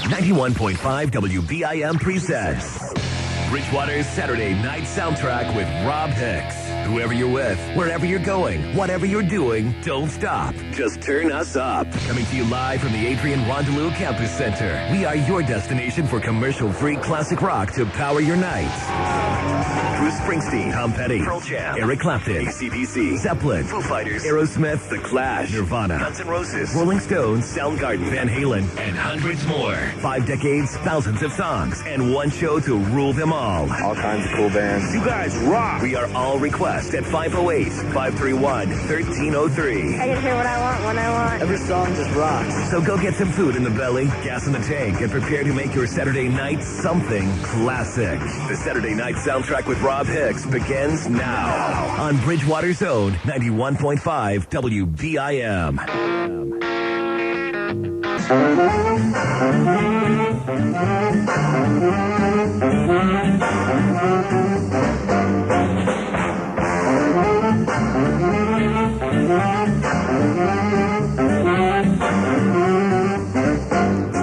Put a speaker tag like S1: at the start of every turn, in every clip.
S1: 91.5 WBIM presents Bridgewater's Saturday Night Soundtrack with Robb Hicks. Whoever you're with, wherever you're going, whatever you're doing, don't stop. Just turn us up. Coming to you live from the Adrian Rondelou Campus Center. We are your destination for commercial-free classic rock to power your nights. Bruce Springsteen, Tom Petty, Pearl Jam, Eric Clapton, AC/DC, Zeppelin, Foo Fighters, Aerosmith, The Clash, Nirvana, Guns N' Roses, Rolling Stones, Soundgarden, Van Halen, and hundreds more. 5 decades, thousands of songs, and one show to rule them all.
S2: All kinds of cool bands.
S1: You guys rock. We are all request at 508-531-1303.
S3: I can hear what I want when I want.
S2: Every song just rocks.
S1: So go get some food in the belly, gas in the tank, and prepare to make your Saturday night something classic. The Saturday Night Soundtrack with Robb Hicks begins now on Bridgewater's own 91.5 WBIM.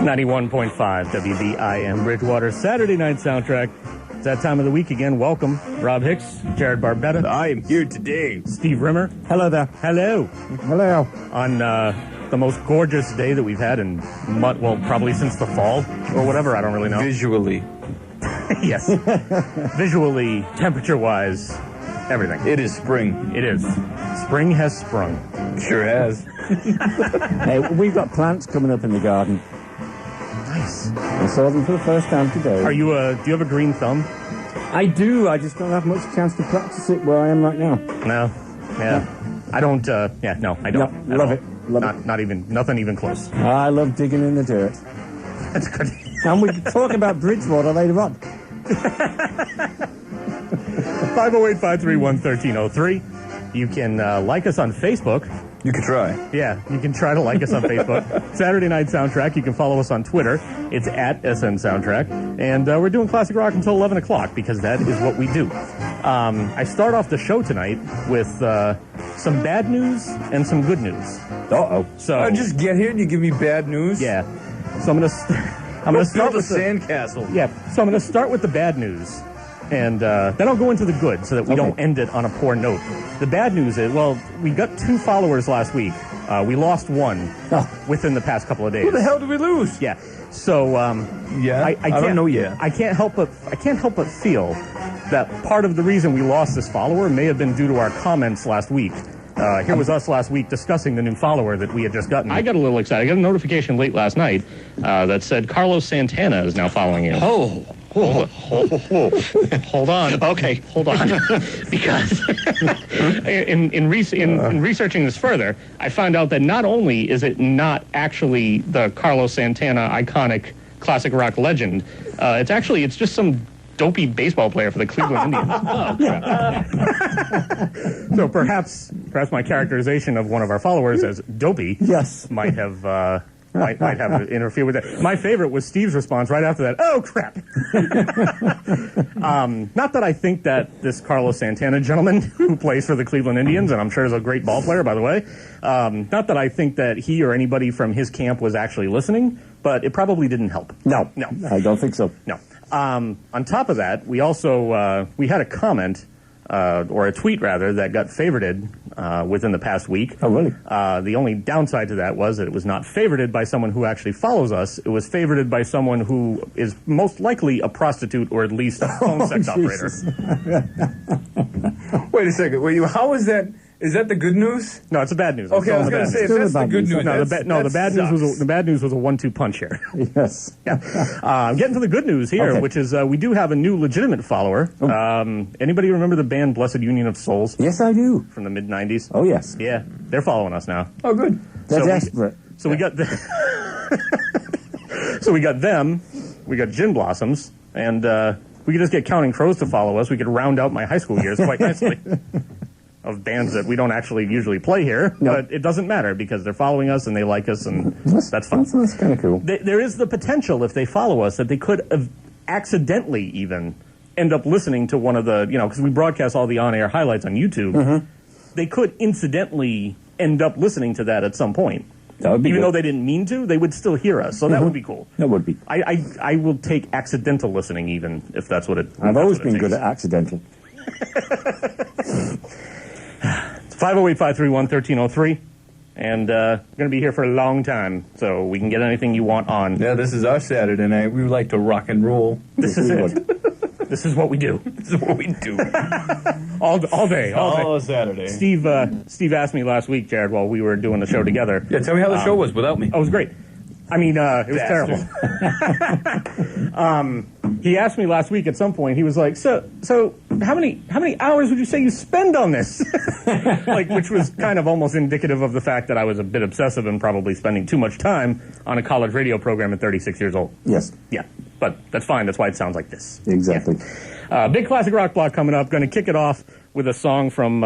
S4: 91.5 WBIM Bridgewater Saturday Night Soundtrack. It's that time of the week again. Welcome, Robb Hicks, Jarrod Barbetta.
S2: I am here today.
S4: Steve Rimmer.
S5: Hello there.
S4: Hello.
S5: Hello.
S4: On the most gorgeous day that we've had in, well, probably since the fall or whatever. I don't really know.
S2: Visually.
S4: Yes. Visually, temperature-wise, everything.
S2: It is spring.
S4: It is. Spring has sprung.
S2: Sure has.
S5: Hey, we've got plants coming up in the garden.
S4: Nice.
S5: I saw them for the first time today.
S4: Are you do you have a green thumb?
S5: I do. I just don't have much chance to practice it where I am right now.
S4: No. Yeah. I don't. Yeah. No, I don't.
S5: No, love it. Love it.
S4: Not even. Nothing even close.
S5: I love digging in the dirt.
S4: That's good.
S5: And we can talk about Bridgewater later on.
S4: 508-531-1303. You can like us on Facebook.
S2: You could try.
S4: Yeah, you can try to like us on Facebook. Saturday Night Soundtrack. You can follow us on Twitter. It's at SN Soundtrack. And we're doing classic rock until 11 o'clock because that is what we do. I start off the show tonight with some bad news and some good news.
S2: Uh-oh.
S4: So
S2: I just get here and you give me bad news?
S4: Yeah. So I'm gonna start with
S2: the sandcastle.
S4: Yeah. So I'm gonna start with the bad news. And then I'll go into the good so that we don't end it on a poor note. The bad news is, well, we got 2 followers last week. We lost 1 within the past couple of days.
S2: Who the hell did we lose?
S4: Yeah. So
S2: I don't know yet.
S4: I can't help but feel that part of the reason we lost this follower may have been due to our comments last week. Here was us last week discussing the new follower that we had just gotten. I got a little excited. I got a notification late last night that said Carlos Santana is now following you. Hold on. Okay, hold on. Because in researching this further, I found out that not only is it not actually the Carlos Santana iconic classic rock legend, it's just some dopey baseball player for the Cleveland Indians. So perhaps my characterization of one of our followers as dopey might have might have interfered with that. My favorite was Steve's response right after that. Oh, crap. Not that I think that this Carlos Santana gentleman who plays for the Cleveland Indians, and I'm sure is a great ball player, by the way, not that I think that he or anybody from his camp was actually listening, but it probably didn't help.
S5: No, I don't think so.
S4: No. On top of that, we also we had a comment, or a tweet rather, that got favorited within the past week.
S5: Oh, really?
S4: The only downside to that was that it was not favorited by someone who actually follows us. It was favorited by someone who is most likely a prostitute or at least a phone sex operator.
S2: Wait a second. Wait, how is that? Is that the good news?
S4: No, it's the bad news.
S2: Okay, I was going to say, if that's the good news.
S4: No, the bad news was a 1-2 punch here.
S5: Yes.
S4: Yeah. Getting to the good news here, which is we do have a new legitimate follower. Anybody remember the band Blessed Union of Souls?
S5: Yes, I do.
S4: From the mid-'90s?
S5: Oh, yes.
S4: Yeah, they're following us now.
S2: Oh, good.
S5: They're desperate.
S4: We got so we got them, we got Gin Blossoms, and we could just get Counting Crows to follow us. We could round out my high school years quite nicely. Of bands that we don't actually usually play here, but it doesn't matter because they're following us and they like us, and that's fun.
S5: That's kind of cool.
S4: There is the potential, if they follow us, that they could have accidentally even end up listening to one of the, because we broadcast all the on-air highlights on YouTube. They could incidentally end up listening to that at some point.
S5: That would be
S4: Even
S5: good.
S4: though they didn't mean to, they would still hear us. So that would be cool.
S5: That would be.
S4: I will take accidental listening, even if that's what it.
S5: I've always been good at accidental.
S4: 508-531-1303. And we're going to be here for a long time, so we can get anything you want on.
S2: Yeah, this is our Saturday night. We like to rock and roll.
S4: This is it. This is what we do.
S2: This is what we do.
S4: all day.
S2: All Saturday.
S4: Steve asked me last week, Jarrod, while we were doing the show together.
S2: Yeah, tell me how the show was without me.
S4: Oh, it was great. I mean, it was terrible. He asked me last week at some point. He was like, "So, how many hours would you say you spend on this?" Which was kind of almost indicative of the fact that I was a bit obsessive and probably spending too much time on a college radio program at 36 years old.
S5: Yes.
S4: Yeah, but that's fine. That's why it sounds like this.
S5: Exactly.
S4: Yeah. Big classic rock block coming up. Going to kick it off with a song from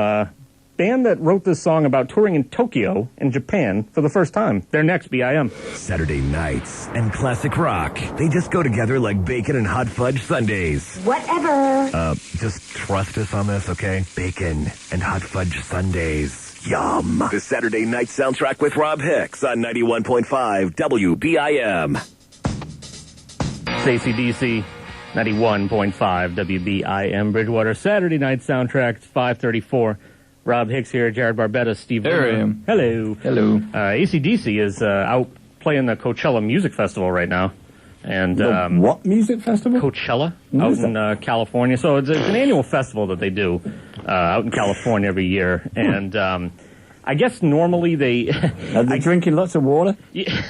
S4: band that wrote this song about touring in Tokyo and Japan for the first time. They're next, BIM.
S1: Saturday nights and classic rock. They just go together like bacon and hot fudge sundaes.
S3: Whatever.
S1: Just trust us on this, okay? Bacon and hot fudge sundaes. Yum. The Saturday night soundtrack with Robb Hicks on 91.5 WBIM.
S4: It's AC/DC 91.5 WBIM Bridgewater. Saturday night soundtrack. It's 5:34. Robb Hicks here, Jarrod Barbetta, Steve.
S2: There I am.
S4: Hello.
S2: Hello.
S4: AC/DC is out playing the Coachella Music Festival right now. And
S5: What music festival?
S4: Coachella out in California. So it's an annual festival that they do out in California every year. And I guess normally they...
S5: Are they drinking lots of water?
S4: Yeah,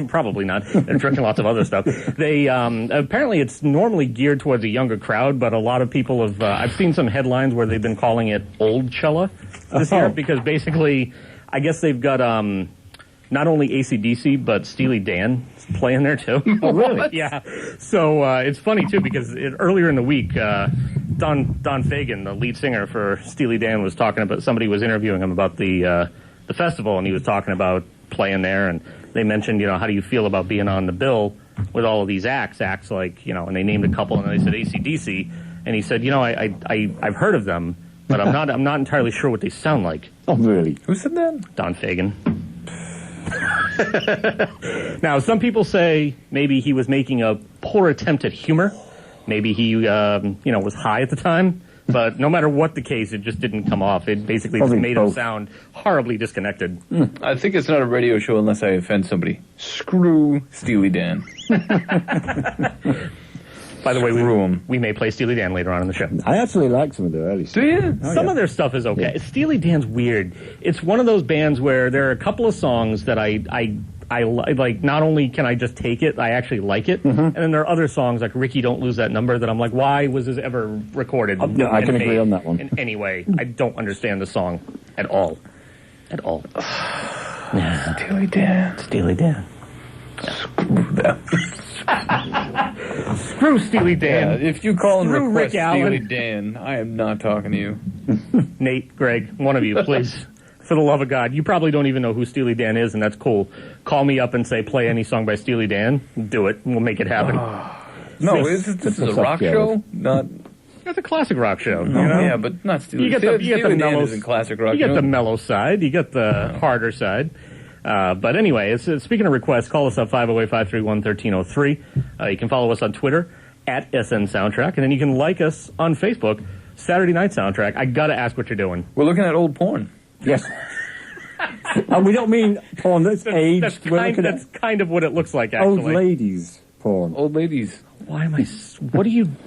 S4: probably not. They're drinking lots of other stuff. They apparently it's normally geared towards a younger crowd, but a lot of people have. I've seen some headlines where they've been calling it Old Chella this year because basically, I guess they've got not only AC/DC but Steely Dan playing there too.
S5: Oh, really?
S4: Yeah. So it's funny too because earlier in the week, Don Fagan, the lead singer for Steely Dan, was talking about somebody was interviewing him about the festival, and he was talking about playing there, and they mentioned, how do you feel about being on the bill with all of these acts like, and they named a couple, and they said AC/DC, and he said, I've heard of them, but I'm not entirely sure what they sound like.
S5: Oh, really?
S2: Who said that?
S4: Don Fagan. Now, some people say maybe he was making a poor attempt at humor. Maybe he, was high at the time. But no matter what the case, it just didn't come off. It basically just made him sound horribly disconnected.
S2: I think it's not a radio show unless I offend somebody. Screw Steely Dan.
S4: By the way, we may play Steely Dan later on in the show.
S5: I actually like some of their early stuff.
S2: Do you?
S4: Some of their stuff is okay. Yeah. Steely Dan's weird. It's one of those bands where there are a couple of songs that I like. Not only can I just take it, I actually like it. Mm-hmm. And then there are other songs like Ricky, Don't Lose That Number that I'm like, why was this ever recorded?
S5: No, I can agree on that one.
S4: In any way, I don't understand the song at all. At all.
S2: Steely Dan.
S4: Steely Dan.
S2: Screw them.
S4: Screw Steely Dan.
S2: Yeah, if you call and
S4: Screw
S2: request
S4: Rick Allen.
S2: Steely Dan, I am not talking to you.
S4: Nate, Greg, one of you, please. For the love of God. You probably don't even know who Steely Dan is, and that's cool. Call me up and say, play any song by Steely Dan. Do it. We'll make it happen.
S2: No, this is a rock show? Not...
S4: It's a classic rock show.
S2: Yeah, but not Steely Dan.
S4: You get the mellow,
S2: classic rock.
S4: You get the mellow side. You get the harder side. But anyway, speaking of requests, call us up 508-531-1303. You can follow us on Twitter at SN Soundtrack, and then you can like us on Facebook, Saturday Night Soundtrack. I gotta ask what you're doing.
S2: We're looking at old porn.
S5: Yes. And we don't mean porn that's aged.
S4: That's kind of what it looks like, actually.
S5: Old ladies porn.
S2: Old ladies.
S4: Why am I...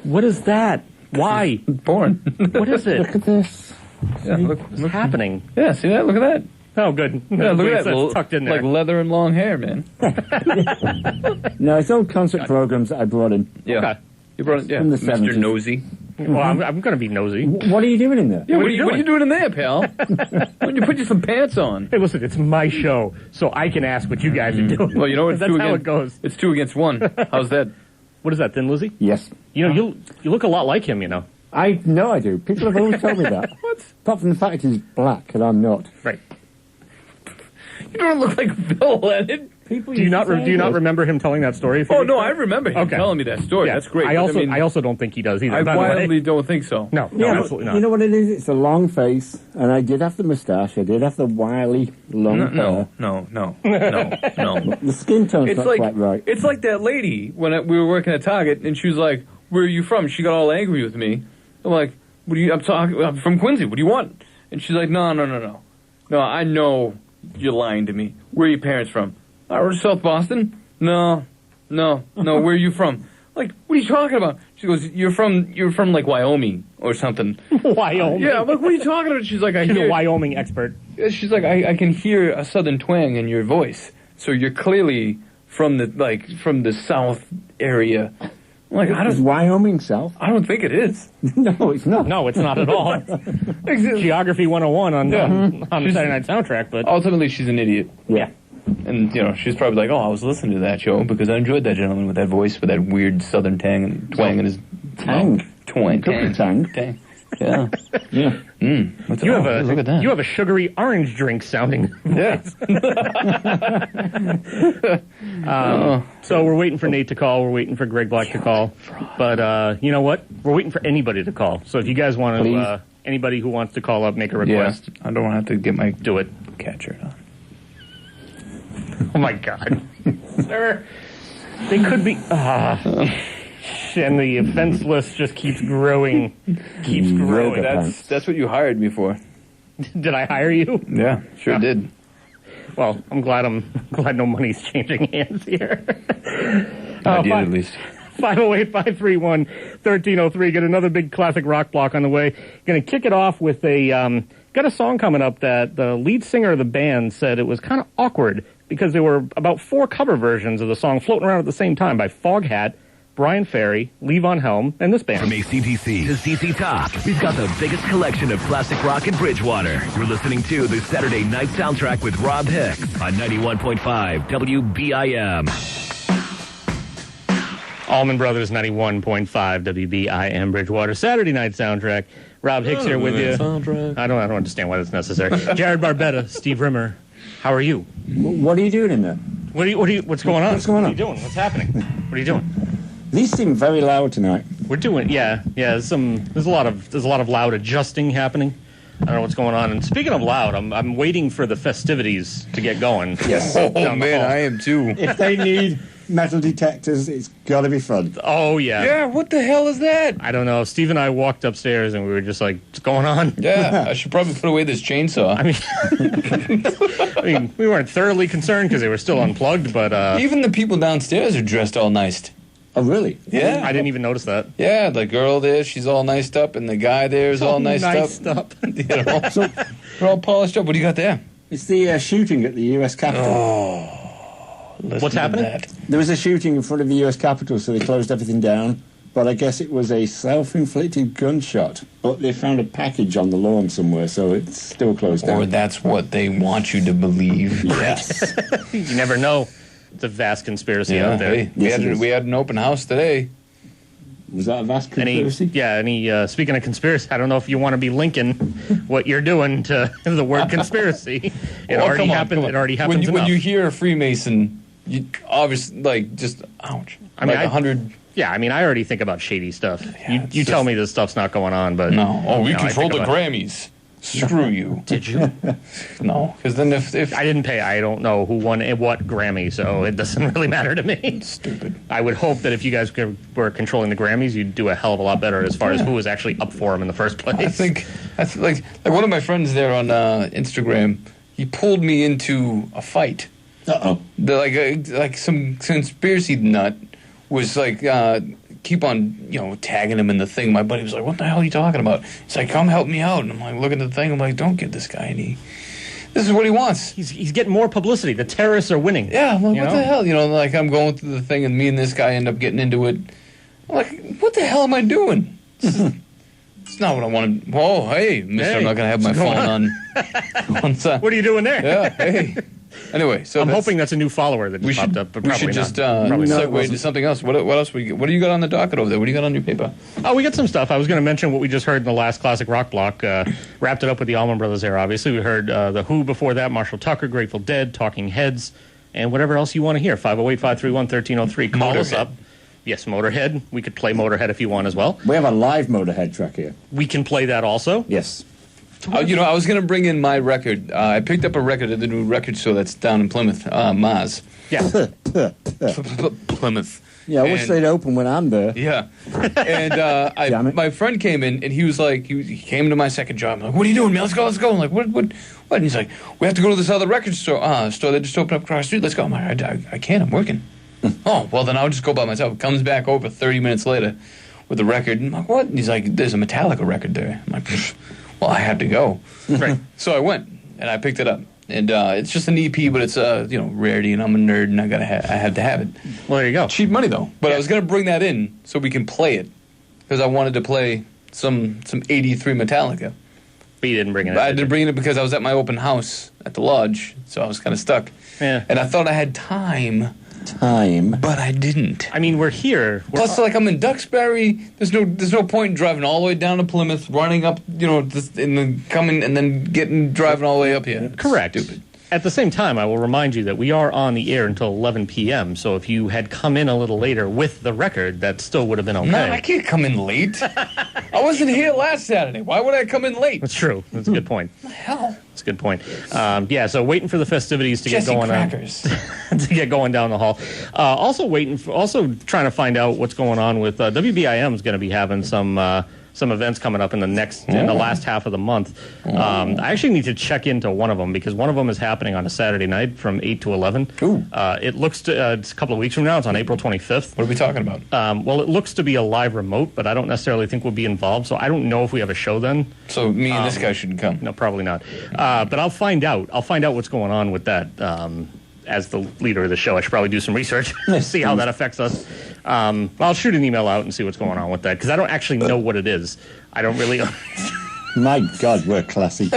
S4: What is that? Why?
S2: Porn.
S4: What is it?
S5: Look at this.
S2: Yeah, look
S4: happening?
S2: Yeah, see that? Look at that.
S4: Oh, good.
S2: Yeah, look at that.
S4: That's tucked in there.
S2: Like leather and long hair, man.
S5: No, it's old concert programs that I brought in.
S2: Yeah.
S4: Okay.
S2: You brought it, yeah.
S5: From the
S2: Mr.
S5: 70s.
S2: Nosy.
S4: Well, I'm going to be nosy.
S5: What are you doing in there?
S2: Yeah, what are you doing in there, pal? Why don't you put you some pants on?
S4: Hey, listen, it's my show, so I can ask what you guys are doing.
S2: Well, you know what?
S4: That's how it goes.
S2: It's 2 against 1. How's that?
S4: What is that, Thin Lizzy?
S5: Yes.
S4: You look a lot like him,
S5: I know I do. People have always told me that.
S2: What?
S5: Apart from the fact he's black and I'm not.
S4: Right.
S2: You don't look like Bill Leonard.
S5: People
S4: Do you
S5: used to say
S4: not
S5: that.
S4: remember him telling that story?
S2: Oh, no, I remember him
S4: Okay.
S2: telling me that story.
S4: Yeah.
S2: That's great.
S4: I
S2: But,
S4: also don't think he does either.
S2: I
S4: by the way.
S2: wildly don't think so.
S4: No,
S5: Yeah, but
S4: absolutely not.
S5: you know what it is? It's a long face, and I did have the moustache. I did have the wily long hair.
S2: No.
S5: The skin tone's
S2: It's
S5: not
S2: like
S5: quite right.
S2: it's like that lady when we were working at Target, and she was like, "Where are you from?" She got all angry with me. I'm like, "What do you? I'm from Quincy. What do you want?" And she's like, "No. No, I know you're lying to me. Where are your parents from?" South Boston. No. Where are you from? Like, what are you talking about? She goes, "You're from like Wyoming or something."
S4: Wyoming.
S2: Yeah, I'm like, "What are you talking about?" She's like, "I
S4: She's
S2: hear."
S4: a Wyoming expert.
S2: She's like, I can hear a southern twang in your voice, so you're clearly from the South area. I'm like,
S5: Is Wyoming South?
S2: I don't think it is.
S5: No, it's not.
S4: No, it's not at all. Geography 101 on the Saturday Night Soundtrack, but
S2: Ultimately, she's an idiot,
S5: Yeah.
S2: and she's probably like, "Oh, I was listening to that show because I enjoyed that gentleman with that voice, with that weird southern tang and twang in his
S5: Tang.
S2: twang,
S5: Could be tang.
S2: tang." Yeah.
S5: Yeah.
S2: Look
S4: you
S2: at that.
S4: have a sugary orange drink sounding.
S2: Yeah.
S4: So we're waiting for Nate to call. We're waiting for Greg Black to call. But you know what? We're waiting for anybody to call. So if you guys want to, anybody who wants to call up, make a request.
S2: I don't have to get my
S4: Do it.
S2: cat shirt on.
S4: Oh my God, sir! They could be. And the offense list just keeps growing. Keeps growing.
S2: That's what you hired me for.
S4: Did I hire you?
S2: Yeah, sure
S4: Yeah.
S2: did.
S4: Well, I'm glad no money's changing hands here.
S2: I did at least.
S4: 508-531-1303. Get another big classic rock block on the way. Going to kick it off with got a song coming up that the lead singer of the band said it was kind of awkward because there were about 4 cover versions of the song floating around at the same time by Foghat, Brian Ferry, Levon Helm, and this band.
S1: From ACDC to CC Top, we've got the biggest collection of classic rock in Bridgewater. You're listening to the Saturday Night Soundtrack with Robb Hicks on 91.5 WBIM.
S4: Allman Brothers 91.5 WBIM Bridgewater. Saturday Night Soundtrack. Robb Hicks here with you. I don't understand why that's necessary. Jarrod Barbetta, Steve Rimmer. How are you?
S5: What are you doing in there?
S4: What's going on?
S5: What's going on?
S4: What are you doing? What's happening? What are you doing?
S5: These seem very loud tonight.
S4: We're doing, yeah. There's a lot of loud adjusting happening. I don't know what's going on. And speaking of loud, I'm waiting for the festivities to get going.
S5: Yes.
S2: Oh man, I am too.
S5: If they need metal detectors, it's got to be fun.
S4: Oh yeah.
S2: Yeah, what the hell is that?
S4: I don't know. Steve and I walked upstairs and we were just like, what's going on?
S2: Yeah, I should probably put away this chainsaw.
S4: I mean, we weren't thoroughly concerned because they were still unplugged, but
S2: Even the people downstairs are dressed all nice.
S5: Oh, really?
S2: Yeah.
S4: I didn't even notice that.
S2: Yeah, the girl there, she's all niced up, and the guy there is all niced up. You know,
S5: So
S2: they're all polished up. What do you got there?
S5: it's the shooting at the U.S. Capitol.
S2: Listen
S4: What's
S2: to
S4: happening?
S2: that.
S5: There was a shooting in front of the U.S. Capitol, so they closed everything down. But I guess it was a self-inflicted gunshot. But they found a package on the lawn somewhere, so it's still closed down.
S2: Or that's what they want you to believe. Yes.
S4: You never know. It's a vast conspiracy out there.
S2: Hey,
S5: Yes, it is.
S2: we had an open house today.
S5: Was that a vast
S4: Any
S5: conspiracy?
S4: speaking of conspiracy, I don't know if you want to be linking what you're doing to the word conspiracy. It already happened. It already happens
S2: When
S4: enough.
S2: you hear a Freemason, you obviously just ouch.
S4: I mean,
S2: 100.
S4: Yeah, I mean, I already think about shady stuff.
S2: Yeah,
S4: you tell me this stuff's not going on, but
S2: No. Oh, we
S4: No, I
S2: control
S4: think
S2: the
S4: about-
S2: Grammys. Screw you.
S4: Did you?
S2: No, because then if
S4: I didn't pay. I don't know who won what Grammy, so it doesn't really matter to me.
S2: stupid.
S4: I would hope that if you guys were controlling the Grammys, you'd do a hell of a lot better as far as who was actually up for them in the first place.
S2: I think that's like one of my friends there on Instagram. He pulled me into a fight.
S5: Uh-oh.
S2: Like some conspiracy nut was like keep on tagging him in the thing. My buddy was like, "What the hell are you talking about?" He's like, "Come help me out." And I'm like, looking at the thing. I'm like, "Don't give this guy any. This is what he wants."
S4: he's getting more publicity. The terrorists are winning.
S2: Yeah, I'm like,
S4: You
S2: what
S4: know?
S2: the hell? Like I'm going through the thing, and me and this guy end up getting into it. I'm like, what the hell am I doing? It's not what I wanted. Whoa, hey, mister,
S4: Hey,
S2: I'm not going to have my
S4: what's going
S2: phone on side.
S4: What are you doing there?
S2: Yeah, hey. Anyway, so
S4: I'm hoping that's a new follower that
S2: we
S4: just
S2: should,
S4: popped up, but
S2: we
S4: probably
S2: should just
S4: not. Probably not.
S2: segue into something else. What else? What do you got on the docket over there? What do you got on your paper?
S4: Oh, we got some stuff. I was going to mention what we just heard in the last classic rock block. Wrapped it up with the Allman Brothers there, obviously. We heard The Who before that, Marshall Tucker, Grateful Dead, Talking Heads, and whatever else you want to hear. 508-531-1303. Call us
S2: Motorhead.
S4: up. Yes, Motorhead. We could play Motorhead if you want as well.
S5: We have a live Motorhead track here.
S4: We can play that also.
S5: Yes.
S2: I was going to bring in my record. I picked up a record at the new record store that's down in Plymouth, Maz.
S4: Yeah.
S2: Plymouth.
S5: Yeah, I wish
S2: And-
S5: they'd open when I'm there.
S2: Yeah. And
S5: Damn it.
S2: my friend came in, and he was like, he came to my second job. I'm like, what are you doing, man? Let's go. I'm like, what? And he's like, we have to go to this other record store that just opened up across the street. Let's go. I'm like, I can't. I'm working. Oh, well, then I'll just go by myself. Comes back over 30 minutes later with the record. And I'm like, what? And he's like, there's a Metallica record there. I'm like, "Pfft, well, I had to go.
S4: Right.
S2: So I went, and I picked it up. And it's just an EP, but it's rarity, and I'm a nerd, and I had to have it.
S4: Well, there you go.
S2: Cheap money though. But I was gonna bring that in so we can play it because I wanted to play some '83 Metallica.
S4: But you didn't bring it
S2: But I
S4: in.
S2: didn't bring it because I was at my open house at the lodge, so I was kind of stuck.
S4: Yeah.
S2: And I thought I had time,
S5: Time.
S2: but I didn't.
S4: I mean, we're here.
S2: Plus, like I'm in Duxbury. There's no point in driving all the way down to Plymouth, running up, and then coming and then driving all the way up here.
S4: Correct.
S2: Stupid.
S4: At the same time, I will remind you that we are on the air until 11 p.m., so if you had come in a little later with the record, that still would have been okay.
S2: No, I can't come in late. I wasn't here last Saturday. Why would I come in late?
S4: That's true. That's a good point.
S2: Hell.
S4: That's a good point. So waiting for the festivities to
S2: Jesse
S4: get going
S2: crackers.
S4: to get going down the hall. Also trying to find out what's going on with WBIM is going to be having some events coming up in the last half of the month. I actually need to check into one of them because one of them is happening on a Saturday night from 8 to 11.
S2: Ooh.
S4: It looks to it's a couple of weeks from now. It's on April 25th.
S2: What are we talking about?
S4: Well, it looks to be a live remote, but I don't necessarily think we'll be involved, so I don't know if we have a show then.
S2: So me and this guy shouldn't come.
S4: No, probably not. But I'll find out. I'll find out what's going on with that. As the leader of the show, I should probably do some research, see how that affects us. I'll shoot an email out and see what's going on with that because I don't actually know what it is. I don't really.
S5: My God, we're classy.
S2: You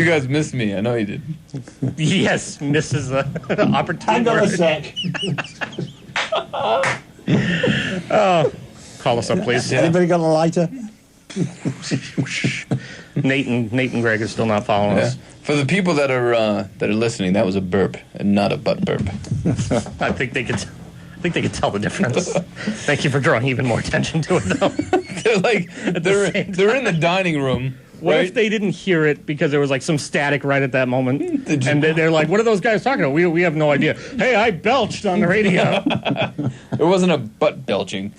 S2: guys missed me. I know you did.
S4: Yes, misses the opportunity.
S5: Hang on a sec.
S4: Call us up, please.
S5: Anybody got a lighter?
S4: Nate and Greg are still not following us.
S2: For the people that are listening, that was a burp and not a butt burp.
S4: I think they could tell the difference. Thank you for drawing even more attention to it, though.
S2: They're in the dining room.
S4: What
S2: right?
S4: if they didn't hear it because there was like some static right at that moment, and they're like, "What are those guys talking about? We have no idea." Hey, I belched on the radio.
S2: It wasn't a butt belching.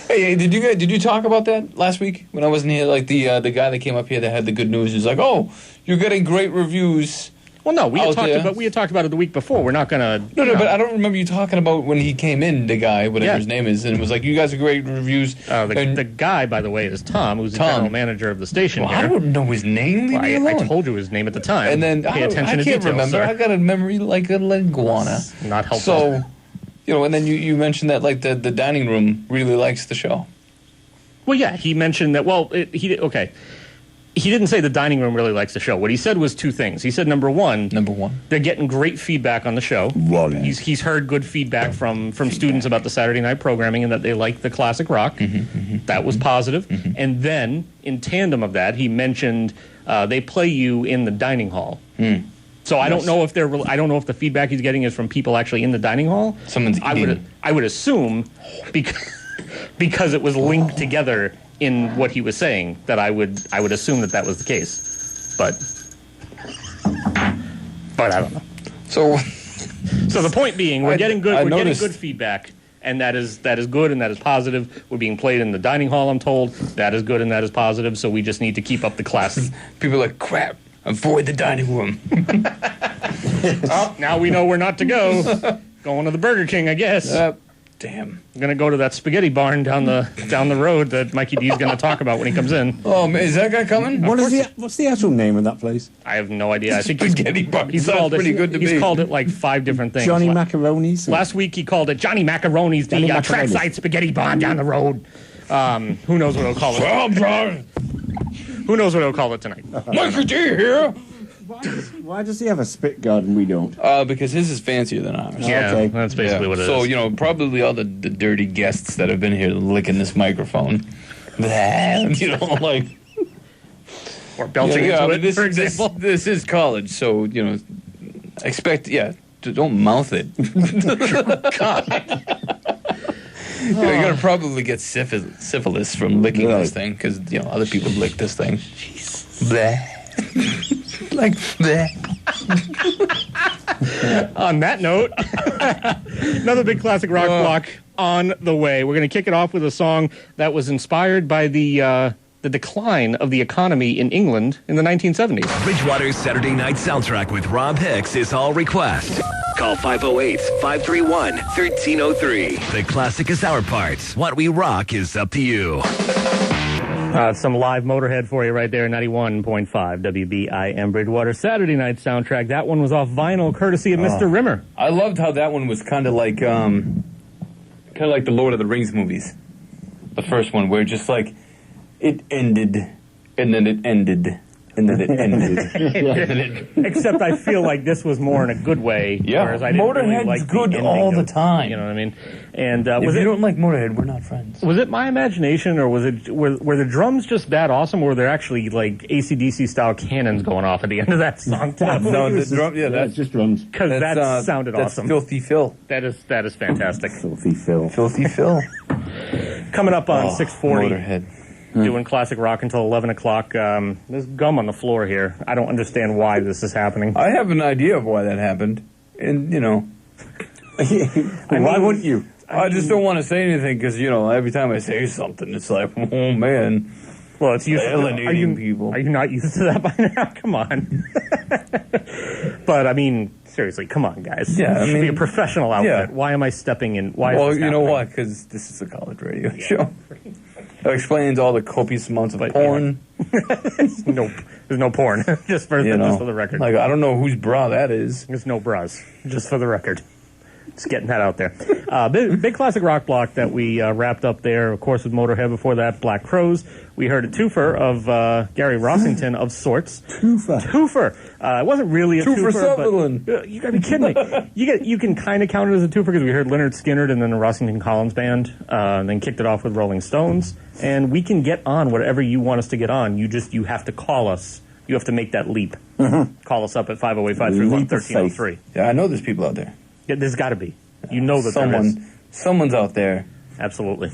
S2: Hey, did you talk about that last week when I wasn't here? Like the guy that came up here that had the good news. He's like, "Oh, you're getting great reviews."
S4: Well, no, we had
S2: out there.
S4: talked about it the week before. We're not gonna.
S2: No, but I don't remember you talking about when he came in. The guy, whatever his name is, and it was like, "You guys are great reviews."
S4: The guy, by the way, is Tom, who's the general manager of the station.
S2: Well,
S4: here.
S2: I wouldn't know his name. Leave me
S4: I
S2: alone.
S4: told you his name at the time.
S2: And then
S4: pay attention
S2: I
S4: to
S2: can't
S4: details,
S2: remember.
S4: sir.
S2: I got a memory like an iguana.
S4: Not helpful.
S2: So, and then you mentioned that like the dining room really likes the show.
S4: Well, yeah, he mentioned that. Well, he didn't say the dining room really likes the show. What he said was two things. He said, number one, they're getting great feedback on the show. He's heard good feedback from students about the Saturday night programming and that they like the classic rock. That was positive. And then, in tandem of that, he mentioned they play you in the dining hall. So I don't know if I don't know if the feedback he's getting is from people actually in the dining hall.
S2: Someone's eating.
S4: I would assume because it was linked together in what he was saying that I would assume that was the case, but I don't know. So the point being, we're getting good feedback, and that is good and that is positive. We're being played in the dining hall, I'm told. That is good and that is positive. So we just need to keep up the class.
S2: People are like, crap. Avoid the dining room.
S4: Oh, now we know where not to go. Going to the Burger King, I guess.
S2: Damn.
S4: I'm gonna go to that spaghetti barn down the road that Mikey D is gonna talk about when he comes in.
S2: Oh, man, is that guy coming?
S5: What's the actual name of that place?
S4: I have no idea. I think
S2: Spaghetti barn.
S4: he's
S2: Sounds
S4: called
S2: pretty
S4: it.
S2: good to
S4: He's
S2: me.
S4: called it like 5 different things.
S5: Johnny Macaroni's?
S4: Last week he called it Johnny Macaroni's, the trackside spaghetti barn down the road. Who knows what he'll call it? Who knows what he'll call it tonight?
S2: Mikey D here.
S5: Why does he have a spit guard and we don't?
S2: Because his is fancier than ours.
S4: Yeah,
S5: Okay.
S4: that's basically what it is.
S2: So, probably all the dirty guests that have been here licking this microphone. Like...
S4: Or belching
S2: Yeah, I
S4: into
S2: mean,
S4: it, for example.
S2: this is college, so, expect, don't mouth it. You're going to probably get syphilis from licking this thing, because, other people lick this thing. Bleh. Like, bleh.
S4: On that note, another big classic rock block on the way. We're going to kick it off with a song that was inspired by the decline of the economy in England in the 1970s.
S1: Bridgewater's Saturday Night Soundtrack with Robb Hicks is all request. Call 508-531-1303. The classic is our part. What we rock is up to you.
S4: Some live Motorhead for you right there, 91.5 WBIM Bridgewater Saturday Night Soundtrack. That one was off vinyl, courtesy of Mr. Rimmer.
S2: I loved how that one was kind of like the Lord of the Rings movies. The first one, where just like it ended, and then it ended, and then it ended.
S4: Except I feel like this was more in a good way.
S2: Yeah,
S4: whereas I didn't
S2: Motorhead's
S4: really like
S2: good all the time.
S4: You know what I mean? And
S2: If you don't like Motorhead, we're not friends.
S4: Was it my imagination, or were the drums just that awesome, or were there actually like AC/DC style cannons going off at the end of that song?
S2: No, the drum. Yeah,
S5: That's just drums.
S4: Because that sounded
S2: that's
S4: awesome.
S2: Filthy Phil.
S4: That is fantastic.
S5: Filthy Phil.
S2: Filthy Phil.
S4: Coming up on 6:40.
S2: Motorhead.
S4: Doing classic rock until 11 o'clock. There's gum on the floor here. I don't understand why this is happening.
S2: I have an idea of why that happened, and
S5: Why wouldn't you?
S2: I just don't want to say anything because every time I say something, it's like, oh man.
S4: Well, it's used
S2: Alienating people.
S4: Are you not used to that by now? Come on. But I mean, seriously, come on, guys.
S2: Yeah,
S4: it should be a professional outfit.
S2: yeah.
S4: Why am I stepping in? Why?
S2: Well,
S4: is this
S2: you know
S4: happening?
S2: what? Because this is a college radio show. That explains all the copious amounts of porn.
S4: Nope. There's no porn. just for the record.
S2: Like, I don't know whose bra that is.
S4: There's no bras. Just for the record. Just getting that out there. Big classic rock block that we wrapped up there, of course, with Motorhead. Before that, Black Crowes. We heard a twofer of Gary Rossington of sorts. Twofer. It wasn't really a twofer.
S2: Sutherland.
S4: But, you gotta be kidding me. You can kind of count it as a twofer because we heard Leonard Skinner and then the Rossington Collins Band, and then kicked it off with Rolling Stones. And we can get on whatever you want us to get on. You have to call us. You have to make that leap. Call us up at 508-531-1303.
S2: Yeah, I know there's people out there.
S4: Yeah, there's got to be. You know that there is.
S2: Someone's out there.
S4: Absolutely.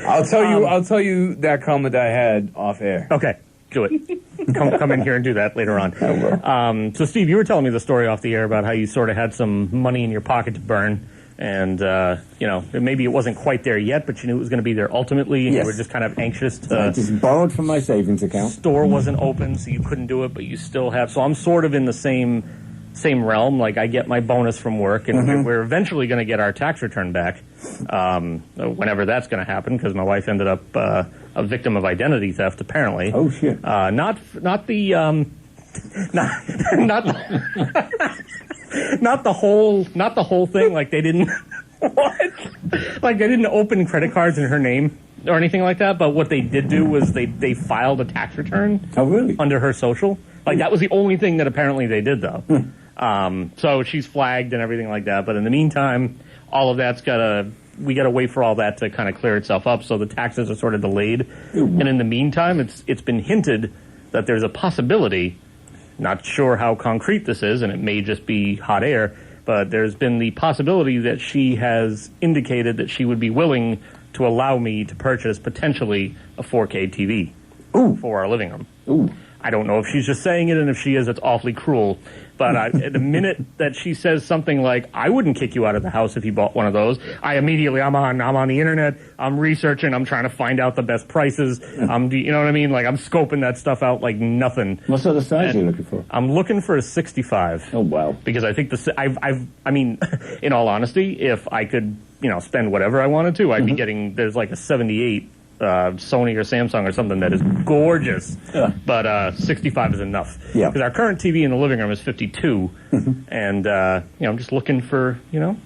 S2: I'll tell you that comment I had off air.
S4: Okay, do it. Come in here and do that later on. So, Steve, you were telling me the story off the air about how you sort of had some money in your pocket to burn, and maybe it wasn't quite there yet, but you knew it was going to be there ultimately, and you were just kind of anxious to.
S5: I just borrowed from my savings account.
S4: Store wasn't open, so you couldn't do it, but you still have. So I'm sort of in the same realm. Like, I get my bonus from work, and we're eventually going to get our tax return back, whenever that's going to happen, because my wife ended up a victim of identity theft, apparently.
S5: Oh shit!
S4: Not the not the whole thing. Like, they didn't like they didn't open credit cards in her name or anything like that. But what they did do was they filed a tax return.
S5: Oh really?
S4: Under her social. Like, that was the only thing that apparently they did, though. So she's flagged and everything like that. But in the meantime, all of that's we gotta wait for all that to kind of clear itself up. So the taxes are sort of delayed. And in the meantime, it's been hinted that there's a possibility, not sure how concrete this is, and it may just be hot air, but there's been the possibility that she has indicated that she would be willing to allow me to purchase potentially a 4K TV for our living room.
S5: Ooh.
S4: I don't know if she's just saying it, and if she is, it's awfully cruel. But the minute that she says something like, "I wouldn't kick you out of the house if you bought one of those," I'm on the internet, I'm researching, I'm trying to find out the best prices. You know what I mean? Like, I'm scoping that stuff out like nothing.
S5: What sort of size are you looking for?
S4: I'm looking for a 65.
S5: Oh wow!
S4: Because I think I mean, in all honesty, if I could, spend whatever I wanted to, I'd be getting. There's like a 78. Sony or Samsung or something that is gorgeous, but 65 is enough.
S5: Yeah.
S4: Because our current TV in the living room is 52, and I'm just looking for a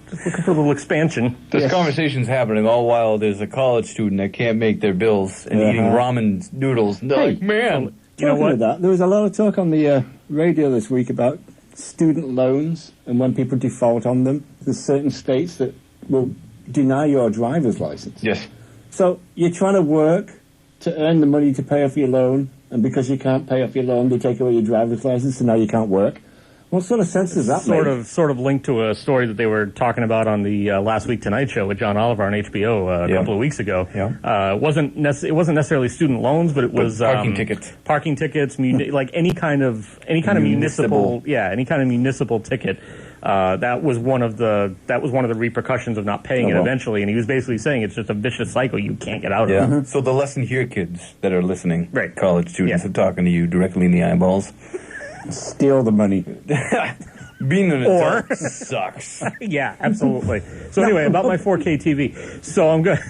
S4: little expansion.
S2: This conversation's happening all while there's a college student that can't make their bills and eating ramen noodles. And they're like, man,
S4: you know what?
S5: Talking of that, there was a lot of talk on the radio this week about student loans and when people default on them. There's certain states that will deny your driver's license.
S2: Yes.
S5: So you're trying to work, to earn the money to pay off your loan, and because you can't pay off your loan, they take away your driver's license, and now you can't work. What sort of sense does that make?
S4: Sort of linked to a story that they were talking about on the Last Week Tonight show with John Oliver on HBO a couple of weeks ago.
S2: Yeah.
S4: It wasn't necessarily student loans, but it was
S2: parking tickets.
S4: Parking tickets, like any kind of municipal ticket. That was one of the repercussions of not paying it eventually, and he was basically saying it's just a vicious cycle you can't get out of.
S2: Yeah. So the lesson here, kids that are listening,
S4: right?
S2: College students are talking to you directly in the eyeballs.
S5: Steal the money.
S2: Being an adult sucks.
S4: Yeah, absolutely. So anyway, about my 4K TV. So I'm going.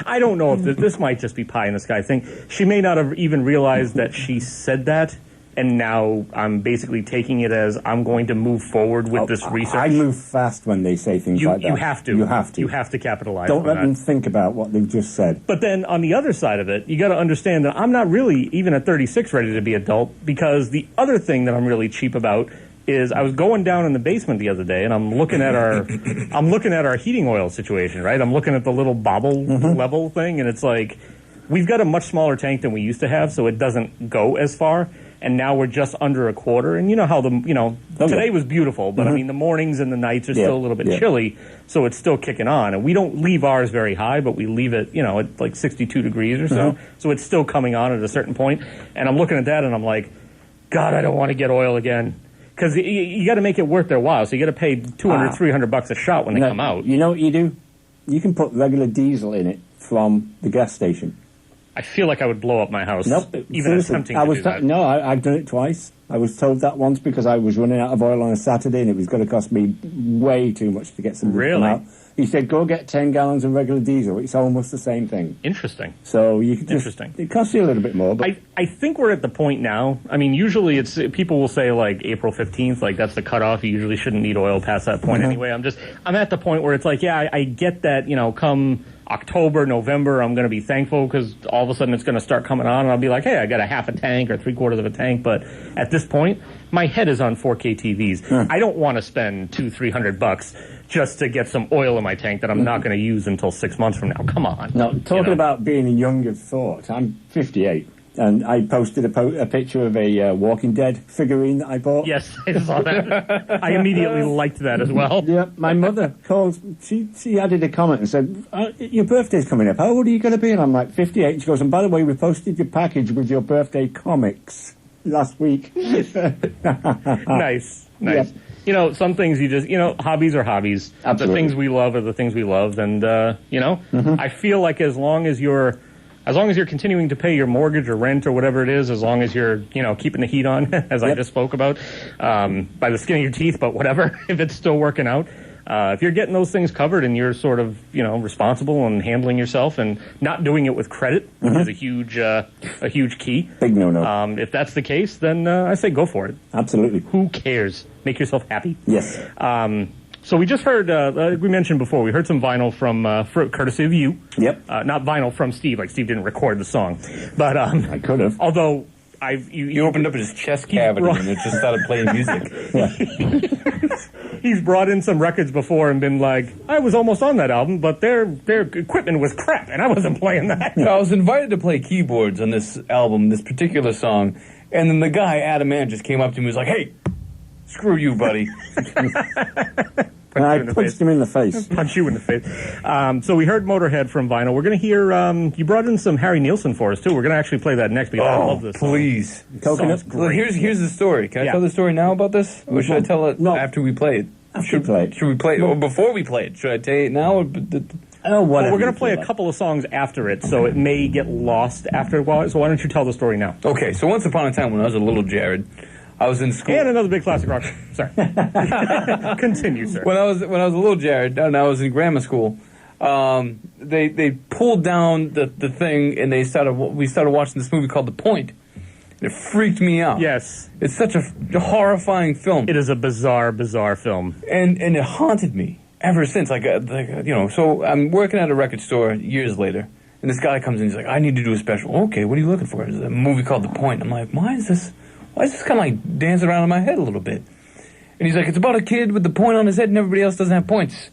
S4: I don't know if this might just be pie in the sky thing. She may not have even realized that she said that. And now I'm basically taking it as I'm going to move forward with this research.
S5: I move fast when they say things like that.
S4: You have to.
S5: You have to.
S4: You have to capitalize
S5: Don't
S4: on
S5: let
S4: that.
S5: them think about what they've just said.
S4: But then on the other side of it, you got to understand that I'm not really, even at 36, ready to be adult, because the other thing that I'm really cheap about is I was going down in the basement the other day, and I'm looking at our heating oil situation, right? I'm looking at the little bobble level thing, and it's like we've got a much smaller tank than we used to have, so it doesn't go as far. And now we're just under a quarter. And you know how today was beautiful, but I mean, the mornings and the nights are still a little bit chilly, so it's still kicking on. And we don't leave ours very high, but we leave it, at like 62 degrees or so. So it's still coming on at a certain point. And I'm looking at that and I'm like, God, I don't want to get oil again. Because you got to make it worth their while. So you got to pay $200, $300 a shot when they come out.
S5: You know what you do? You can put regular diesel in it from the gas station.
S4: I feel like I would blow up my house.
S5: Nope.
S4: Even attempting to do that.
S5: No, I've done it twice. I was told that once because I was running out of oil on a Saturday and it was going to cost me way too much to get some out. He said, go get 10 gallons of regular diesel. It's almost the same thing.
S4: Interesting.
S5: So you could it costs you a little bit more. But
S4: I think we're at the point now. I mean, usually people will say like April 15th, like that's the cutoff. You usually shouldn't need oil past that point anyway. I'm at the point where it's like, yeah, I get that, come October, November, I'm going to be thankful because all of a sudden it's going to start coming on and I'll be like, hey, I got a half a tank or 3/4 of a tank. But at this point, my head is on 4K TVs. I don't want to spend $200-300 just to get some oil in my tank that I'm not going to use until 6 months from now. Come on.
S5: No, talking about being young of thought, I'm 58. And I posted a picture of a Walking Dead figurine that I bought.
S4: Yes, I saw that. I immediately liked that as well.
S5: Yeah, my mother called. She added a comment and said, your birthday's coming up. How old are you going to be? And I'm like, 58. And she goes, and by the way, we posted your package with your birthday comics last week.
S4: Nice.
S5: Yep.
S4: Some things you just, hobbies are hobbies.
S5: Absolutely.
S4: The things we love are the things we love. And, I feel like as long as you're continuing to pay your mortgage or rent or whatever it is, as long as you're, keeping the heat on, as I just spoke about, by the skin of your teeth, but whatever, if it's still working out, if you're getting those things covered and you're sort of, responsible and handling yourself and not doing it with credit, which is a huge key.
S5: Big no-no.
S4: If that's the case, then I say go for it.
S5: Absolutely.
S4: Who cares? Make yourself happy.
S5: Yes.
S4: So we just heard, we mentioned before, we heard some vinyl from, courtesy of you.
S5: Yep.
S4: Not vinyl from Steve, like Steve didn't record the song. But,
S5: I could have.
S4: Although,
S2: you opened up his chest cavity and it just started playing music.
S4: He's brought in some records before and been like, I was almost on that album, but their equipment was crap and I wasn't playing that.
S2: I was invited to play keyboards on this album, this particular song, and then the guy, Adam Ant, just came up to me and was like, hey, screw you, buddy.
S5: And I punched him in the face.
S4: Punch you in the face. So we heard Motorhead from vinyl. We're going to hear, you brought in some Harry Nilsson for us, too. We're going to actually play that next because I love this song.
S2: Please.
S5: Coconut.
S2: Well, here's the story. Can I tell the story now about this? Or should I tell it after we play it?
S5: Should we
S2: play it? Or before we play it? Should I tell it now? Or
S4: well, we're going to play a couple of songs after it, so it may get lost after a while. So why don't you tell the story now?
S2: Okay, so once upon a time when I was a little Jarrod, I was in school.
S4: And another big classic rock. Sorry. Continue, sir.
S2: When I was a little Jarrod, and I was in grammar school, they pulled down the thing, and we started watching this movie called The Point. It freaked me out.
S4: Yes.
S2: It's such a horrifying film.
S4: It is a bizarre film.
S2: And it haunted me ever since. So I'm working at a record store years later, and this guy comes in, he's like, I need to do a special. Okay, what are you looking for? It's a movie called The Point. I'm like, why is this kind of like dancing around in my head a little bit? And he's like, it's about a kid with the point on his head and everybody else doesn't have points.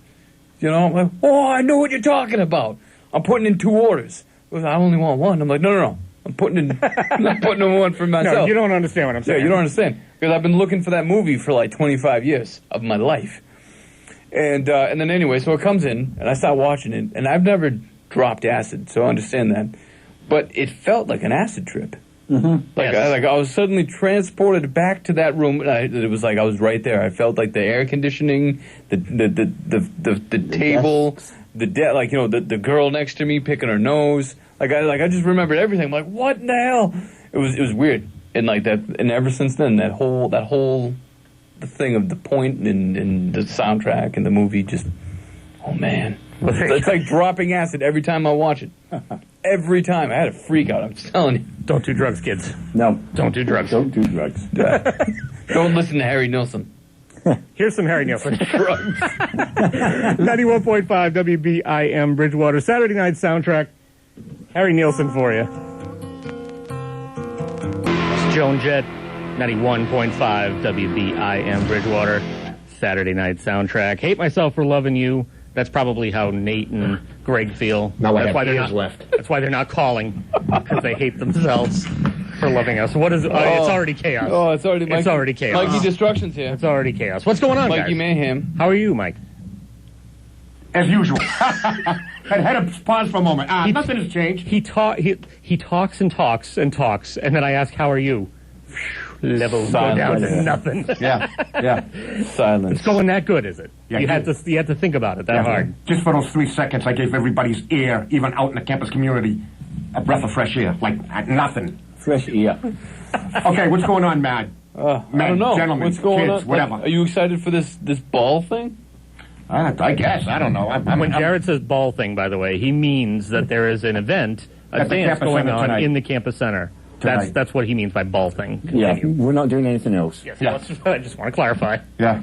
S2: I'm like, oh, I know what you're talking about. I'm putting in 2 orders. Well, I only want one. I'm like, no. I'm putting in one for myself.
S4: No, you don't understand what I'm saying.
S2: Yeah, you don't understand. Because I've been looking for that movie for like 25 years of my life. And then anyway, so it comes in, and I start watching it, and I've never dropped acid, so I understand that. But it felt like an acid trip.
S5: Mm-hmm.
S2: I was suddenly transported back to that room. It was like I was right there. I felt like the air conditioning, the table, the girl next to me picking her nose. I just remembered everything. I'm like, what in the hell? It was weird, and like that, and ever since then, the thing of the point and the soundtrack and the movie just, oh man, it's like dropping acid every time I watch it. Every time. I had a freak out, I'm telling you.
S4: Don't do drugs, kids.
S5: No.
S4: Don't do drugs.
S5: Don't do drugs.
S2: Don't listen to Harry Nilsson.
S4: Here's some Harry Nilsson. Drugs. 91.5 WBIM Bridgewater, Saturday night soundtrack. Harry Nilsson for you. It's Joan Jett, 91.5 WBIM Bridgewater, Saturday night soundtrack. Hate Myself for Loving You. That's probably how Nate and Greg feel.
S6: Now I
S4: That's why
S6: have
S4: they're
S6: ears
S4: not
S6: left.
S4: That's why they're not calling, because they hate themselves for loving us. What is? It's already chaos.
S2: Oh, it's already
S4: It's already chaos.
S2: Mikey Destruction's here.
S4: It's already chaos. What's going on,
S2: Mikey
S4: guys?
S2: Mayhem.
S4: How are you, Mike?
S6: As usual. had to pause for a moment. Nothing has changed.
S4: He talks and talks and talks, and then I ask, "How are you?" Levels go down to nothing.
S6: Yeah.
S2: Silence.
S4: It's going that good, is it?
S6: Yeah,
S4: you had to think about it that hard.
S6: Just for those 3 seconds, I gave everybody's ear, even out in the campus community, a breath of fresh air. Like nothing.
S5: Fresh ear.
S6: Okay, what's going on, Mad?
S2: I don't know.
S6: Gentlemen,
S2: What's going
S6: kids,
S2: on?
S6: whatever.
S2: Are you excited for this ball thing?
S6: I guess. I don't know.
S4: When Jarrod says ball thing, by the way, he means that there is an event, a
S6: At the
S4: dance
S6: campus
S4: going
S6: center
S4: on
S6: tonight.
S4: in the campus center.
S6: Tonight.
S4: That's what he means by ball thing.
S5: Yeah,
S4: Continue.
S5: we're not doing anything else.
S4: Yes,
S6: Yeah.
S4: I just want to clarify.
S6: Yeah.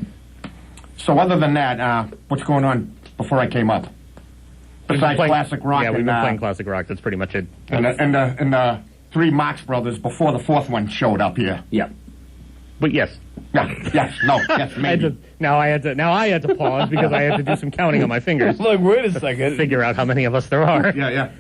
S6: So other than that, what's going on before I came up? Besides classic rock,
S4: Yeah, we've
S6: and
S4: been playing classic rock. That's pretty much it.
S6: the 3 Marx Brothers before the 4th one showed up here.
S5: Yeah.
S4: But yes,
S6: Yes, maybe.
S4: Now I had to pause because I had to do some counting on my fingers.
S2: Like, wait a second.
S4: Figure out how many of us there are.
S6: Yeah.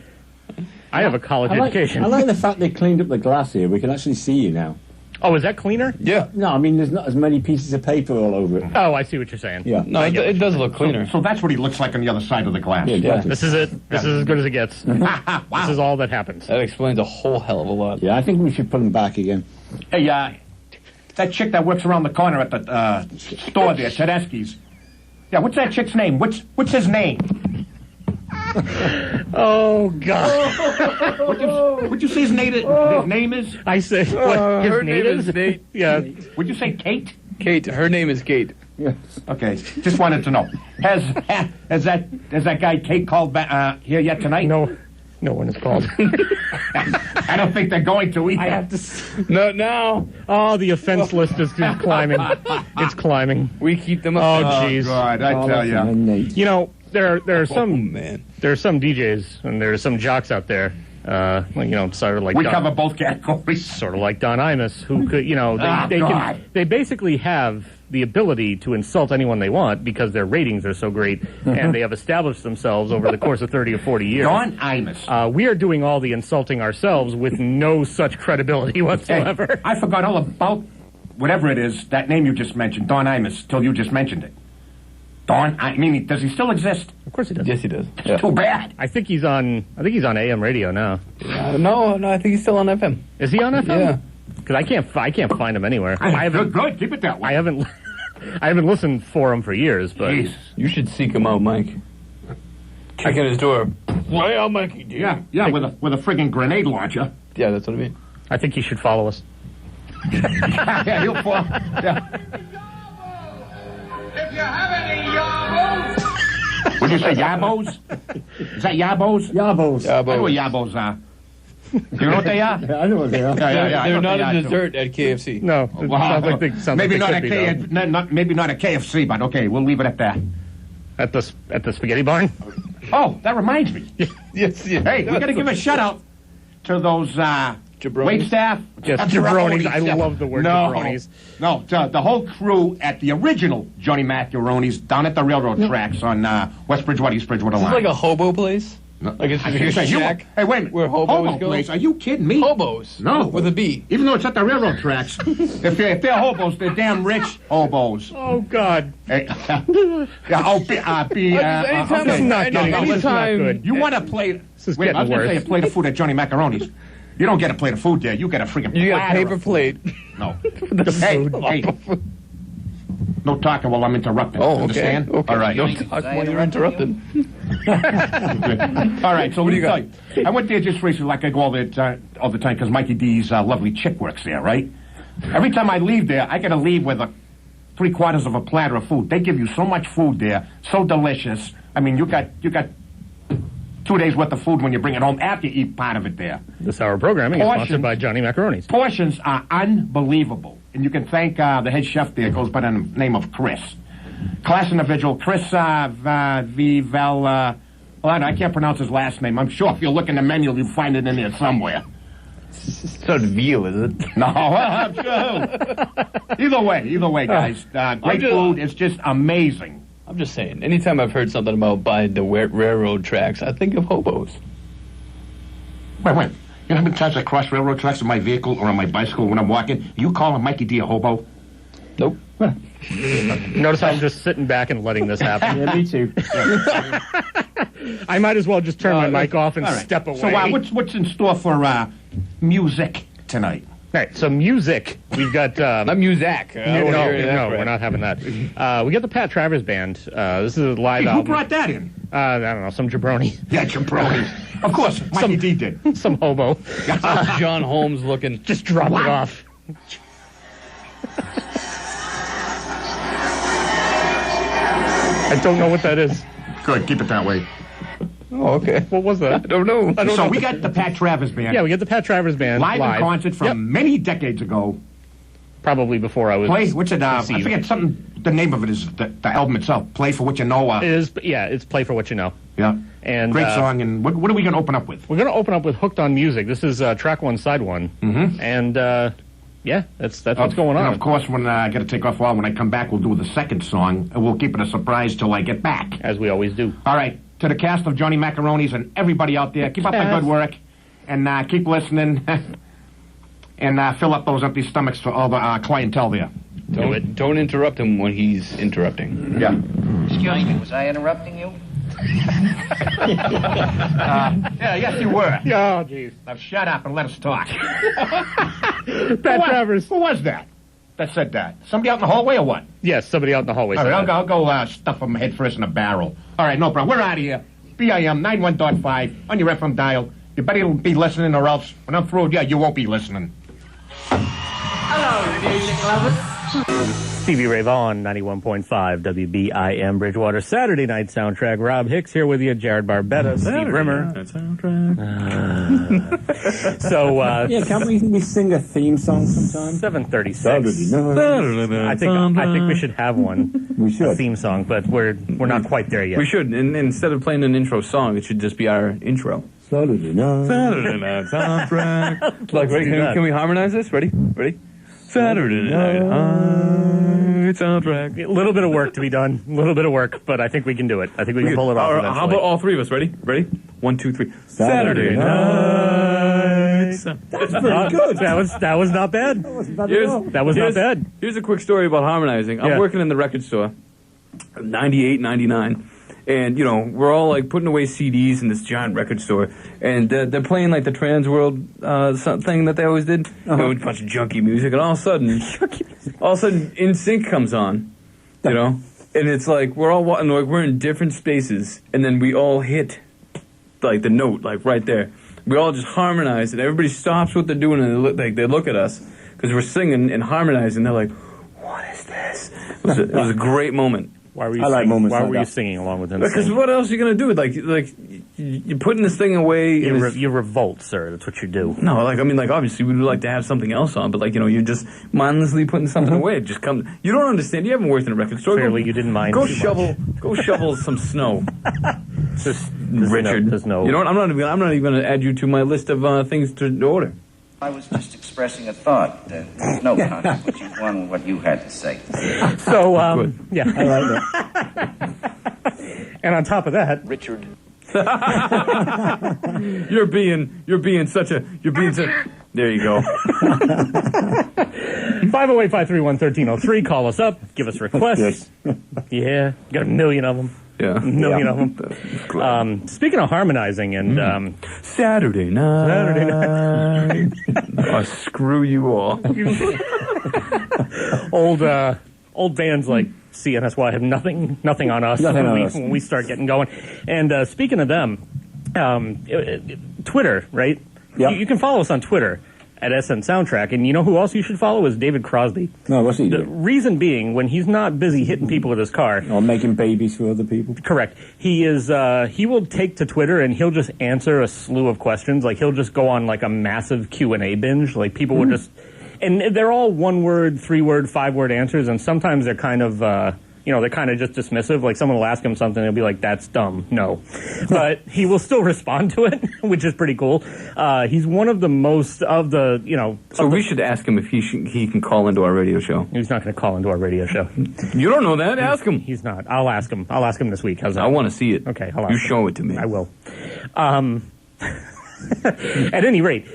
S4: I have a college education.
S5: I like the fact they cleaned up the glass here. We can actually see you now.
S4: Oh, is that cleaner?
S2: Yeah.
S5: No, I mean, there's not as many pieces of paper all over it.
S4: Oh, I see what you're saying.
S5: Yeah.
S2: No, it does look cleaner.
S6: So that's what he looks like on the other side of the glass.
S5: Yeah, exactly.
S4: This is it. This is as good as it gets. This is all that happens.
S2: That explains a whole hell of a lot.
S5: Yeah, I think we should put them back again.
S6: Hey, that chick that works around the corner at the store there, Tedeschi's. Yeah, what's that chick's name? What's his name?
S4: Oh God!
S6: What'd you say his name is?
S4: I said what his
S2: her
S4: name is.
S2: Nate.
S4: Yeah.
S6: Would you say Kate?
S2: Kate. Her name is Kate.
S5: Yes.
S6: Okay, just wanted to know. Has that guy Kate called back here yet tonight?
S4: No one is called.
S6: I don't think they're going to either.
S4: I have to.
S2: No, now
S4: Oh, the offense list is climbing. It's climbing.
S2: we keep them
S4: Oh,
S2: up.
S4: jeez.
S6: God, I tell you.
S5: Nate.
S4: You know, there are some
S2: man.
S4: there are some DJs and there are some jocks out there. Sort of like
S6: We
S4: Don,
S6: cover both categories.
S4: sort of like Don Imus, who could,
S6: God.
S4: they basically have the ability to insult anyone they want because their ratings are so great and they have established themselves over the course of 30 or 40 years.
S6: Don Imus.
S4: We are doing all the insulting ourselves with no such credibility whatsoever.
S6: Hey, I forgot all about whatever it is, that name you just mentioned, Don Imus, till you just mentioned it. Does he still exist?
S4: Of course he does.
S2: Yes, he does.
S6: It's too bad.
S4: I think he's on AM radio now.
S2: No, I think he's still on FM.
S4: Is he on FM?
S2: Yeah.
S4: Because I can't find him anywhere. I haven't
S6: Good. Keep it that way.
S4: I haven't listened for him for years, but
S6: Jesus.
S2: You should seek him out, Mike. Check in his door. Play out, Mikey. Dude.
S6: Yeah, with a friggin' grenade launcher.
S2: Yeah, that's what I mean.
S4: I think he should follow us.
S6: Yeah, he'll fall. Yeah.
S7: If you have any yabos,
S6: Would you say yabos? Is that yabos?
S5: Yabos.
S6: I know what yabos are. Do you know what they are?
S5: Yeah, I know what they are.
S6: Yeah, I
S2: They're
S6: know
S2: not
S6: what they
S2: a
S6: are, too.
S2: dessert at KFC.
S4: No, it sounds like they
S6: maybe not
S4: could be, though.
S6: maybe not a KFC, but okay, we'll leave it at that.
S4: At the spaghetti barn.
S6: Oh, that reminds me.
S2: Yes.
S6: Hey, we got to give a shout out to those wait staff.
S4: Yes, jabronis. I love the word jabronis.
S6: No, the whole crew at the original Johnny Macaroni's down at the railroad tracks on West Bridgewater, East Bridgewater
S2: Is this
S6: line.
S2: like a hobo place?
S6: No,
S2: Like it's
S6: I
S2: like a
S6: say,
S2: shack
S6: hey, wait a minute.
S2: where hobos
S6: Hobo
S2: go?
S6: place? Are you kidding me?
S2: Hobos.
S6: No.
S2: With a B.
S6: Even though it's at the railroad tracks. if they're hobos, they're damn rich hobos.
S4: Oh, God.
S6: Hey, yeah,
S2: Anytime,
S4: This is not good. This is not good.
S6: You want to play...
S4: This is
S6: Wait, I was
S4: getting
S6: going to say
S4: worse.
S6: a plate of food at Johnny Macaroni's. You don't get a plate of food there. You get a freaking
S2: You got a
S6: platter
S2: paper
S6: of food.
S2: plate.
S6: No. hey. No talking while I'm interrupting.
S2: Oh, okay.
S6: Understand?
S2: Okay.
S6: All right.
S2: Don't talk while you're interrupted.
S6: All right, so what do you
S2: got?
S6: I went there just recently, like I go all the time, because Mikey D's lovely chick works there, right? Every time I leave there, I got to leave with three-quarters of a platter of food. They give you so much food there, so delicious. I mean, you got 2 days worth of food when you bring it home after you eat part of it there.
S4: This hour programming is
S6: Portions.
S4: sponsored by Johnny Macaroni's.
S6: Portions are unbelievable, and you can thank the head chef there. Goes by the name of Chris. Class individual, Chris Vivel. I can't pronounce his last name. I'm sure if you look in the menu, you'll find it in there somewhere.
S2: It's not veal, is it?
S6: No, I'm sure. Either way, guys. Great food. It's just amazing.
S2: I'm just saying, anytime I've heard something about by the railroad tracks, I think of hobos.
S6: Wait. You know how many times I cross railroad tracks in my vehicle or on my bicycle when I'm walking? You calling Mikey D a hobo?
S2: Nope.
S4: Notice I'm just sitting back and letting this happen.
S5: Yeah, me too.
S4: I might as well just turn my mic off and
S6: All right.
S4: step away.
S6: So what's in store for music tonight?
S4: All right, so music. We've got...
S2: Not Muzak.
S4: no, we're not having that. We got the Pat Travers Band. This is a live
S6: Hey, who
S4: album.
S6: brought that in?
S4: I don't know, some jabroni.
S6: Yeah, jabroni. Of course, Mikey D did.
S4: Some hobo.
S2: John Holmes looking.
S4: Just drop it off. I don't know what that is.
S6: Good, keep it that way.
S2: Oh, okay.
S4: What was that?
S2: I don't know.
S6: So we got the Pat Travers Band.
S4: Yeah, we got the Pat Travers Band
S6: live in concert from many decades ago.
S4: Probably before I was...
S6: What's it? I
S4: conceived.
S6: forget something. The name of it is the album itself. Play for What You Know.
S4: It is, it's Play for What You Know.
S6: Yeah.
S4: And
S6: great song. And what are we going to open up with?
S4: We're going to open up with Hooked on Music. This is track 1, side 1.
S6: Mm-hmm.
S4: And that's what's going on.
S6: And of course, when I got to take off a while, when I come back, we'll do the second song, and we'll keep it a surprise till I get back.
S4: As we always do.
S6: All right. To the cast of Johnny Macaroni's and everybody out there, keep up the good work, and keep listening, and fill up those empty stomachs for all the clientele there.
S2: Don't interrupt him when he's interrupting.
S6: Yeah.
S7: Excuse me, was I interrupting you?
S6: Yes, you were.
S4: Oh, jeez.
S6: Now shut up and let us talk.
S4: Pat Travers.
S6: Who was that said that? Somebody out in the hallway or what?
S4: Yes, somebody out in the hallway.
S6: All right, I'll go stuff them head first in a barrel. All right, no problem. We're out of here. BIM 91.5 on your FM dial. You better be listening, or else when I'm through, you won't be listening.
S7: Hello, music lovers.
S4: Stevie Ray Vaughan, 91.5 WBIM Bridgewater. Saturday night soundtrack. Robb Hicks here with you. Jarrod Barbetta, Steve Rimmer.
S5: Yeah, can't we sing a theme song sometime?
S4: 7:36. I think we should have one.
S5: We should.
S4: A theme song, but we're not quite there yet.
S2: We should. And instead of playing an intro song, it should just be our intro.
S5: Saturday night.
S2: Saturday night soundtrack. Like, ready? Can we harmonize this? Ready? Saturday night soundtrack.
S4: A little bit of work to be done. A little bit of work, but I think we can do it. I think we can pull it off.
S2: How about all three of us? Ready? 1, 2, 3. Saturday night.
S5: That's very good.
S4: That was not bad. That was not bad.
S2: Here's a quick story about harmonizing. I'm working in the record store, 98, 99. And, we're all, putting away CDs in this giant record store. And they're playing, the Trans World thing that they always did. A bunch of junky music. And all of a sudden, In Sync comes on, And it's we're all we're in different spaces. And then we all hit, the note, right there. We all just harmonize. And everybody stops what they're doing. And they look at us. Because we're singing and harmonizing. They're like, what is this? It was a great moment.
S4: Why were you singing along with him?
S2: Because what else are you going to do? You're putting this thing away.
S4: You revolt, sir. That's what you do.
S2: No, obviously we would like to have something else on, but you're just mindlessly putting something away. It just comes. You don't understand. You haven't worked in a record store.
S4: Clearly, you didn't mind.
S2: Go shovel some snow. Richard.
S4: There's no.
S2: You know what? I'm not even going to add you to my list of things to order.
S8: I was just expressing a thought. No consequences on what you had to say.
S4: So, yeah.
S5: I like that.
S4: And on top of that,
S8: Richard.
S2: You're being such. There you go.
S4: 508-531-1303. Call us up. Give us requests. Yeah, got a million of them.
S2: Yeah.
S4: A million of them. Speaking of harmonizing and
S2: Saturday night. Oh, screw you all.
S4: Old bands like CNSY have nothing on us when we start getting going. And speaking of them, Twitter, right?
S5: Yeah.
S4: You can follow us on Twitter at SN Soundtrack, and you know who else you should follow is David Crosby.
S5: No, what's he
S4: The
S5: doing?
S4: reason being, when he's not busy hitting people with his car,
S5: Or making babies for other people?
S4: correct, he will take to Twitter and he'll just answer a slew of questions. Like he'll just go on like a massive Q&A binge. Like people will just, and they're all 1 word, 3 word, 5 word answers, and sometimes they're kind of they're kind of just dismissive. Like someone will ask him something, he'll be like, "That's dumb." No, but he will still respond to it, which is pretty cool. He's one of the most of the
S2: So we should ask him if he can call into our radio show.
S4: He's not going to call into our radio show.
S2: You don't know that. Ask him.
S4: He's not. I'll ask him. I'll ask him this week. How's that?
S2: I want to see it.
S4: Okay, I'll ask
S2: You
S4: him.
S2: show it to me.
S4: I will. At any rate,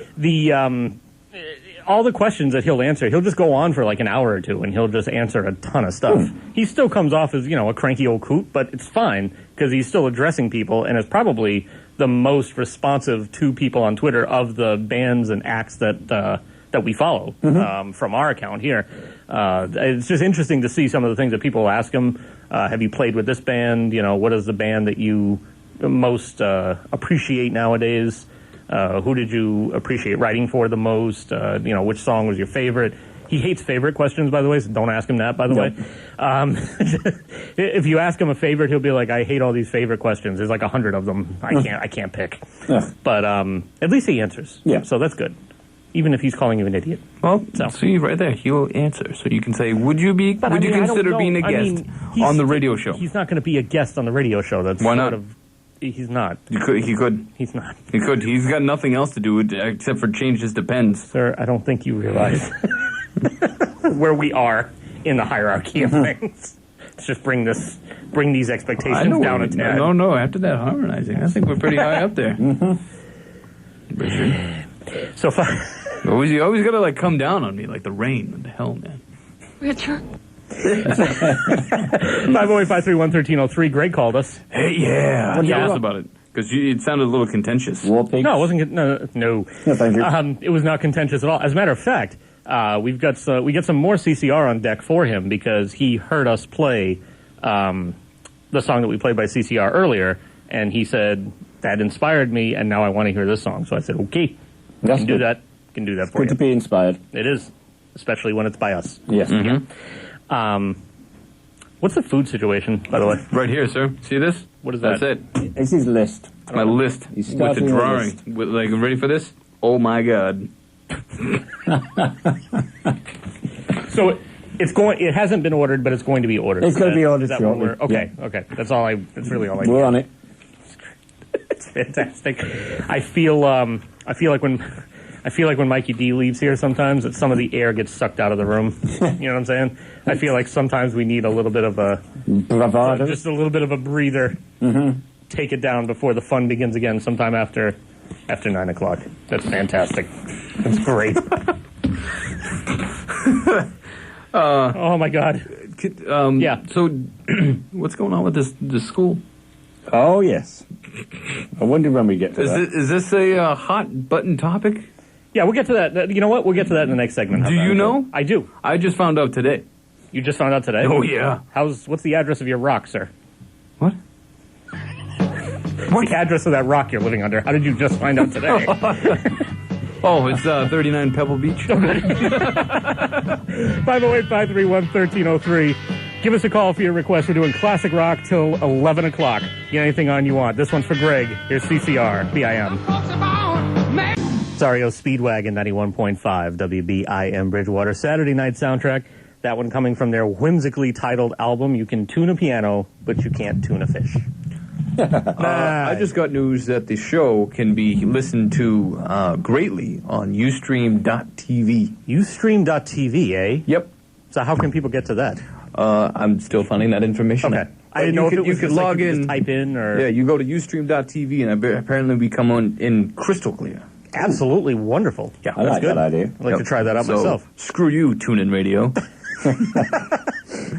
S4: all the questions that he'll answer, he'll just go on for like an hour or two, and he'll just answer a ton of stuff. He still comes off as, a cranky old coot, but it's fine, because he's still addressing people, and is probably the most responsive to people on Twitter of the bands and acts that we follow from our account here. It's just interesting to see some of the things that people ask him. Have you played with this band? What is the band that you most appreciate nowadays? Who did you appreciate writing for the most? Which song was your favorite? He hates favorite questions, by the way, so don't ask him that, by the way. If you ask him a favorite, he'll be like, "I hate all these favorite questions. There's like 100 of them. I can't pick." But at least he answers.
S5: Yeah.
S4: So that's good. Even if he's calling you an idiot.
S2: Well, see right there, he'll answer. So you can say, would you consider being a guest on the radio show?
S4: He's not going to be a guest on the radio show. That's
S2: Why not?
S4: He's not.
S2: He could.
S4: He's not.
S2: He could. He's got nothing else to do except for change his depends.
S4: Sir, I don't think you realize where we are in the hierarchy of things. Let's just bring these expectations down a tad.
S2: No, after that harmonizing, I think we're pretty high up there.
S4: So
S2: you always gotta like come down on me like the rain. What the hell, man?
S3: Richard.
S4: 508-531-1303. Greg called us.
S2: Hey, yeah.
S4: What'd you
S2: Tell us
S4: want?
S2: about it. Because it sounded a little contentious.
S5: War pigs?
S4: No, it wasn't. No.
S5: No, thank you.
S4: It was not contentious at all. As a matter of fact, we get some more CCR on deck for him because he heard us play the song that we played by CCR earlier, and he said that inspired me, and now I want to hear this song. So I said, okay,
S5: That's
S4: can do
S5: good.
S4: that. Can do that for
S5: Good
S4: you.
S5: to be inspired.
S4: It is, especially when it's by us.
S5: Yes.
S4: What's the food situation, by the way?
S2: Right here, sir. See this?
S4: What is that?
S2: That's it.
S5: It's his list.
S2: It's my list
S5: He's
S2: with the
S5: starting a
S2: drawing.
S5: list.
S2: Like, ready for this? Oh my God.
S4: So it hasn't been ordered, but it's going to be ordered.
S5: It's going to be ordered
S4: Is that
S5: shortly.
S4: what okay. That's really all I
S5: We're
S4: need.
S5: on it.
S4: It's fantastic. I feel like when Mikey D leaves here sometimes that some of the air gets sucked out of the room. You know what I'm saying? I feel like sometimes we need a little bit of
S5: Bravado.
S4: just a little bit of a breather. Take it down before the fun begins again sometime after 9 o'clock. That's fantastic. That's great. Oh my God. Yeah.
S2: So, what's going on with this school?
S5: Oh, yes. I wonder when we get to that.
S2: Is this a hot button topic?
S4: Yeah, we'll get to that. You know what? We'll get to that in the next segment.
S2: Do you know?
S4: I do.
S2: I just found out today.
S4: You just found out today?
S2: Oh, yeah.
S4: What's the address of your rock, sir?
S2: What?
S4: What's the address of that rock you're living under? How did you just find out today?
S2: Oh, it's 39 Pebble Beach.
S4: 508-531-1303. Give us a call for your request. We're doing classic rock till 11 o'clock. Get anything on you want. This one's for Greg. Here's CCR, BIM. Sorry, Speedwagon 91.5, WBIM Bridgewater. Saturday night soundtrack. That one coming from their whimsically titled album, You Can Tune a Piano, but You Can't Tune a Fish.
S2: I just got news that the show can be listened to greatly on Ustream.tv.
S4: Ustream.tv, eh?
S2: Yep.
S4: So how can people get to that?
S2: I'm still finding that information.
S4: Okay. I didn't know if it was
S2: you could
S4: just like
S2: log
S4: you could
S2: in.
S4: just type in or...
S2: Yeah, you go to Ustream.tv, and apparently we come on in crystal clear.
S4: Absolutely wonderful.
S2: Yeah,
S5: I like that idea.
S4: I'd like to try that out myself.
S2: Screw you, TuneIn Radio.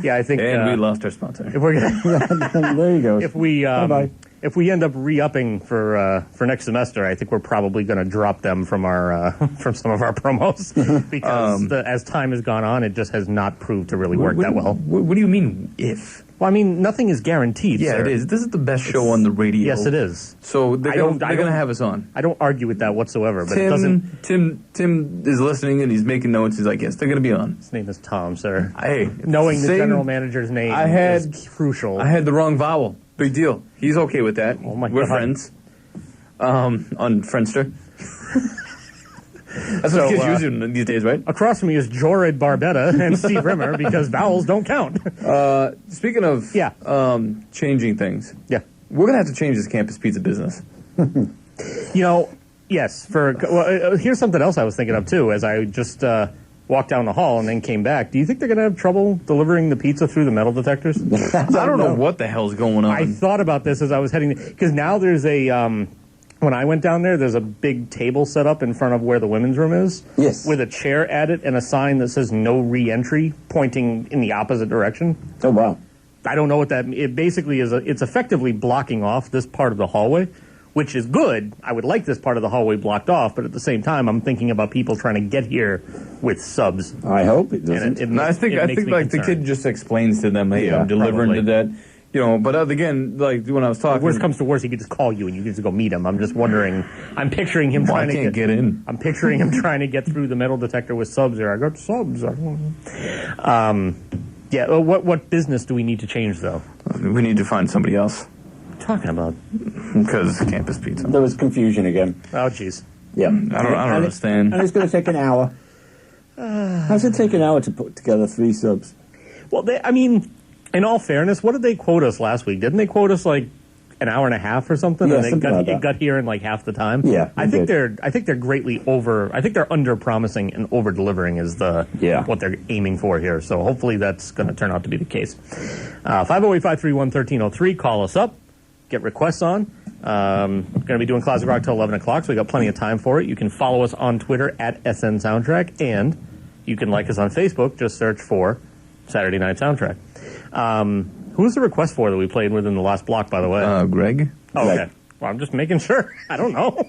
S4: Yeah, I think...
S2: And we lost our sponsor.
S4: If we're gonna,
S5: There you go.
S4: if we
S5: Bye-bye.
S4: if we end up re-upping for next semester, I think we're probably going to drop them from our from some of our promos because as time has gone on, it just has not proved to really work that well.
S2: What do you mean, if?
S4: Well, I mean, nothing is guaranteed.
S2: Yeah,
S4: sir.
S2: it is. This is the best show on the radio.
S4: Yes, it is.
S2: So they're going to have us on.
S4: I don't argue with that whatsoever, but it doesn't.
S2: Tim is listening and he's making notes. He's like, yes, they're going to be on.
S4: His name is Tom, sir.
S2: Hey,
S4: knowing the general manager's name is crucial.
S2: I had the wrong vowel. Big deal. He's okay with that.
S4: Oh my
S2: We're
S4: God.
S2: friends. On Friendster. That's what kids using these days, right?
S4: Across from me is Jarrod Barbetta and Steve Rimmer because vowels don't count.
S2: Speaking of changing things, we're going to have to change this campus pizza business.
S4: Yes. Here's something else I was thinking of, too, as I just walked down the hall and then came back. Do you think they're going to have trouble delivering the pizza through the metal detectors?
S2: I don't know what the hell's going on.
S4: I thought about this as I was heading, because now there's a... when I went down there's a big table set up in front of where the women's room is.
S5: Yes.
S4: With a chair at it and a sign that says no re-entry pointing in the opposite direction.
S5: Oh, wow.
S4: I don't know what that... It basically is... It's effectively blocking off this part of the hallway, which is good. I would like this part of the hallway blocked off, but at the same time, I'm thinking about people trying to get here with subs.
S5: I hope it doesn't.
S2: I think like the kid just explains to them, hey, I'm delivering to that. But again, like when I was talking...
S4: Worst comes to worst, he could just call you and you could just go meet him. I'm just wondering... I'm picturing him trying to
S2: get in.
S4: I'm picturing him trying to get through the metal detector with subs there. I got subs. What business do we need to change, though?
S2: We need to find somebody else.
S4: Talking about?
S2: Because campus pizza.
S5: There was confusion again.
S4: Oh, jeez.
S5: Yeah.
S2: I don't understand.
S5: And it's going to take an hour. How's it take an hour to put together 3 subs?
S4: Well, in all fairness, what did they quote us last week? Didn't they quote us like an hour and a half or something?
S5: Yeah,
S4: and
S5: something
S4: it got here in like half the time.
S5: Yeah,
S4: I think they're greatly over. I think they're under promising and over delivering is what they're aiming for here. So hopefully that's going to turn out to be the case. 508-531-1303. Call us up. Get requests on. Going to be doing Classic Rock till 11 o'clock, so we got plenty of time for it. You can follow us on Twitter at SN Soundtrack, and you can like us on Facebook. Just search for Saturday Night Soundtrack. Who was the request for that we played within the last block, by the way?
S2: Greg.
S4: Oh, okay. Well, I'm just making sure. I don't know.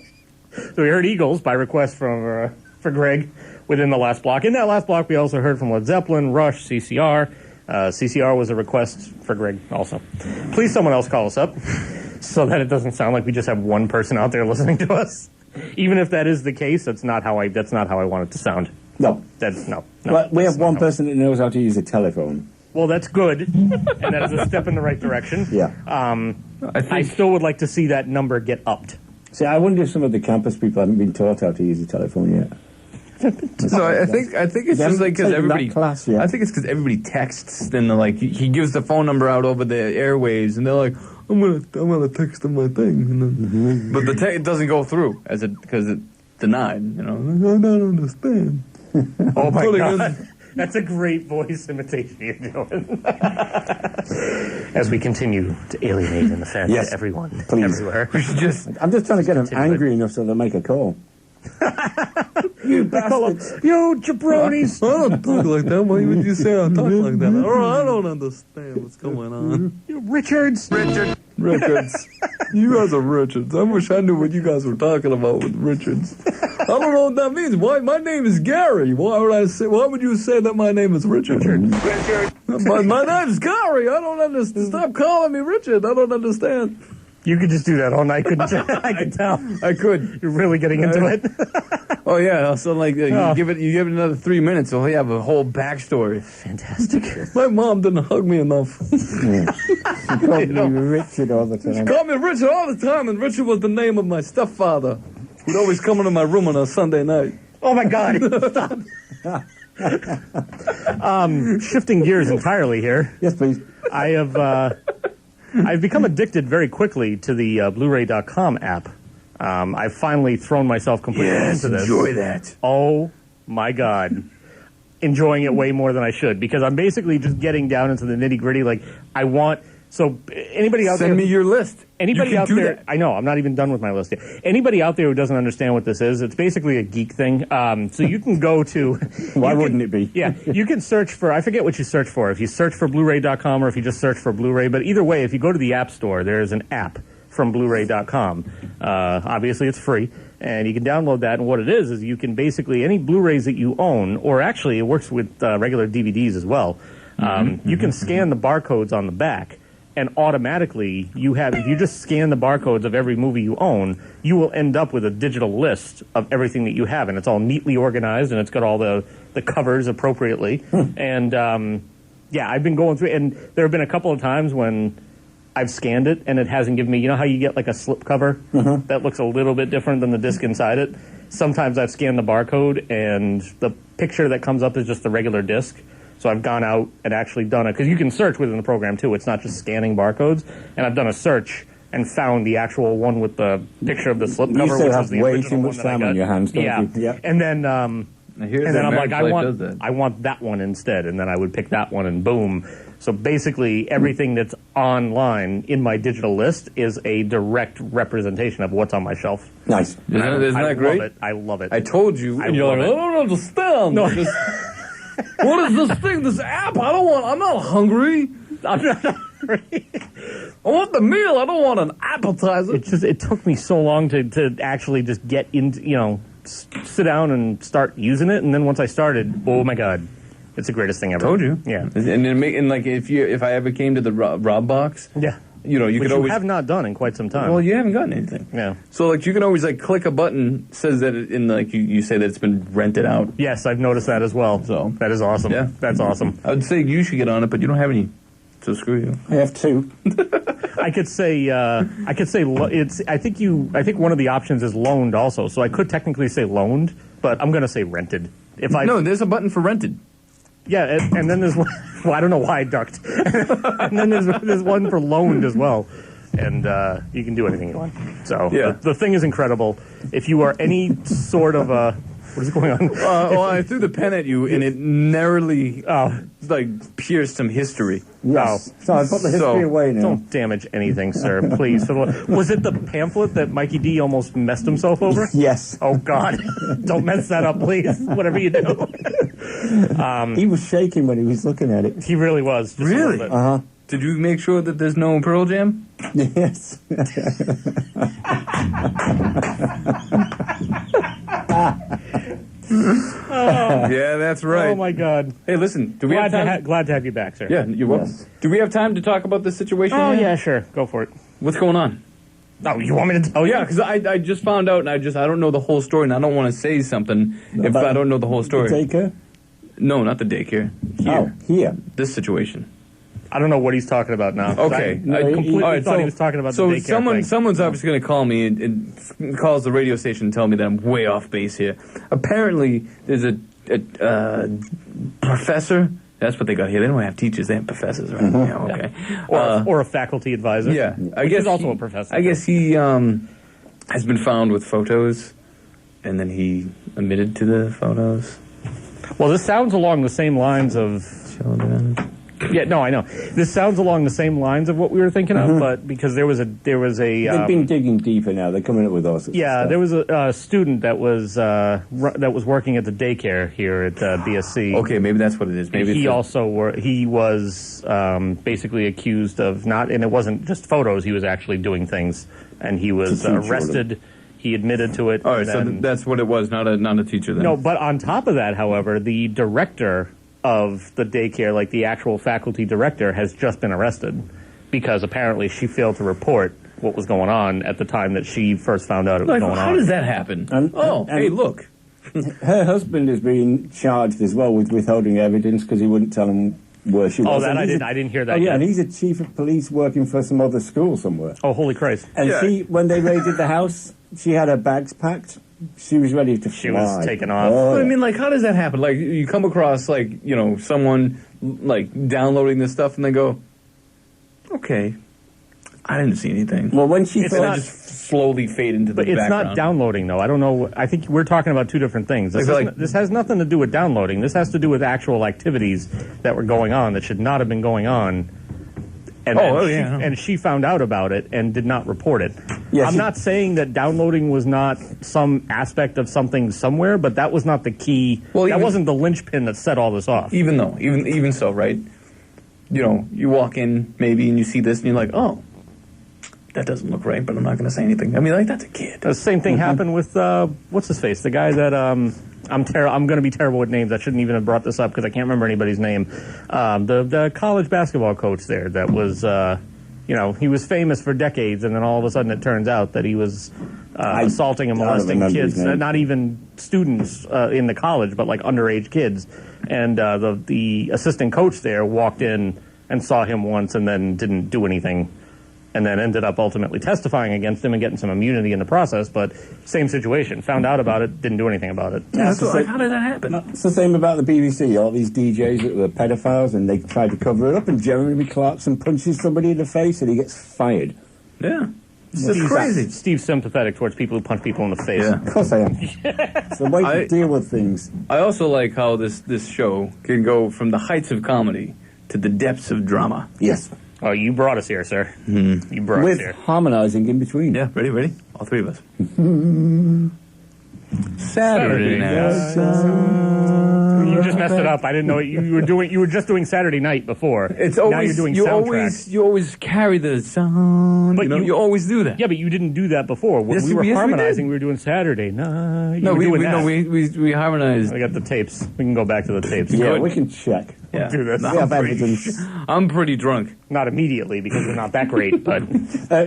S4: So we heard Eagles by request for Greg within the last block. In that last block, we also heard from Led Zeppelin, Rush, CCR. CCR was a request for Greg also. Please someone else call us up so that it doesn't sound like we just have one person out there listening to us. Even if that is the case, that's not how I want it to sound.
S5: No.
S4: No.
S5: But we have one person that knows how to use a telephone.
S4: Well, that's good, and that is a step in the right direction.
S5: Yeah.
S4: I still would like to see that number get upped.
S5: See, I wonder if some of the campus people haven't been taught how to use a telephone yet.
S2: No, I think it's just like because everybody.
S5: Class, yeah.
S2: I think it's because everybody texts. Then he gives the phone number out over the airwaves, and they're like, I'm gonna text them my thing, but it doesn't go through because it's denied. I don't understand.
S4: Oh my God. That's a great voice imitation you're doing. As we continue to alienate and offend everyone, everywhere.
S5: I'm just trying to get them angry enough so they'll make a call.
S4: You bastards. You jabronis.
S2: I don't talk like that. Why would you say I talk like that? I don't understand what's going on.
S4: You Richards.
S2: Richards. You guys are Richards. I wish I knew what you guys were talking about with Richards. I don't know what that means. Why? My name is Gary. Why would you say that my name is Richard?
S4: Richard.
S2: My name's Gary. I don't understand. Stop calling me Richard. I don't understand.
S4: You could just do that all night, couldn't you? I could tell.
S2: I could.
S4: You're really getting into it.
S2: Oh yeah. So you give it another 3 minutes, so you have a whole backstory.
S4: Fantastic.
S2: My mom didn't hug me enough.
S5: She called me Richard all the time.
S2: She called me Richard all the time, and Richard was the name of my stepfather. He'd always come into my room on a Sunday night.
S4: Oh my God! Stop. Shifting gears entirely here.
S5: Yes, please.
S4: I've become addicted very quickly to the Blu-ray.com app. I've finally thrown myself completely into this.
S2: Enjoy that.
S4: Oh my God. enjoying it way more than I should, because I'm basically just getting down into the nitty-gritty. Like, I want... So anybody out there...
S2: Send me your list.
S4: Anybody out there... I know, I'm not even done with my list yet. Anybody out there who doesn't understand what this is, it's basically a geek thing. So you can go to...
S5: Why wouldn't it be?
S4: Yeah, you can search for... I forget what you search for. If you search for Blu-ray.com or if you just search for Blu-ray. But either way, if you go to the App Store, there's an app from Blu-ray.com. Obviously, it's free. And you can download that, and what it is you can basically... Any Blu-rays that you own, or actually it works with regular DVDs as well, you can scan the barcodes on the back, and automatically if you just scan the barcodes of every movie you own, you will end up with a digital list of everything that you have, and it's all neatly organized, and it's got all the covers appropriately. And yeah, I've been going through, and there have been a couple of times when I've scanned it and it hasn't given me, you know how you get like a slip cover that looks a little bit different than the disc inside it? Sometimes I've scanned the barcode and the picture that comes up is just the regular disc. So I've gone out and actually done it, because you can search within the program too. It's not just scanning barcodes. And I've done a search and found the actual one with the picture of the slip cover, which is the
S5: way
S4: original
S5: too much
S4: one that I
S5: time
S4: got.
S5: on your hands, don't
S4: yeah.
S5: you? Yeah.
S4: And then I'm like, I want that one instead, and then I would pick that one, and boom. So basically, everything that's online in my digital list is a direct representation of what's on my shelf.
S5: Nice.
S2: Isn't that great?
S4: I love it.
S2: I told you, and you're like, I don't understand.
S4: No.
S2: What is this thing, this app? I'm not hungry.
S4: I'm not hungry.
S2: I want the meal. I don't want an appetizer.
S4: It took me so long to actually just get into, sit down and start using it. And then once I started, oh my God, it's the greatest thing ever.
S2: Told you.
S4: Yeah.
S2: And like if I ever came to the Robb box,
S4: yeah,
S2: you could always
S4: have not done in quite some time.
S2: Well, you haven't gotten anything.
S4: Yeah.
S2: So like you can always like click a button, says that you say that it's been rented out.
S4: Yes, I've noticed that as well. So that is awesome. Yeah, that's awesome.
S2: I would say you should get on it, but you don't have any. So screw you.
S5: I have two.
S4: I could say I think one of the options is loaned also. So I could technically say loaned, but I'm going to say rented.
S2: No, there's a button for rented.
S4: Yeah, and then there's one. Well, I don't know why I ducked. And then there's one for loaned as well. And you can do anything you want. So yeah. The thing is incredible. If you are any sort of a... What is going on?
S2: Well, I threw the pen at you, and it narrowly pierced some history.
S5: Yes. So I put the history away now.
S4: Don't damage anything, sir, please. Was it the pamphlet that Mikey D almost messed himself over?
S5: Yes.
S4: Oh, God. Don't mess that up, please, whatever you do.
S5: He was shaking when he was looking at it.
S4: He really was. Just
S2: really?
S5: Uh-huh.
S2: Did you make sure that there's no Pearl Jam?
S5: Yes.
S2: Yeah, that's right.
S4: Oh, my God.
S2: Hey, listen, do we have time?
S4: Glad to have you back, sir.
S2: Yeah, you're welcome. Yes. Do we have time to talk about this situation?
S4: Oh, yeah, sure. Go for it.
S2: What's going on?
S4: Oh, you want me to tell you?
S2: Oh, yeah, because I just found out, and I don't know the whole story, and I don't want to say something if I don't know the whole story.
S5: The daycare?
S2: No, not the daycare. Here.
S5: Oh, here.
S2: This situation.
S4: I don't know what he's talking about now.
S2: Okay.
S4: I completely thought he was talking about the daycare thing.
S2: Someone's obviously going to call me and calls the radio station and tell me that I'm way off base here. Apparently, there's a professor. That's what they got here. They don't have teachers. They have professors, right? Mm-hmm. Yeah, okay.
S4: Or a faculty advisor.
S2: Yeah.
S4: I guess he's also a professor.
S2: I guess he has been found with photos, and then he admitted to the photos.
S4: Well, this sounds along the same lines of...
S2: Children.
S4: Yeah, no, I know. This sounds along the same lines of what we were thinking of, but because there was a
S5: they've been digging deeper now. They're coming up with all sorts of stuff.
S4: There was a student that was working at the daycare here at BSC.
S2: Okay, maybe that's what it is. Maybe
S4: he was basically accused of not, and it wasn't just photos. He was actually doing things, and he was arrested. He admitted to it.
S2: All right, so that's what it was, not a teacher then.
S4: No, but on top of that, however, the director of the daycare, like the actual faculty director, has just been arrested because apparently she failed to report what was going on at the time that she first found out it was going on.
S2: How does that happen? Hey, look.
S5: Her husband is being charged as well with withholding evidence because he wouldn't tell him where she was.
S4: Oh, I didn't hear that yet.
S5: And he's a chief of police working for some other school somewhere.
S4: Oh, holy Christ.
S5: And when they raided the house, she had her bags packed. She was ready to fly.
S4: She was taken off.
S2: But I mean, like, how does that happen? Like, you come across, like, someone, like, downloading this stuff and they go, okay, I didn't see anything.
S5: Well, when she
S2: It's not just slowly fade into the
S4: But it's
S2: background.
S4: not downloading, though. I don't know. I think we're talking about two different things. This has nothing to do with downloading. This has to do with actual activities that were going on that should not have been going on. And and she found out about it and did not report it. Yes, I'm not saying that downloading was not some aspect of something somewhere, but that was not the key. Well, that wasn't the linchpin that set all this off.
S2: Even so, right? You know, you walk in maybe and you see this and you're like, oh, that doesn't look right, but I'm not going to say anything. I mean, like, that's a kid.
S4: The same thing happened with, what's his face? The guy that, I'm going to be terrible with names. I shouldn't even have brought this up because I can't remember anybody's name. The college basketball coach there that was, he was famous for decades, and then all of a sudden it turns out that he was assaulting and molesting kids, not even students in the college, but like underage kids. And the assistant coach there walked in and saw him once and then didn't do anything, and then ended up ultimately testifying against him and getting some immunity in the process, but same situation. Found out about it, didn't do anything about it.
S2: Yeah, how did that happen?
S5: It's the same about the BBC. All these DJs that were pedophiles, and they tried to cover it up, and Jeremy Clarkson punches somebody in the face, and he gets fired.
S2: Yeah. It's crazy.
S4: Steve's sympathetic towards people who punch people in the face.
S5: Yeah. Of course I am. It's the way to deal with things.
S2: I also like how this show can go from the heights of comedy to the depths of drama.
S5: Yes.
S4: Oh, you brought us here, sir. Mm. You brought us here.
S5: With harmonizing in between.
S2: Yeah, ready? All three of us.
S4: Saturday night. You just messed it up. I didn't know you were doing. You were just doing Saturday night before.
S2: It's always
S4: now you're doing soundtrack.
S2: You always carry the sound.
S4: But
S2: you always do that.
S4: Yeah, but you didn't do that before. When we were harmonizing, we were doing Saturday night.
S2: We harmonized.
S4: I got the tapes. We can go back to the tapes.
S5: Yeah, we can check.
S4: Yeah. Do this.
S2: I'm pretty drunk.
S4: Not immediately because we're not that great, but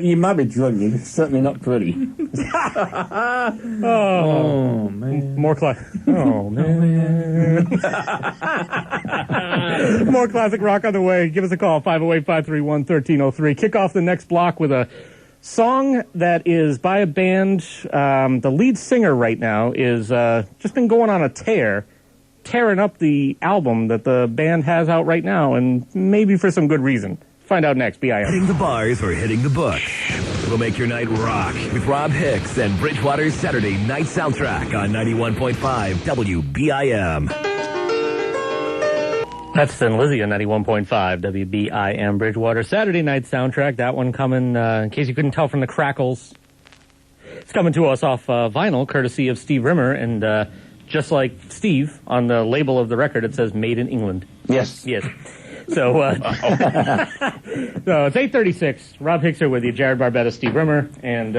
S5: you might be drunk. You're certainly not pretty.
S2: Oh man!
S4: More Oh man! More classic rock on the way. Give us a call 508-531-1303. Kick off the next block with a song that is by a band. The lead singer right now is just been going on a tearing up the album that the band has out right now, and maybe for some good reason. Find out next. BIM.
S1: Hitting the bars or hitting the books. We'll make your night rock with Robb Hicks and Bridgewater's Saturday Night Soundtrack on 91.5 WBIM.
S4: That's Thin Lizzy on 91.5 WBIM Bridgewater. Saturday Night Soundtrack. That one coming, in case you couldn't tell from the crackles. It's coming to us off vinyl, courtesy of Steve Rimmer, and just like Steve, on the label of the record, it says Made in England.
S5: Yes.
S4: Yes. So, so it's 8:36. Robb Hicks here with you, Jarrod Barbetta, Steve Rimmer, and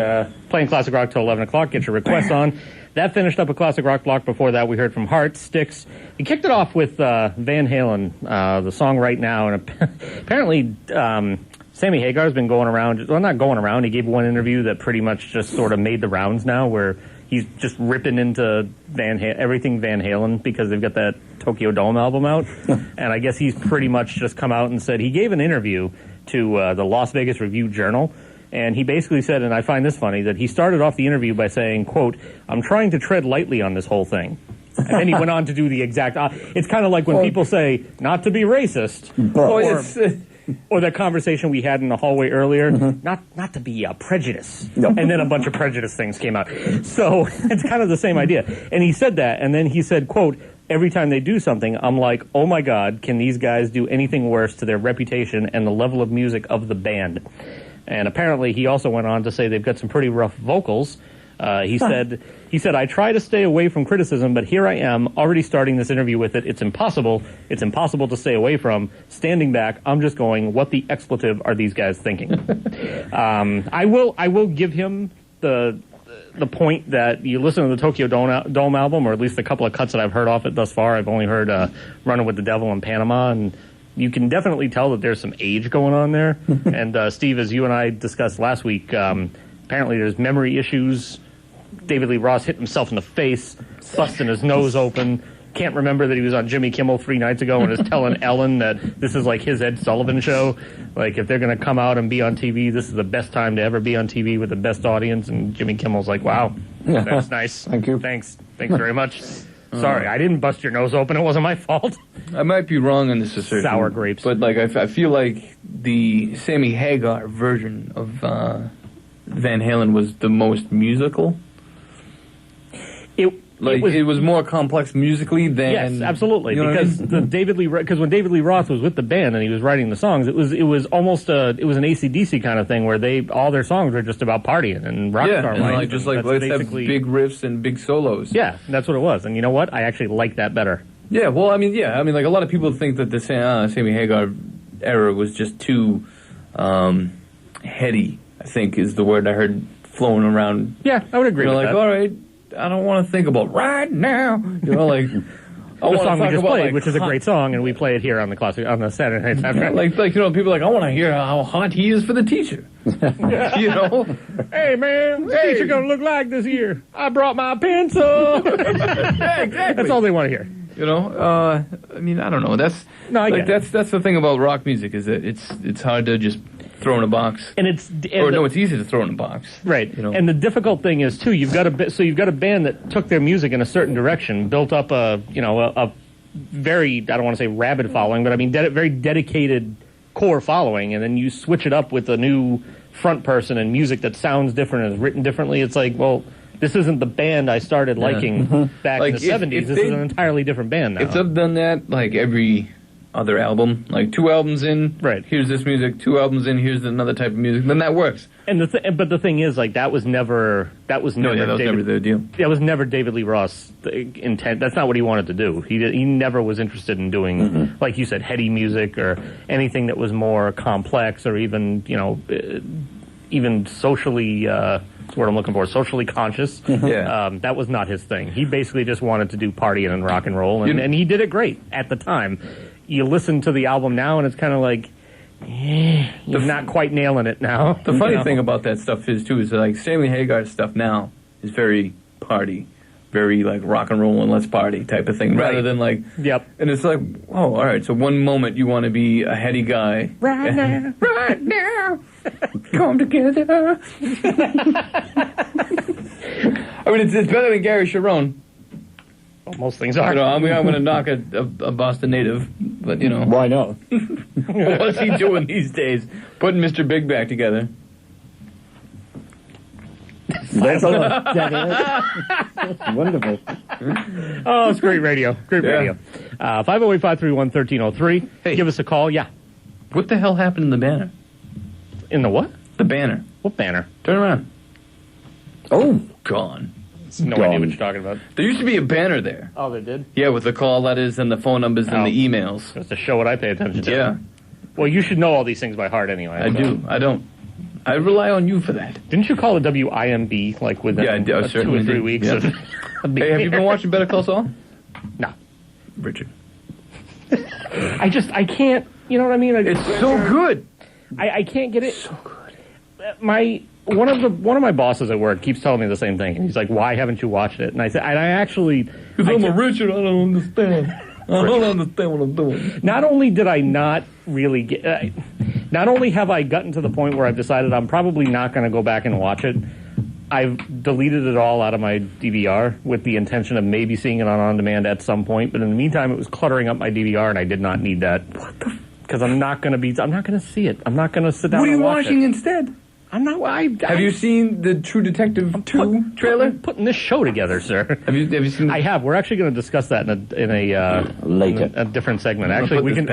S4: playing classic rock till 11 o'clock. Get your requests on. That finished up a classic rock block. Before that, we heard from Heart, Styx. We kicked it off with Van Halen, the song Right Now, and apparently Sammy Hagar's been going around, well, not going around, he gave one interview that pretty much just sort of made the rounds now, where he's just ripping into everything Van Halen because they've got that Tokyo Dome album out. And I guess he's pretty much just come out and said he gave an interview to the Las Vegas Review-Journal. And he basically said, and I find this funny, that he started off the interview by saying, quote, "I'm trying to tread lightly on this whole thing." And then he went on to do the exact... it's kind of like when people say, not to be racist, or that conversation we had in the hallway earlier, not to be prejudiced. No. And then a bunch of prejudice things came out. So it's kind of the same idea. And he said that, and then he said, quote, "Every time they do something, I'm like, oh my God, can these guys do anything worse to their reputation and the level of music of the band?" And apparently he also went on to say they've got some pretty rough vocals. He said, "I try to stay away from criticism, but here I am, already starting this interview with it. It's impossible. It's impossible to stay away from. Standing back, I'm just going, what the expletive are these guys thinking?" I will give him the point that you listen to the Tokyo Dome album, or at least a couple of cuts that I've heard off it thus far. I've only heard Running with the Devil in Panama, and you can definitely tell that there's some age going on there. And Steve, as you and I discussed last week, apparently there's memory issues. David Lee Roth hit himself in the face, busting his nose open. Can't remember that he was on Jimmy Kimmel 3 nights ago and is telling Ellen that this is like his Ed Sullivan show. Like, if they're going to come out and be on TV, this is the best time to ever be on TV with the best audience. And Jimmy Kimmel's like, wow, that's nice.
S5: Thank you.
S4: Thanks very much. Sorry, I didn't bust your nose open. It wasn't my fault.
S2: I might be wrong on this assertion.
S4: Sour grapes.
S2: But, like, I feel like the Sammy Hagar version of Van Halen was the most musical. It was more complex musically than...
S4: Yes, absolutely.
S2: You know
S4: because
S2: what I mean?
S4: Because when David Lee Roth was with the band and he was writing the songs, it was almost an AC/DC kind of thing where all their songs were just about partying and rock star life.
S2: Like, just like let's have big riffs and big solos.
S4: Yeah, that's what it was. And you know what? I actually like that better.
S2: Yeah, well, I mean, like a lot of people think that the Sammy Hagar era was just too heady, I think is the word I heard flowing around.
S4: Yeah, I would agree with
S2: like,
S4: that.
S2: all right, I don't want to think about right now. You know, like
S4: the song we just played,
S2: like,
S4: which is a great song, and we play it here on the Saturday Night Soundtrack.
S2: like you know, people are like, I want to hear how hot he is for the teacher. You know,
S4: hey man, what's the teacher gonna look like this year? I brought my pencil.
S2: Yeah, exactly.
S4: That's all they want to hear.
S2: You know, I mean, I don't know. That's the thing about rock music is that it's hard to just throw in a box.
S4: It's
S2: easy to throw in a box.
S4: Right.
S2: You know?
S4: And the difficult thing is too, you've got a band that took their music in a certain direction, built up a very, I don't want to say rabid following, but I mean very dedicated core following, and then you switch it up with a new front person and music that sounds different and is written differently. It's like, well, this isn't the band I started liking back in the 70s. This is an entirely different band now.
S2: If they've done that, like every other album, like 2 albums in,
S4: right?
S2: Here's this music. 2 albums in, here's another type of music. Then that works.
S4: And but the thing is, like that was never
S2: never their deal.
S4: That was never David Lee Roth's intent. That's not what he wanted to do. He never was interested in doing, like you said, heady music or anything that was more complex or even even socially. That's what I'm looking for. Socially conscious.
S2: Yeah.
S4: That was not his thing. He basically just wanted to do partying and rock and roll, and he did it great at the time. You listen to the album now, and it's kind of like, you're not quite nailing it now.
S2: The funny thing about that stuff is, too, is that, like, Sammy Hagar's stuff now is very party, very, like, rock and roll and let's party type of thing, rather than, like...
S4: Yep.
S2: And it's like, oh, all right, so one moment you want to be a heady guy.
S4: Right now.
S2: Right now. Come together. I mean, it's better than Gary Sharon.
S4: Most things are.
S2: You know, I'm going to knock a Boston native, but, you know.
S5: Why not?
S2: What's he doing these days? Putting Mr. Big back together.
S5: That's wonderful.
S4: Oh, it's great radio. Great radio. 508-531-1303.
S2: Hey.
S4: Give us a call. Yeah.
S2: What the hell happened in the banner?
S4: In the what?
S2: The banner.
S4: What banner?
S2: Turn around.
S5: Oh.
S2: Gone.
S4: No idea what you're talking about.
S2: There used to be a banner there.
S4: Oh, they did?
S2: Yeah, with the call letters and the phone numbers and the emails.
S4: That's to show what I pay attention to.
S2: Yeah.
S4: Well, you should know all these things by heart anyway.
S2: I do. I don't. I rely on you for that.
S4: Didn't you call it WIMB like within 2 or 3 weeks?
S2: Yeah. Hey, have you been watching Better Call Saul?
S4: No.
S2: Richard.
S4: I can't, you know what I mean?
S2: It's so good.
S4: I can't get it.
S2: So good.
S4: One of my bosses at work keeps telling me the same thing. And he's like, "Why haven't you watched it?" And I said, "And I actually,
S2: because I'm a Richard. I don't understand. I don't understand what I'm doing."
S4: Not only did I not really get, not only have I gotten to the point where I've decided I'm probably not going to go back and watch it, I've deleted it all out of my DVR with the intention of maybe seeing it on demand at some point. But in the meantime, it was cluttering up my DVR, and I did not need that. What the? Because I'm not going to see it. I'm not going to sit down and watch it.
S2: What are you watching instead?
S4: I'm not.
S2: Have you seen the True Detective 2 trailer?
S4: Putting this show together, sir.
S2: Have you seen?
S4: I have. We're actually going to discuss that in a
S5: later,
S4: a different segment. Actually, we can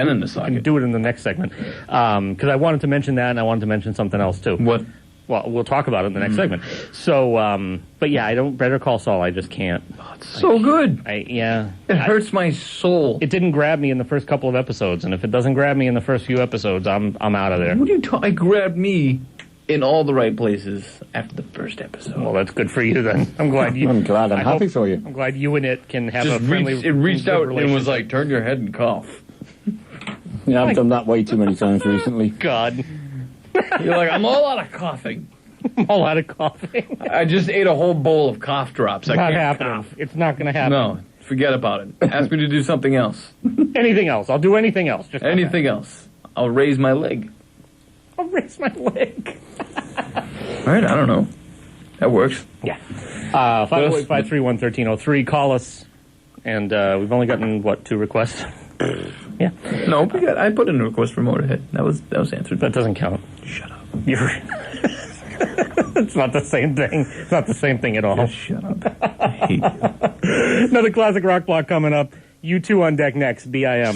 S4: do it in the next segment because I wanted to mention that, and I wanted to mention something else too.
S2: What?
S4: Well, we'll talk about it in the next segment. So, but yeah, I don't. Better Call Saul. I just can't.
S2: Oh, it's so good.
S4: It
S2: hurts my soul.
S4: It didn't grab me in the first couple of episodes, and if it doesn't grab me in the first few episodes, I'm out of there.
S2: What are you talking? It grabbed me in all the right places after the first episode.
S4: Well, that's good for you then. I'm glad you.
S5: I'm glad. I'm happy for you.
S4: I'm glad you and it can have
S2: just
S4: a friendly.
S2: It reached out and was like, "Turn your head and cough."
S5: Yeah, I've done that way too many times recently.
S4: God.
S2: You're like, I'm all out of coughing.
S4: I'm all out of coughing.
S2: I just ate a whole bowl of cough drops.
S4: Not happening. It's not going to happen.
S2: No, forget about it. Ask me to do something else.
S4: Anything else. I'll do anything else. Just
S2: anything else. I'll raise my leg.
S4: I'll raise my leg.
S2: All right, I don't know. That works.
S4: Yeah. 508-531-1303. Call us. And we've only gotten, 2 requests? Yeah.
S2: No, I put in a request for Motorhead. That was answered.
S4: That doesn't count.
S2: Shut up.
S4: It's not the same thing. It's not the same thing at all.
S2: Just shut up. I hate you.
S4: Another classic rock block coming up. U2 on deck next, BIM.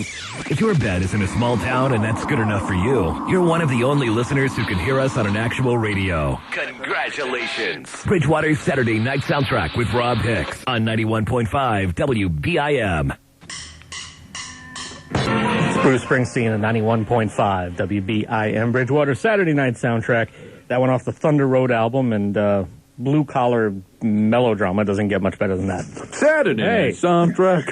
S1: If your bed is in a small town and that's good enough for you, you're one of the only listeners who can hear us on an actual radio. Congratulations! Bridgewater's Saturday Night Soundtrack with Robb Hicks on 91.5 WBIM.
S4: Bruce Springsteen at 91.5 WBIM Bridgewater Saturday Night Soundtrack. That went off the Thunder Road album, and blue collar melodrama doesn't get much better than that.
S2: Saturday Night Soundtrack.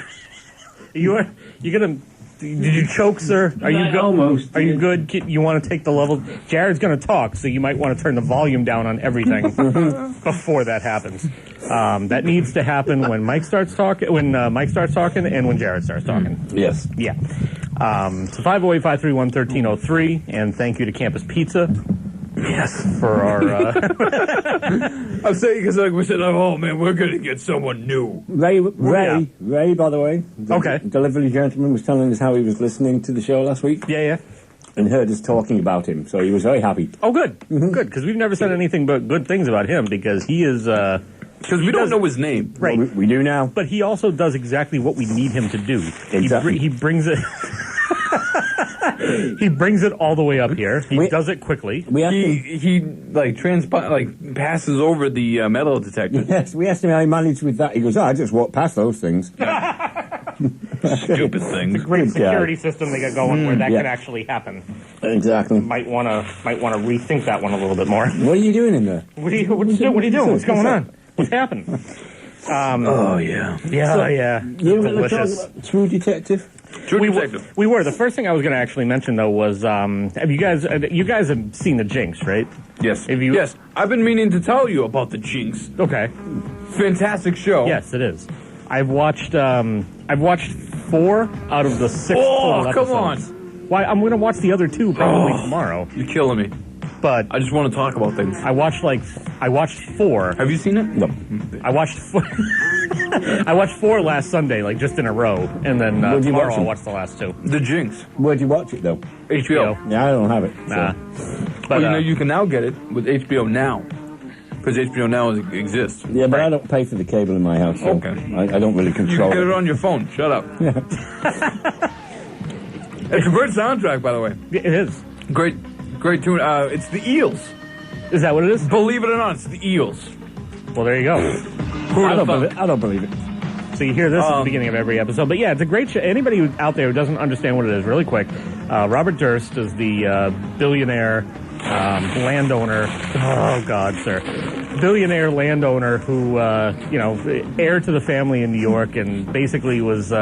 S4: You gonna? Did you choke, sir? Are you good?
S5: Almost.
S4: Are you good? You want to take the level? Jarrod's gonna talk, so you might want to turn the volume down on everything before that happens. That needs to happen when Mike starts talking, and when Jarrod starts talking.
S5: Yes.
S4: Yeah. So 508-531-1303, and thank you to Campus Pizza. Yes, for our.
S2: I'm saying because we said, oh man, we're gonna get someone new.
S5: Ray, by the way, the delivery gentleman was telling us how he was listening to the show last week.
S4: Yeah.
S5: And heard us talking about him, so he was very happy.
S4: Oh, good, good, because we've never said anything but good things about him, because he is.
S2: Because we don't know his name.
S4: Right.
S5: Well, we do now.
S4: But he also does exactly what we need him to do.
S5: Exactly.
S4: He brings it. He brings it all the way up here. He does it quickly.
S2: He passes over the metal detector.
S5: Yes, we asked him how he managed with that. He goes, I just walked past those things.
S2: Stupid thing.
S4: It's a great security system they got going where that can actually happen.
S5: Exactly.
S4: Might want to rethink that one a little bit more.
S5: What are you doing in there?
S4: What are you doing? What's going on? What's happening?
S2: Oh yeah.
S4: Yeah.
S5: You were talking about True Detective?
S4: We were. The first thing I was going to actually mention, though, was have you guys have seen The Jinx, right?
S2: Yes. Yes. I've been meaning to tell you about The Jinx.
S4: Okay.
S2: Fantastic show.
S4: Yes, it is. I've watched 4 out of the 6 total episodes.
S2: Come on.
S4: Why? I'm going to watch the other 2 probably tomorrow.
S2: You're killing me.
S4: But
S2: I just want to talk about things.
S4: I watched 4.
S2: Have you seen it?
S5: No.
S4: I watched 4. I watched 4 last Sunday, just in a row, and then tomorrow I'll watch the last 2.
S2: The Jinx.
S5: Where'd you watch it, though?
S2: HBO.
S5: Yeah, I don't have it.
S4: Nah.
S2: But you can now get it with HBO Now. Because HBO Now exists.
S5: Yeah, but I don't pay for the cable in my house, so
S2: okay.
S5: I don't really control
S2: it. You can get it on your phone. Shut up. It's a great soundtrack, by the way.
S4: It is.
S2: Great tune. It's the Eels.
S4: Is that what it is?
S2: Believe it or not, it's the Eels.
S4: Well, there you go.
S5: I don't believe it.
S4: So you hear this at the beginning of every episode. But yeah, it's a great show. Anybody out there who doesn't understand what it is, really quick, Robert Durst is the billionaire landowner. Oh, God, sir. Billionaire landowner who, heir to the family in New York and basically was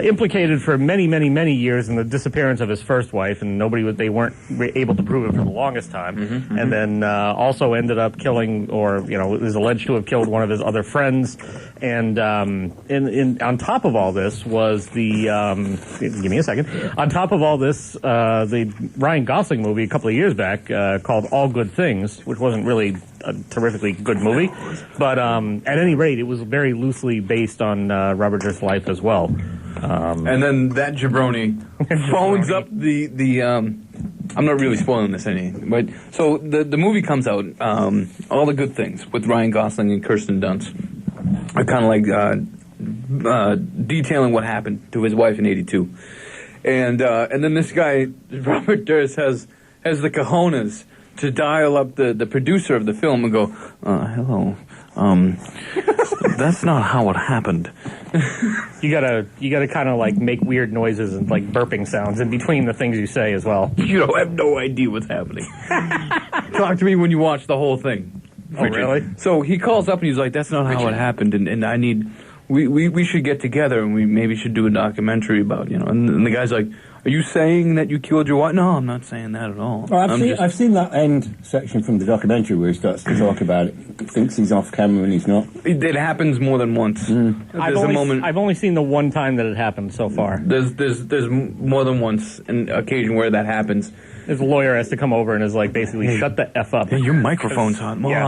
S4: implicated for many, many, many years in the disappearance of his first wife, and they weren't able to prove it for the longest time. And then also ended up killing, or is alleged to have killed one of his other friends. And on top of all this was the give me a second. On top of all this, the Ryan Gosling movie a couple of years back called All Good Things, which wasn't really a terrifically good movie, but at any rate, it was very loosely based on Robert Durst's life as well.
S2: And then that jabroni phones up the I'm not really spoiling this but so the movie comes out, All the Good Things with Ryan Gosling and Kirsten Dunst are kind of detailing what happened to his wife in '82, and then this guy Robert Durst has the cojones to dial up the producer of the film and go, hello, that's not how it happened.
S4: You gotta kind of make weird noises and burping sounds in between the things you say as well.
S2: You have no idea what's happening. Talk to me when you watch the whole thing.
S4: Oh, really?
S2: So he calls up and he's like, that's not how it happened, and I need, we should get together and we maybe should do a documentary about, and the guy's like, are you saying that you killed your wife? No, I'm not saying that at all.
S5: Well, I've seen that end section from the documentary where he starts to talk about it. He thinks he's off camera and he's not.
S2: It happens more than once.
S4: I've only seen the one time that it happened so far.
S2: There's more than once an occasion where that happens.
S4: His lawyer has to come over and is basically shut the F up.
S2: Yeah, your microphone's on. Well, yeah.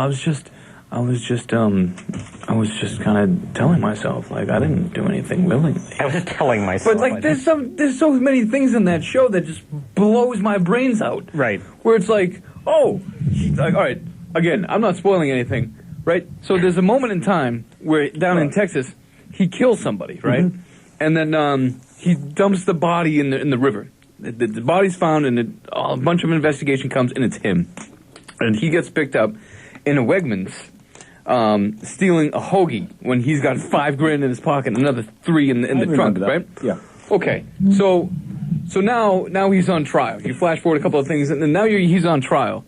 S2: I was just kind of telling myself, like, I didn't do anything willingly.
S4: I was just telling myself.
S2: But, like, there's so many things in that show that just blows my brains out.
S4: Right.
S2: Where it's like, all right, again, I'm not spoiling anything, right? So there's a moment in time where, down in Texas, he kills somebody, right? Mm-hmm. And then he dumps the body in the river. The body's found, and a bunch of investigation comes, and it's him. And he gets picked up in a Wegmans, stealing a hoagie when he's got $5,000 in his pocket, and another $3 in the trunk, right?
S5: Yeah.
S2: Okay, so now he's on trial. You flash forward a couple of things, and then now he's on trial,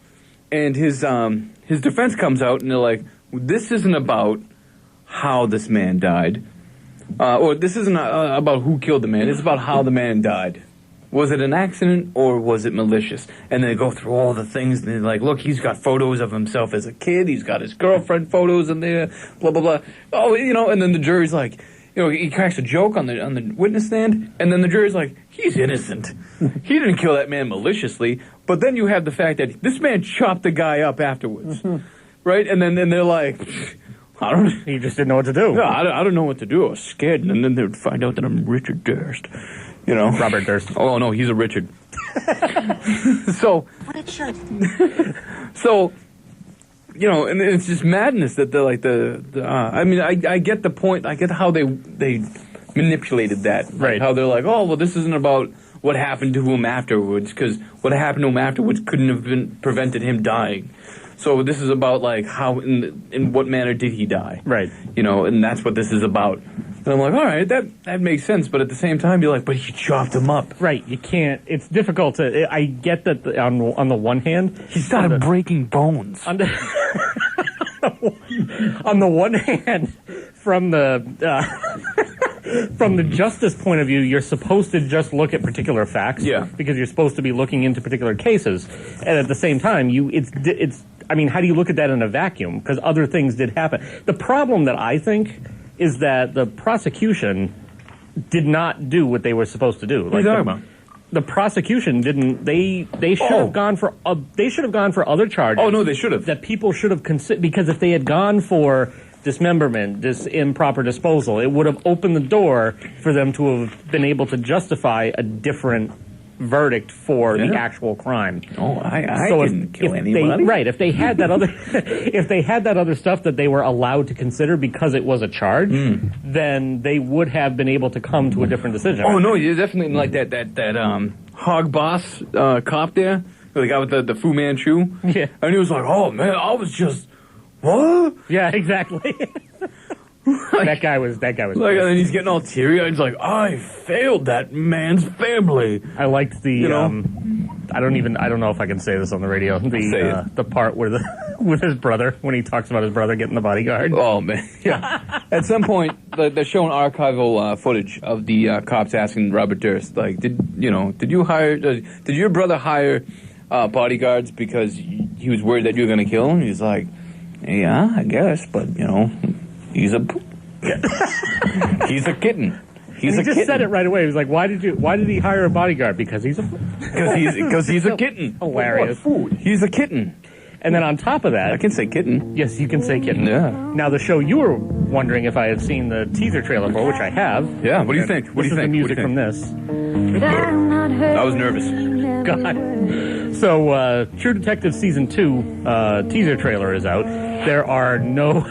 S2: and his defense comes out, and they're like, "This isn't about how this man died, or this isn't about who killed the man. It's about how the man died. Was it an accident or was it malicious?" And they go through all the things, and they're like, "Look, he's got photos of himself as a kid. He's got his girlfriend photos in there. Blah blah blah." Oh, and then the jury's like, he cracks a joke on the witness stand, and then the jury's like, "He's innocent. He didn't kill that man maliciously." But then you have the fact that this man chopped the guy up afterwards, right? And then they're like, "I don't."
S4: He just didn't know what to do.
S2: No, I don't know what to do. I was scared, and then they would find out that I'm Richard Durst.
S4: Robert Durst.
S2: Oh no, he's a Richard. So, and it's just madness that they're like I mean, I get the point. I get how they manipulated that.
S4: Right.
S2: How they're like, oh well, this isn't about what happened to him afterwards, because what happened to him afterwards couldn't have prevented him dying. So this is about like how in what manner did he die?
S4: Right.
S2: And that's what this is about. And I'm like, all right, that makes sense. But at the same time, you're like, but he chopped him up.
S4: Right. You can't. It's difficult to. I get that on the one hand,
S2: he started breaking bones.
S4: On the one hand, from the justice point of view, you're supposed to just look at particular facts.
S2: Yeah.
S4: Because you're supposed to be looking into particular cases, and at the same time, it's. I mean, how do you look at that in a vacuum? Because other things did happen. The problem that I think is that the prosecution did not do what they were supposed to do.
S2: What are you talking about?
S4: The prosecution didn't. They should have gone for. They should have gone for other charges.
S2: Oh no, they should have.
S4: That people should have considered, because if they had gone for dismemberment, improper disposal, it would have opened the door for them to have been able to justify a different verdict for the actual crime.
S2: Oh, I didn't kill anybody.
S4: Right. If they had that other, if they had that other stuff that they were allowed to consider because it was a charge, then they would have been able to come to a different decision.
S2: Oh no, you're definitely like that hog boss cop there, the guy with the Fu Manchu.
S4: Yeah.
S2: And he was like, "Oh man, I was just what?"
S4: Yeah, exactly. That guy was.
S2: Like, and then he's getting all teary-eyed. He's like, "I failed that man's family."
S4: I liked the. I don't know if I can say this on the radio. The part where with his brother, when he talks about his brother getting the bodyguard.
S2: Oh man, yeah. At some point, they're showing archival footage of the cops asking Robert Durst, like, did your brother hire bodyguards because he was worried that you were going to kill him? He's like, "Yeah, I guess, but he's a kitten."
S4: He just said it right away. He was like, "Why did he hire a bodyguard? Because he's a
S2: kitten."
S4: Hilarious.
S2: He's a kitten.
S4: And then on top of that,
S2: I can say kitten.
S4: Yes, you can say kitten.
S2: Yeah.
S4: Now the show you were wondering if I had seen the teaser trailer for, which I have.
S2: Yeah. What do you think?
S4: This is the music from this.
S2: I was nervous.
S4: God. So, True Detective Season 2 teaser trailer is out. There are no...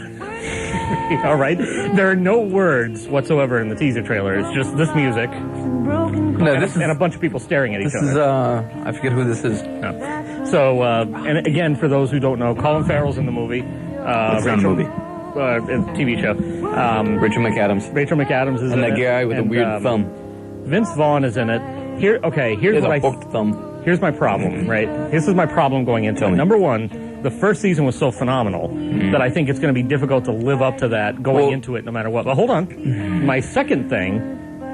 S4: All right. There are no words whatsoever in the teaser trailer. It's just this music.
S2: No,
S4: and a bunch of people staring at each other.
S2: This is, I forget who this is.
S4: No. So, and again, for those who don't know, Colin Farrell's in the movie.
S2: It's not a movie.
S4: TV show.
S2: Rachel McAdams.
S4: Rachel McAdams is in it.
S2: And that guy with a weird thumb.
S4: Vince Vaughn is in it. Here's what
S2: a hooked thumb.
S4: Here's my problem, right? This is my problem going into it. Number one, the first season was so phenomenal that I think it's going to be difficult to live up to that going into it no matter what. But hold on. My second thing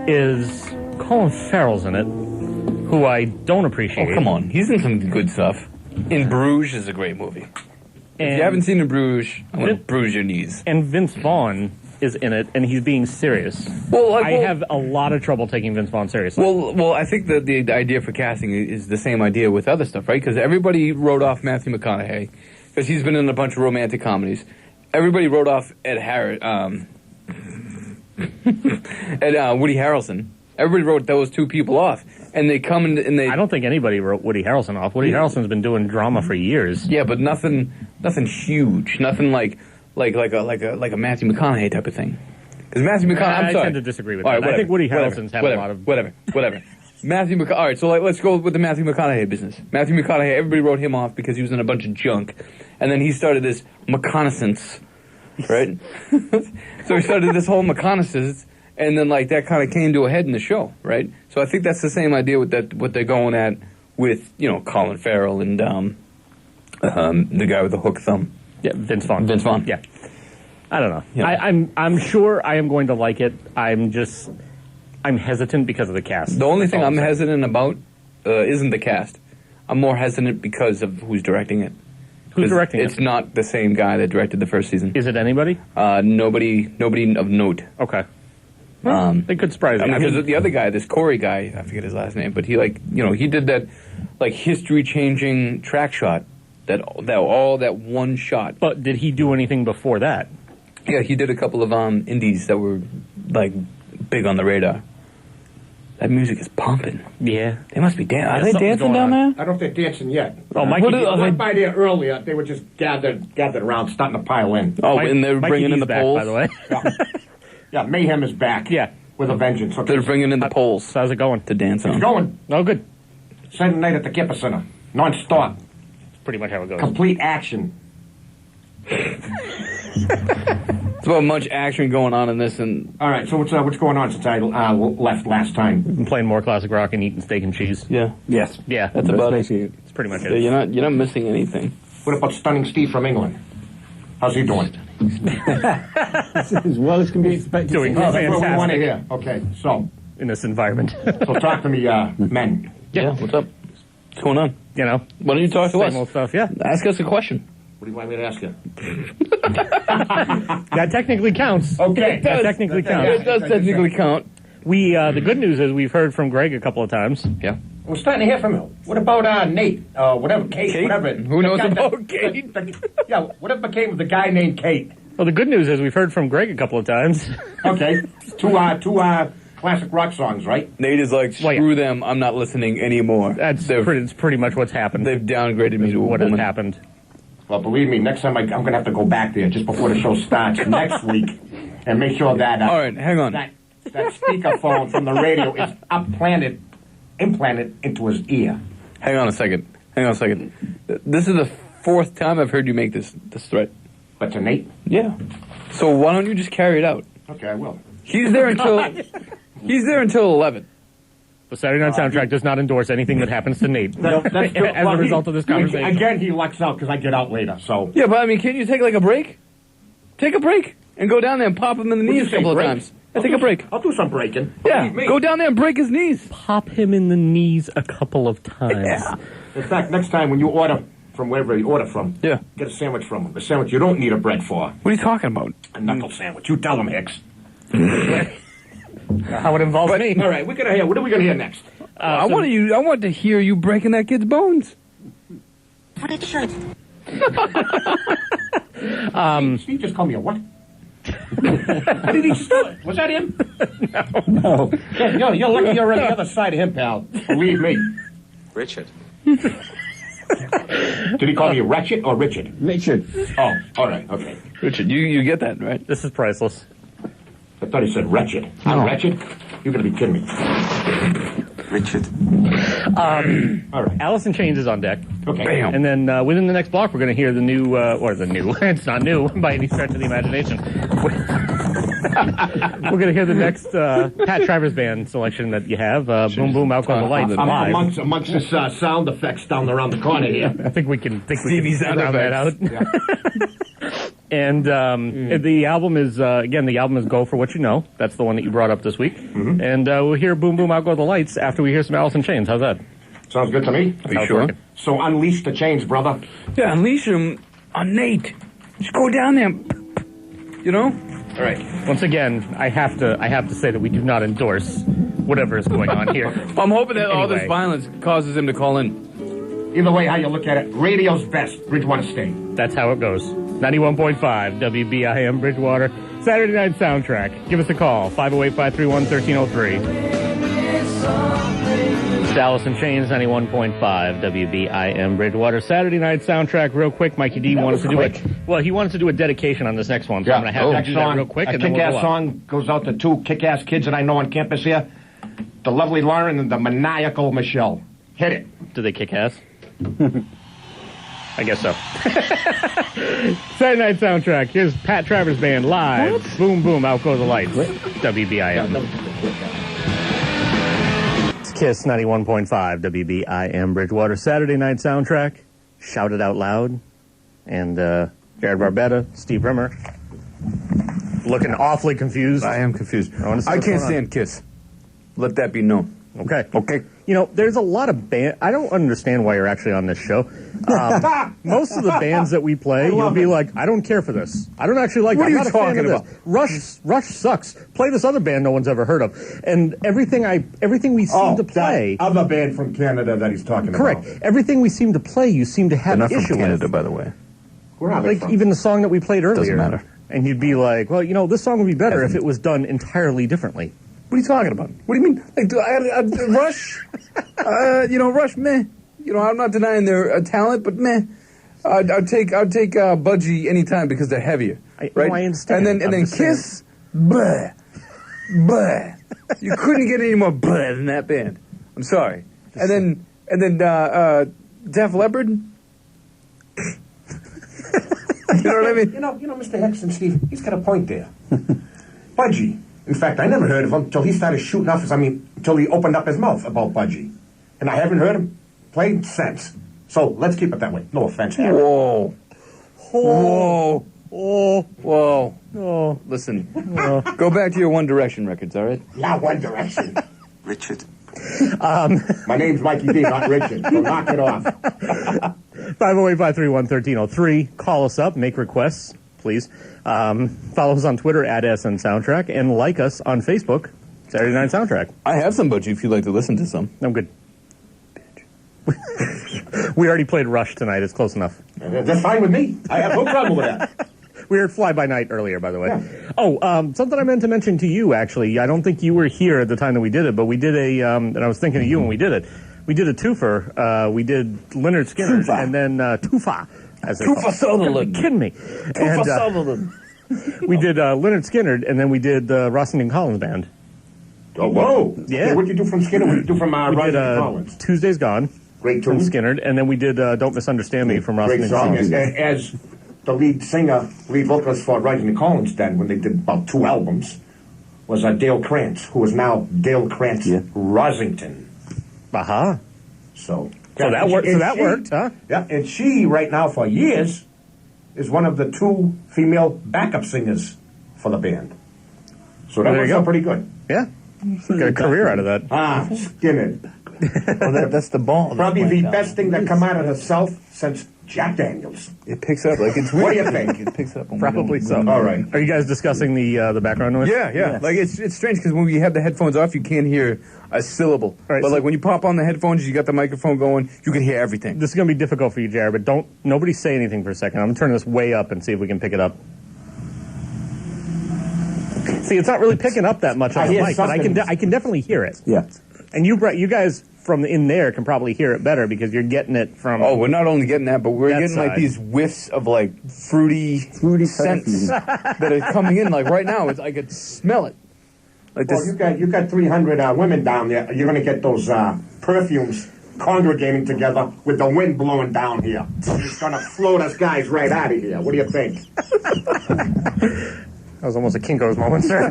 S4: is Colin Farrell's in it, who I don't appreciate.
S2: Oh, come on. He's in some good stuff. In Bruges is a great movie. If you haven't seen In Bruges, I'm going to bruise your knees.
S4: And Vince Vaughn is in it, and he's being serious. I have a lot of trouble taking Vince Vaughn seriously.
S2: Well, I think the idea for casting is the same idea with other stuff, right? Because everybody wrote off Matthew McConaughey because he's been in a bunch of romantic comedies. everybody wrote off Ed Harris, Woody Harrelson. Everybody wrote those two people off, and they come in and they.
S4: I don't think anybody wrote Woody Harrelson off. Woody Harrelson's been doing drama for years.
S2: Yeah, but nothing huge. Nothing like a Matthew McConaughey type of thing. Because Matthew McConaughey, I'm sorry.
S4: I tend to disagree with
S2: that.
S4: I think Woody Harrelson's had a lot of...
S2: Whatever. Matthew McConaughey. All right, so let's go with the Matthew McConaughey business. Matthew McConaughey, everybody wrote him off because he was in a bunch of junk. And then he started this reconnaissance, right? So he started this whole reconnaissance, and then like that kind of came to a head in the show, right? So I think that's the same idea with that, what they're going at with, Colin Farrell and the guy with the hook thumb.
S4: Yeah, Vince Vaughn. Yeah. I don't know.
S2: Yeah.
S4: I'm sure I am going to like it. I'm hesitant because of the cast.
S2: The only thing I'm hesitant about isn't the cast. I'm more hesitant because of who's directing it.
S4: Who's directing it?
S2: It's not the same guy that directed the first season.
S4: Is it anybody?
S2: Nobody of note.
S4: Okay. Well, it could surprise me.
S2: Because the other guy, this Corey guy, I forget his last name, but he he did that history-changing track shot, that one shot.
S4: But did he do anything before that?
S2: Yeah, he did a couple of indies that were big on the radar. That music is pumping.
S4: Yeah.
S2: They must be dancing. Are they dancing down there?
S6: I don't know if they're dancing yet.
S4: Oh, Mikey,
S6: I went by there earlier. They were just gathered around, starting to pile in.
S2: Oh, and they're bringing in the
S4: back,
S2: poles?
S4: by the way.
S6: Yeah, Mayhem is back.
S4: Yeah.
S6: With a vengeance. Okay.
S2: They're bringing in the poles.
S4: So how's it going?
S2: To dance on.
S6: It's going.
S4: Oh, good.
S6: Saturday night at the Kipper Center. Non-stop.
S4: That's pretty much how it goes.
S6: Complete action.
S2: It's about much action going on in this, and
S6: all right. So what's going on since I left last time?
S4: We've been playing more classic rock and eating steak and cheese.
S2: yeah,
S5: Yes.
S4: Yeah,
S2: that's about it.
S4: it's pretty much it.
S2: You're not missing anything.
S6: What about Stunning Steve from England? How's he doing?
S5: As well as can be expected.
S4: Doing
S6: Oh, that's what we
S4: fantastic.
S6: want to hear. Okay, so
S4: In this environment.
S6: so talk to me, men.
S2: Yeah, what's up? What's going on?
S4: You know,
S2: Why don't you talk to
S4: same
S2: us?
S4: old stuff. Yeah,
S2: Ask us a question.
S6: What do you want me to ask you?
S4: that technically counts.
S6: Okay.
S4: That technically
S2: It
S4: counts.
S2: does technically count.
S4: We the good news is we've heard from Greg a couple of times.
S2: Yeah.
S6: We're starting to hear from him. What about Nate? Whatever, Kate, whatever.
S2: Who knows
S6: The guy
S2: about Kate?
S6: Yeah, whatever became of the guy named Kate.
S4: Well, the good news is we've heard from Greg a couple of times.
S6: Okay, two classic rock songs, right?
S2: Nate is like,
S4: Well, yeah.
S2: screw them, I'm not listening anymore.
S4: It's pretty much what's happened.
S2: They've downgraded me to a
S4: what has
S2: woman.
S4: happened.
S6: Well, believe me, next time I'm going to have to go back there just before the show starts next week and make sure that
S2: All right, hang on.
S6: that speakerphone from the radio is implanted into his ear.
S2: Hang on a second. This is the fourth time I've heard you make this threat.
S6: But to Nate?
S2: Yeah. So why don't you just carry it out?
S6: Okay, I will.
S2: He's there until 11.
S4: The Saturday Night Soundtrack does not endorse anything that happens to Nate
S6: That's true.
S4: as a result of this conversation.
S6: Again, he lucks out because I get out later, so...
S2: Yeah, but I mean, can't you take like a break? Take a break and go down there and pop him in the
S6: What'd you
S2: knees a
S6: say,
S2: couple of
S6: break?
S2: times. Yeah, take a break.
S6: I'll do some breaking.
S2: Yeah,
S6: Believe me.
S2: go down there and break his knees.
S4: Pop him in the knees a couple of times.
S2: Yeah.
S6: In fact, next time when you order from wherever you order from,
S2: Yeah.
S6: get a sandwich from him. A sandwich you don't need a bread for.
S2: What are you talking about?
S6: A knuckle sandwich. You tell him, Hicks.
S4: How it involves me.
S6: All right, what are we gonna hear next?
S2: I want to hear you breaking that kid's bones.
S6: Steve just called me a what? How did he start? Was that him?
S5: No.
S6: Yeah, you're lucky you're on the other side of him, pal. Believe me.
S9: Richard.
S6: Did he call you Ratchet or Richard?
S5: Richard.
S6: Oh, all right, okay.
S2: Richard, you get that, right?
S4: This is priceless.
S6: I thought he said wretched. I'm wretched? You're going to be kidding me.
S9: Richard.
S6: All right.
S4: Alice in Chains is on deck.
S6: Okay.
S2: Bam.
S4: And then within the next block, we're going to hear the new, it's not new by any stretch of the imagination. We're going to hear the next Pat Travers Band selection that you have. Boom, boom, out go the lights.
S6: I'm
S4: Live.
S6: amongst this sound effects down around the corner here.
S4: I think we can
S2: Stevie's
S4: round that out.
S2: effects.
S6: Yeah.
S4: And the album is Go For What You Know. That's the one that you brought up this week.
S6: Mm-hmm.
S4: And we'll hear Boom Boom Out Go the Lights after we hear some Alice in Chains. How's that?
S6: Sounds good to me.
S2: Are you sure?
S6: So unleash the chains, brother.
S2: Yeah, unleash him on Nate. Just go down there. You know?
S6: All right.
S4: Once again, I have to say that we do not endorse whatever is going on here.
S2: I'm hoping that all this
S4: Anyway.
S2: violence causes him to call in.
S6: Either way, how you look at it, radio's best. Bridgewater State.
S4: That's how it goes. 91.5 WBIM Bridgewater. Saturday Night Soundtrack. Give us a call. 508-531-1303. Dallas and Chains, 91.5 WBIM Bridgewater. Saturday Night Soundtrack, real quick. Mikey D wanted to do it. Well, he wanted to do a dedication on this next one, so I'm going to have him do that real quick.
S6: A
S4: and then
S6: kick-ass
S4: we'll
S6: song goes out to two kick-ass kids that I know on campus here. The lovely Lauren and the maniacal Michelle. Hit it.
S4: Do they kick ass? I guess so. Saturday Night Soundtrack. Here's Pat Travers Band live. What? Boom, boom, out go the lights. WBIM. It's Kiss 91.5 WBIM Bridgewater. Saturday Night Soundtrack. Shout it out loud. And Jarrod Barbetta, Steve Rimmer. Looking awfully confused.
S2: I am confused. I can't stand Kiss. Let that be known.
S4: Okay.
S2: Okay.
S4: You know, there's a lot of band. I don't understand why you're actually on this show. Most of the bands that we play, you'll be like, I don't care for this. I don't actually like.
S2: What are you
S4: I'm not
S2: talking
S4: a fan of
S2: about?
S4: this. Rush sucks. Play this other band no one's ever heard of. And everything we seem to play.
S6: That other band from Canada that he's talking
S4: correct.
S6: about.
S4: Everything we seem to play, you seem to have
S2: They're not
S4: issue
S2: from Canada,
S4: with.
S2: by the way.
S6: Where are they
S4: Like
S6: from?
S4: even the song that we played earlier.
S2: Doesn't matter.
S4: And you'd be like, well, you know, this song would be better if it was done entirely differently.
S2: What are you talking about? What do you mean? Like, Rush? Rush, meh. You know, I'm not denying their talent, but meh. I'd take Budgie anytime because they're heavier, right?
S4: No, I understand.
S2: And then Kiss, bleh, bleh. You couldn't get any more bleh than that band. I'm sorry. And then Def Leppard. You know what I mean?
S6: You know, Mr. Hicks and Steve, he's got a point there. Budgie. In fact, I never heard of him until he started shooting off until he opened up his mouth about Budgie. And I haven't heard him play since. So let's keep it that way. No offense, Harry.
S2: Whoa. Whoa.
S4: Oh.
S2: Whoa.
S4: Oh.
S2: Listen. Go back to your One Direction records, all right?
S6: Yeah, One Direction.
S9: Richard.
S6: My name's Mikey D, not Richard. So knock it off.
S4: 508-531-1303. Call us up. Make requests, please. Follow us on Twitter at SN Soundtrack and like us on Facebook, Saturday Night Soundtrack.
S2: I have some Budgie if you'd like to listen to some.
S4: I'm good. We already played Rush tonight. It's close enough.
S6: That's fine with me. I have no problem with that.
S4: We heard Fly By Night earlier, by the way.
S6: Yeah.
S4: Oh, something I meant to mention to you, actually. I don't think you were here at the time that we did it, but we did and I was thinking of you when we did it. We did a twofer. We did Leonard Skinner and then Tufa.
S2: Tufa Sutherland.
S4: Kidding me.
S2: Tufa Sutherland.
S4: We did Leonard Skinner, and then we did Rossington Collins Band.
S6: Oh, whoa.
S4: Yeah.
S6: Okay, what'd you do from Skinner? What'd you do from
S4: We
S6: Roger
S4: did
S6: Collins?
S4: Tuesday's Gone
S6: Great
S4: from
S6: tune.
S4: Skinner, and then we did Don't Misunderstand Me from
S6: Great
S4: Rossington
S6: song.
S4: Collins.
S6: As the lead vocalist for Roger Collins then, when they did about 2 albums, was Dale Krantz, who is now Dale Krantz Rosington.
S4: Aha.
S6: So
S4: that worked. So that worked, huh?
S6: Yeah, and she right now for years is one of the 2 female backup singers for the band. So that
S4: There you
S6: works
S4: go.
S6: out pretty good.
S4: Yeah. Got a career out of that.
S6: Skinner.
S2: That's the ball.
S6: Probably the best thing that come out of the South since Jack Daniels.
S2: It picks up like it's weird.
S6: What do you think?
S2: It picks up.
S4: Probably so.
S6: All right.
S4: Are you guys discussing the background noise?
S2: Yeah.
S5: Yes.
S2: Like it's strange because when you have the headphones off, you can't hear a syllable.
S4: Right,
S2: but
S4: so-
S2: like when you pop on the headphones, you got the microphone going, you can hear everything.
S4: This is going to be difficult for you, Jarrod, but nobody say anything for a second. I'm going to turn this way up and see if we can pick it up. See, it's not really picking up that much on the
S6: hear
S4: mic, but I
S6: something.
S4: can definitely hear it.
S5: Yeah.
S4: And you guys from in there can probably hear it better because you're getting it from.
S2: Oh, we're not only getting that, but we're
S4: That
S2: getting like
S4: side.
S2: these whiffs of like fruity scents that are coming in. Like right now, I could smell it. Like
S6: Well,
S2: this.
S6: you got 300 women down there. You're going to get those perfumes congregating together with the wind blowing down here. It's going to float us guys right out of here. What do you think?
S4: That was almost a Kinko's moment, sir.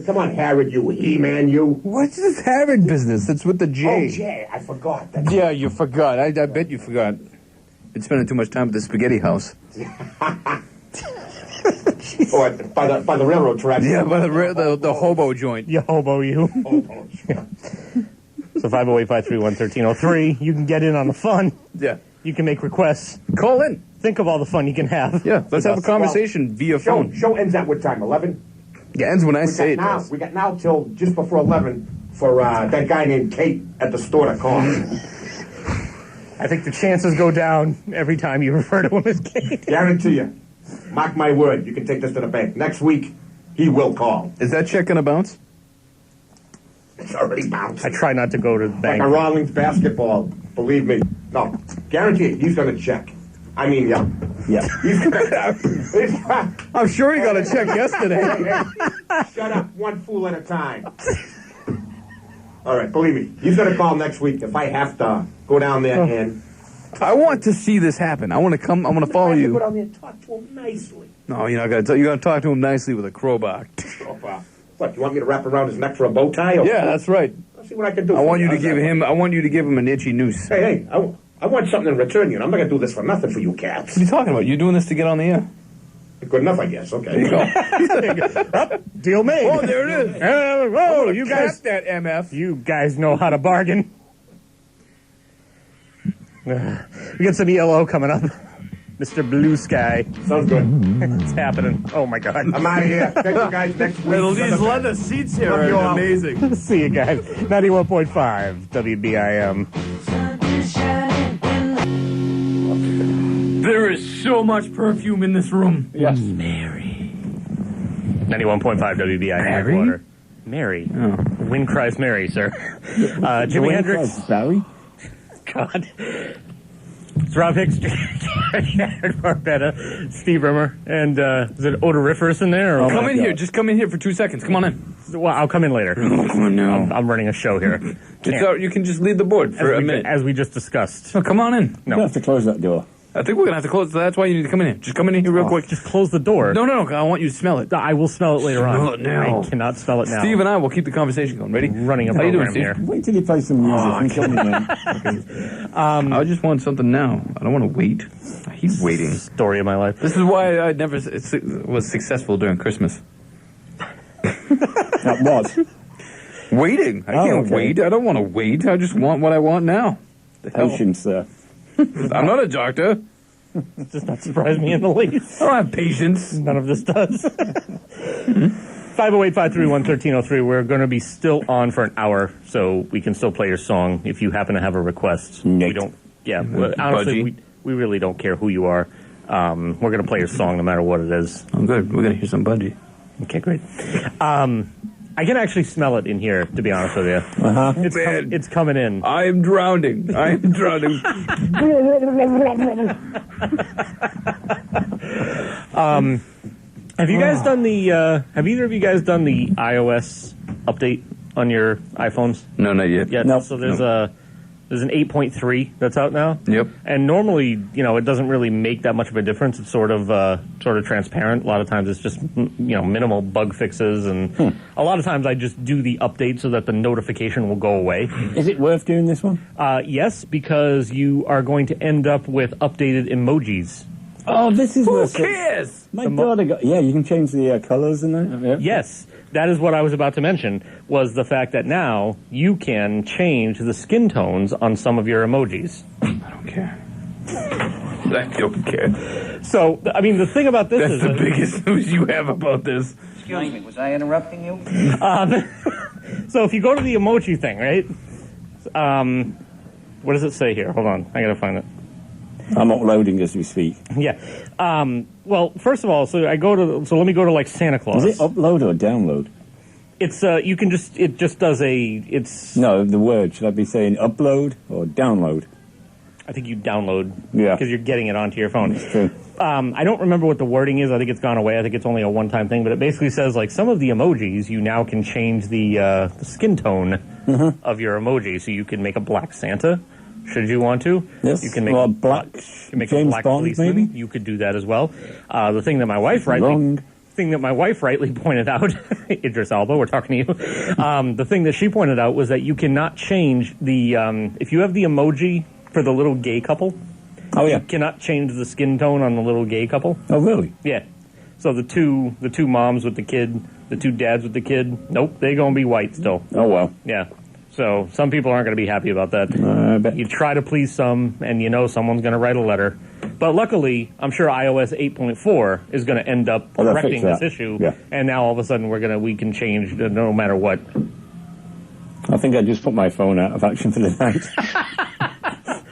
S6: Come on, Harrod, you He-Man, you.
S2: What's this Harrod business? It's with the J.
S6: Oh, Jay, I forgot.
S2: Yeah, you forgot. I bet you forgot. Been spending too much time at the spaghetti house.
S6: Or by the railroad tracks.
S2: Yeah, by the hobo joint.
S4: You hobo, you.
S6: Oh, sure.
S4: So 508-531-1303. You can get in on the fun.
S2: Yeah.
S4: You can make requests.
S2: Call in.
S4: Think of all the fun you can have.
S2: Yeah, let's have a
S4: With us.
S2: conversation via phone.
S6: Show ends at what time? 11?
S2: Yeah, ends when I say it does.
S6: We got now till just before 11 for that guy named Kate at the store to call.
S4: I think the chances go down every time you refer to him as gay.
S6: Guarantee you. Mark my word. You can take this to the bank. Next week, he will call.
S10: Is that check gonna bounce?
S6: It's already bounced.
S4: I try not to go to the bank.
S6: Like a Rawlings basketball. Believe me. No. Guarantee it. He's going to check. I mean, yeah.
S5: Yeah.
S10: I'm sure he got a check yesterday.
S6: Shut up. One fool at a time. All right. Believe me. He's going to call next week if I have to go down there and...
S10: I want to see this happen. I want to come. I want to follow
S6: I have to
S10: you.
S6: go down there and talk to him nicely.
S10: No, you're not gonna. You gotta talk to him nicely with a crowbar.
S6: What, you want me to wrap around his neck for a bow tie? Or
S10: Yeah, that's right.
S6: Let's see what I can do.
S10: I want you to give him. I want you to give him an itchy noose.
S6: Hey, I want something in return, you know. I'm not going to do this for nothing for you cats.
S10: What are you talking about? You doing this to get on the air?
S6: Good enough, I guess. Okay.
S10: There you go.
S4: Deal made.
S10: Oh, there it is.
S4: Whoa, you guys,
S10: that MF.
S4: you guys know how to bargain. We got some ELO coming up. Mr. Blue Sky.
S6: Sounds good.
S4: It's happening. Oh, my God.
S6: I'm out of here. Thank you guys next week.
S10: These leather seats here
S6: Love you
S10: are
S6: all.
S10: amazing.
S4: See you guys. 91.5 WBIM.
S2: There is so much perfume in this room.
S5: Yes.
S2: Mary.
S4: 91.5 WBIM headquarter. Mary.
S10: Oh.
S4: Wind cries Mary, sir. Jimi Hendrix.
S5: Barry?
S4: God. It's Rob Hicks, Jarrod Barbetta, Steve Rimmer, and is it odoriferous in there? Or
S2: Come in here. Just come in here for 2 seconds. Come on in.
S4: Well, I'll come in later.
S2: Oh, come on now.
S4: I'm running a show here.
S2: You can just leave the board for a minute.
S4: As we just discussed.
S2: Oh, come on in.
S5: You have to close that door.
S2: I think we're going to have to close. That's why you need to come in here. Just come in here real quick.
S4: Just close the door.
S2: No. I want you to smell it.
S4: I will smell it later on.
S2: Smell it now.
S4: I cannot smell it now.
S2: Steve and I will keep the conversation going. Ready?
S4: Running a
S2: How you doing,
S4: program
S2: Steve?
S4: here.
S5: Wait till you play some music and come in.
S2: I just want something now. I don't want to wait. I hate waiting.
S4: Story of my life.
S2: This is why I never was successful during Christmas.
S5: That was.
S2: Waiting. I can't
S5: okay.
S2: wait. I don't want to wait. I just want what I want now. The hell?
S5: Patience, sir.
S2: I'm not a doctor.
S4: It does not surprise me in the least.
S2: I don't have patience.
S4: None of this does. 508-531-1303. We're going to be still on for an hour, so we can still play your song if you happen to have a request.
S5: Nate.
S4: We don't. Yeah, honestly, we really don't care who you are. We're going to play your song no matter what it is.
S2: Oh, good. We're going to hear some Budgie.
S4: Okay, great. I can actually smell it in here, to be honest with you.
S5: Uh-huh.
S4: It's coming in.
S2: I am drowning. I am drowning.
S4: Have you guys done the? Have either of you guys done the iOS update on your iPhones?
S2: No, not yet.
S4: Yeah.
S5: No.
S4: So there's an 8.3 that's out now.
S2: Yep.
S4: And normally, it doesn't really make that much of a difference. It's sort of transparent. A lot of times, it's just minimal bug fixes, and a lot of times I just do the update so that the notification will go away.
S5: Is it worth doing this one?
S4: Yes, because you are going to end up with updated emojis.
S5: Oh, this is
S2: Who
S5: worth it.
S2: cares?
S5: My daughter got... Yeah, you can change the colours and that. Yeah.
S4: Yes, that is what I was about to mention, was the fact that now you can change the skin tones on some of your emojis.
S2: I don't care. I don't care.
S4: So, I mean, the thing about this
S2: That's
S4: is...
S2: the biggest news you have about this.
S8: Excuse me, was I interrupting you?
S4: So if you go to the emoji thing, right? What does it say here? Hold on, I gotta find it.
S5: I'm uploading as we speak.
S4: Yeah. Well, first of all, so let me go to like Santa Claus.
S5: Is it upload or download?
S4: It's you can just it just does it's.
S5: No, the word. Should I be saying upload or download?
S4: I think you download.
S5: Yeah.
S4: Because you're getting it onto your phone.
S5: That's true.
S4: I don't remember what the wording is. I think it's gone away. I think it's only a one-time thing, but it basically says like some of the emojis you now can change the skin tone of your emoji, so you can make a black Santa. Should you want to?
S5: Yes.
S4: You can make
S5: black.
S4: You can make
S5: James
S4: a black
S5: Bond,
S4: policeman.
S5: maybe.
S4: You could do that as well. The thing that my wife rightly pointed out, Idris Elba, we're talking to you. The thing that she pointed out was that you cannot change the if you have the emoji for the little gay couple.
S5: Oh yeah.
S4: You cannot change the skin tone on the little gay couple.
S5: Oh really?
S4: Yeah. So the two moms with the kid, the two dads with the kid, nope, they're gonna be white still.
S5: Oh well.
S4: Yeah. So some people aren't going to be happy about that.
S5: I bet.
S4: You try to please some, and someone's going to write a letter. But luckily, I'm sure iOS 8.4 is going to end up correcting this issue.
S5: Yeah.
S4: And now all of a sudden we can change no matter what.
S5: I think I just put my phone out of action for the night.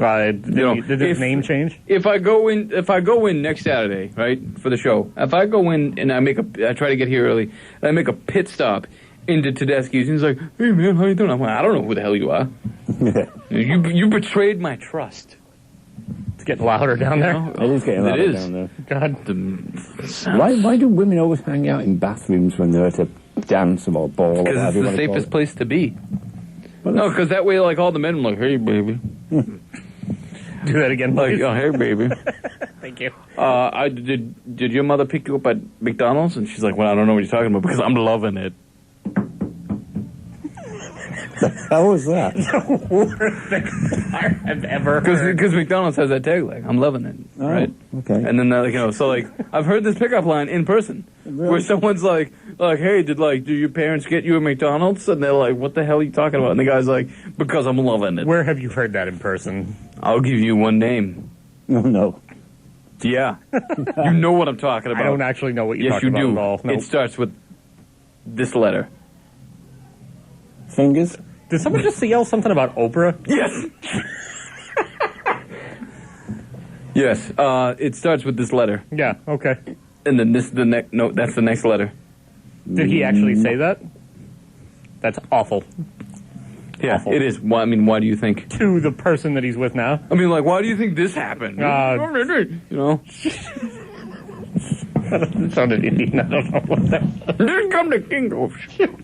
S4: Did his name change?
S2: If I go in next Saturday, right, for the show, if I go in and I try to get here early, and I make a pit stop into Tedeschi's, and he's like, "Hey man, how you doing?" I'm like, "I don't know who the hell you are. You betrayed my trust."
S4: It's getting louder down there.
S5: It is getting louder down there.
S4: God.
S5: Why do women always hang out in bathrooms when they're at a dance or ball?
S2: Because it's the safest place to be. No, because that way, like, all the men are like, "Hey, baby."
S4: Do that again,
S2: like,
S4: please.
S2: "Oh, hey, baby."
S4: Thank you.
S2: Did your mother pick you up at McDonald's? And she's like, "Well, I don't know what you're talking about because I'm loving it."
S5: How was that?
S4: The worst thing I've ever heard.
S2: Because McDonald's has that tagline, "I'm loving it," right?
S5: Okay.
S2: And then so like I've heard this pickup line in person where someone's like, "Hey, do your parents get you a McDonald's?" And they're like, "What the hell are you talking about?" And the guy's like, "Because I'm loving it."
S4: Where have you heard that in person?
S2: I'll give you one name.
S5: No.
S2: Yeah, you know what I'm talking about.
S4: I don't actually know what you're talking about at all.
S2: Yes, you do. It starts with this letter.
S5: Fingers?
S4: Did someone just yell something about Oprah?
S2: Yes. Yes. It starts with this letter.
S4: Yeah. Okay.
S2: And then that's the next letter.
S4: Did he actually say that? That's awful.
S2: Yeah,
S4: Awful.
S2: it is. Why do you think?
S4: To the person that he's with now.
S2: I mean, like, why do you think this happened? You know?
S4: It sounded Indian. I don't know what that was.
S2: Then come to Kingo.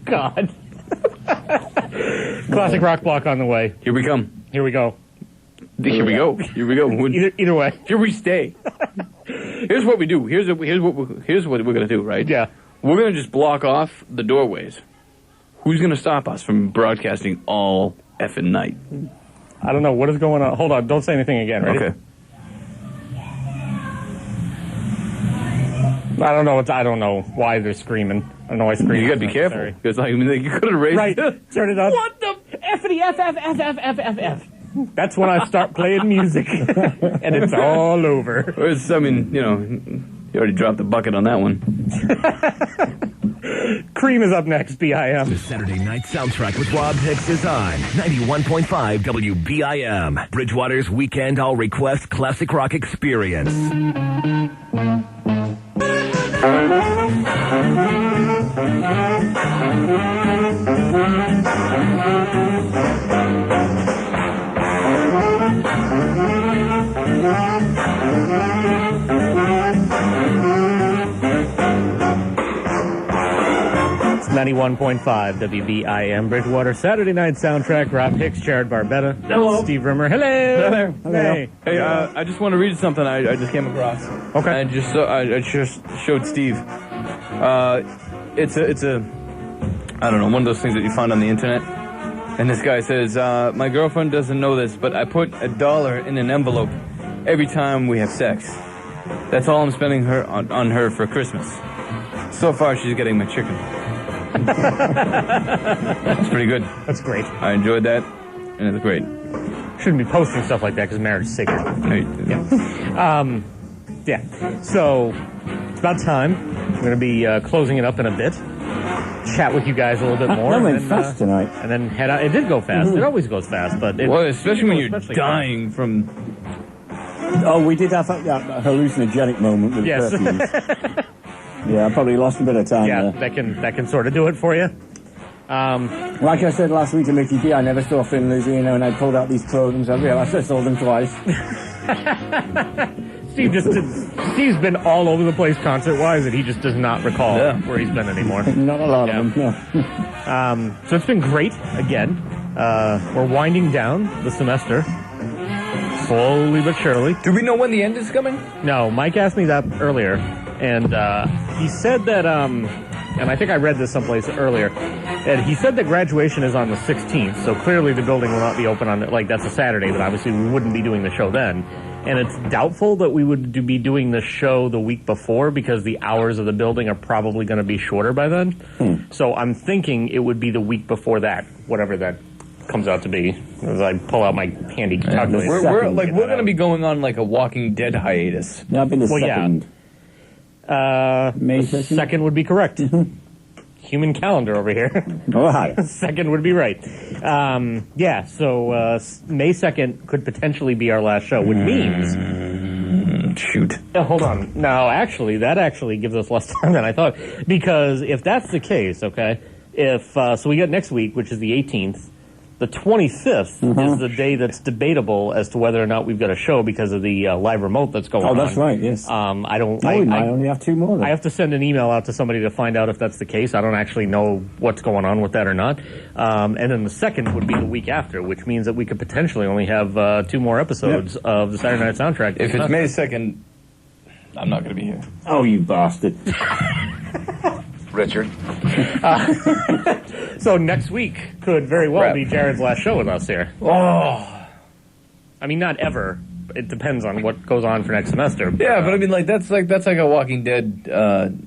S4: God. Classic rock block on the way.
S2: Here we come.
S4: Here we go.
S2: Here we go. Here we go.
S4: Either way.
S2: Here we stay. Here's what we do. Here's what we're gonna do. Right?
S4: Yeah.
S2: We're gonna just block off the doorways. Who's gonna stop us from broadcasting all effing night?
S4: I don't know what is going on. Hold on. Don't say anything again. Ready?
S2: Okay.
S4: I don't know why they're screaming. I don't know why screaming.
S2: You gotta be careful because you could have raised.
S4: Right. Turn it on. What the F-ity F. That's when I start playing music, and it's all over.
S2: I mean, you already dropped the bucket on that one.
S4: Cream is up next. BIM.
S1: The Saturday Night Soundtrack with Robb Hicks is on 91.5 WBIM. Bridgewater's weekend all request classic rock experience.
S4: It's 91.5 WBIM Bridgewater Saturday Night Soundtrack. Robb Hicks, Jarrod Barbetta.
S2: Hello.
S4: Steve Rimmer. Hello.
S2: Hey. Hey, I just want to read something I just came across.
S4: Okay.
S2: I just showed Steve. It's a I don't know, one of those things that you find on the internet. And this guy says, my girlfriend doesn't know this, but I put $1 in an envelope every time we have sex. That's all I'm spending on her for Christmas. So far, she's getting my chicken. It's pretty good.
S4: That's great.
S2: I enjoyed that, and it's great.
S4: Shouldn't be posting stuff like that because marriage is sacred. Yeah. So, it's about time. We're going to be closing it up in a bit. Chat with you guys a little bit more.
S5: That went fast tonight.
S4: And then head out. It did go fast. It always goes fast. But
S2: especially when you're dying from...
S5: Oh, we did have that hallucinogenic moment with perfumes. Yeah, I probably lost a bit of time there.
S4: that can sort of do it for you.
S5: Like I said last week to Mickey D, I never saw Thin Lizzy, and I pulled out these programs. I realized I saw them twice.
S4: Steve's been all over the place concert-wise, and he just does not recall where he's been anymore.
S5: Not a lot of them,
S4: no. So it's been great, again. We're winding down the semester. Slowly but surely.
S2: Do we know when the end is coming?
S4: No, Mike asked me that earlier, and he said that, and I think I read this someplace earlier, and he said that graduation is on the 16th, so clearly the building will not be open on, that's a Saturday, but obviously we wouldn't be doing the show then. And it's doubtful that we would be doing the show the week before because the hours of the building are probably going to be shorter by then. So I'm thinking it would be the week before that, whatever that comes out to be, as I pull out my handy calculator.
S2: We're going to be going on like a Walking Dead hiatus.
S5: Yeah, I've been the second.
S4: May 2nd would be correct. human calendar over here.
S5: All right.
S4: Second would be right. Yeah, so May 2nd could potentially be our last show, which means...
S2: Shoot.
S4: Hold on. No, actually, that actually gives us less time than I thought. Because if that's the case, okay, so we got next week, which is the 18th. The 25th is the day that's debatable as to whether or not we've got a show because of the live remote that's going on.
S5: Oh, that's right, yes.
S4: I don't...
S5: we might only have 2 more, then.
S4: I have to send an email out to somebody to find out if that's the case. I don't actually know what's going on with that or not. And then the 2nd would be the week after, which means that we could potentially only have 2 more episodes of the Saturday Night Soundtrack.
S2: If it's May 2nd, I'm not going to be here.
S5: Oh, you bastard.
S9: Richard.
S4: So next week could very well be Jarrod's last show with us here.
S2: Oh.
S4: I mean, not ever. It depends on what goes on for next semester. But,
S2: Yeah, but I mean, like that's like a Walking Dead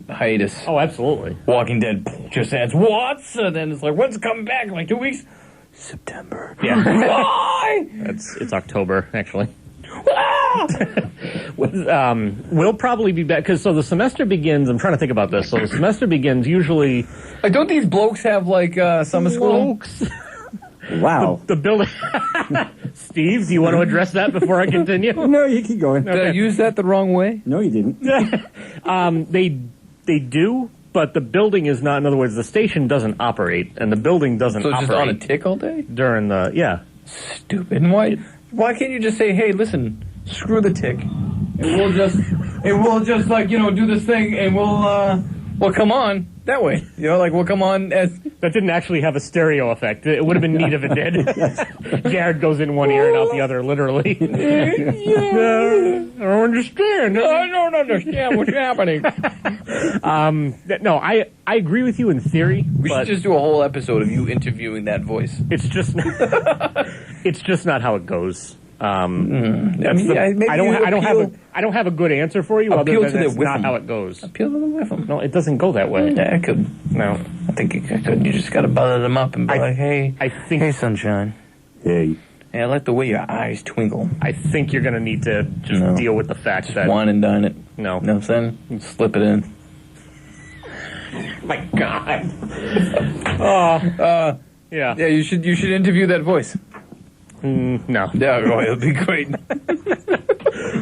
S2: hiatus.
S4: Oh, absolutely.
S2: Walking Dead just adds what? And then it's like, when's it coming back? Like 2 weeks? September.
S4: Yeah.
S2: Why?
S4: It's October, actually. We'll probably be back because the semester begins. I'm trying to think about this. So the semester begins usually.
S2: Like, don't these blokes have like summer school?
S5: Wow.
S4: The building. Steve, do you want to address that before I continue?
S5: No, you keep going.
S2: Did I use that the wrong way?
S5: No, you didn't.
S4: They do, but the building is not. In other words, the station doesn't operate, and the building doesn't
S2: So it's
S4: operate
S2: just on a tick all day?
S4: during the
S2: Stupid. And why can't you just say, hey, listen, screw the tick, and we'll just like do this thing, and we'll come on that way. We'll come on as.
S4: That didn't actually have a stereo effect. It would have been neat if it did. Jarrod goes in one ear and out the other, literally. I don't understand.
S2: I don't understand what's happening.
S4: No, I agree with you in theory.
S2: We should just do a whole episode of you interviewing that voice.
S4: It's just not how it goes. I don't have a good answer for you.
S2: Appeal
S4: other
S2: to
S4: than
S2: the
S4: that's not
S2: whiffum.
S4: how it goes.
S2: Appeal to the whiffum.
S4: No, it doesn't go that way.
S2: Yeah, I could.
S4: No,
S2: I think I could. You just gotta bother them up and be like, hey, hey, sunshine.
S5: Hey.
S2: Hey, I like the way your eyes twinkle.
S4: I think you're going to need to just deal with the fact that...
S2: Wine and dine it.
S4: No.
S2: You know what I'm saying? Slip it in.
S4: My God. Yeah.
S2: Yeah, you should interview that voice.
S4: No.
S2: Yeah, go ahead. It'll be great.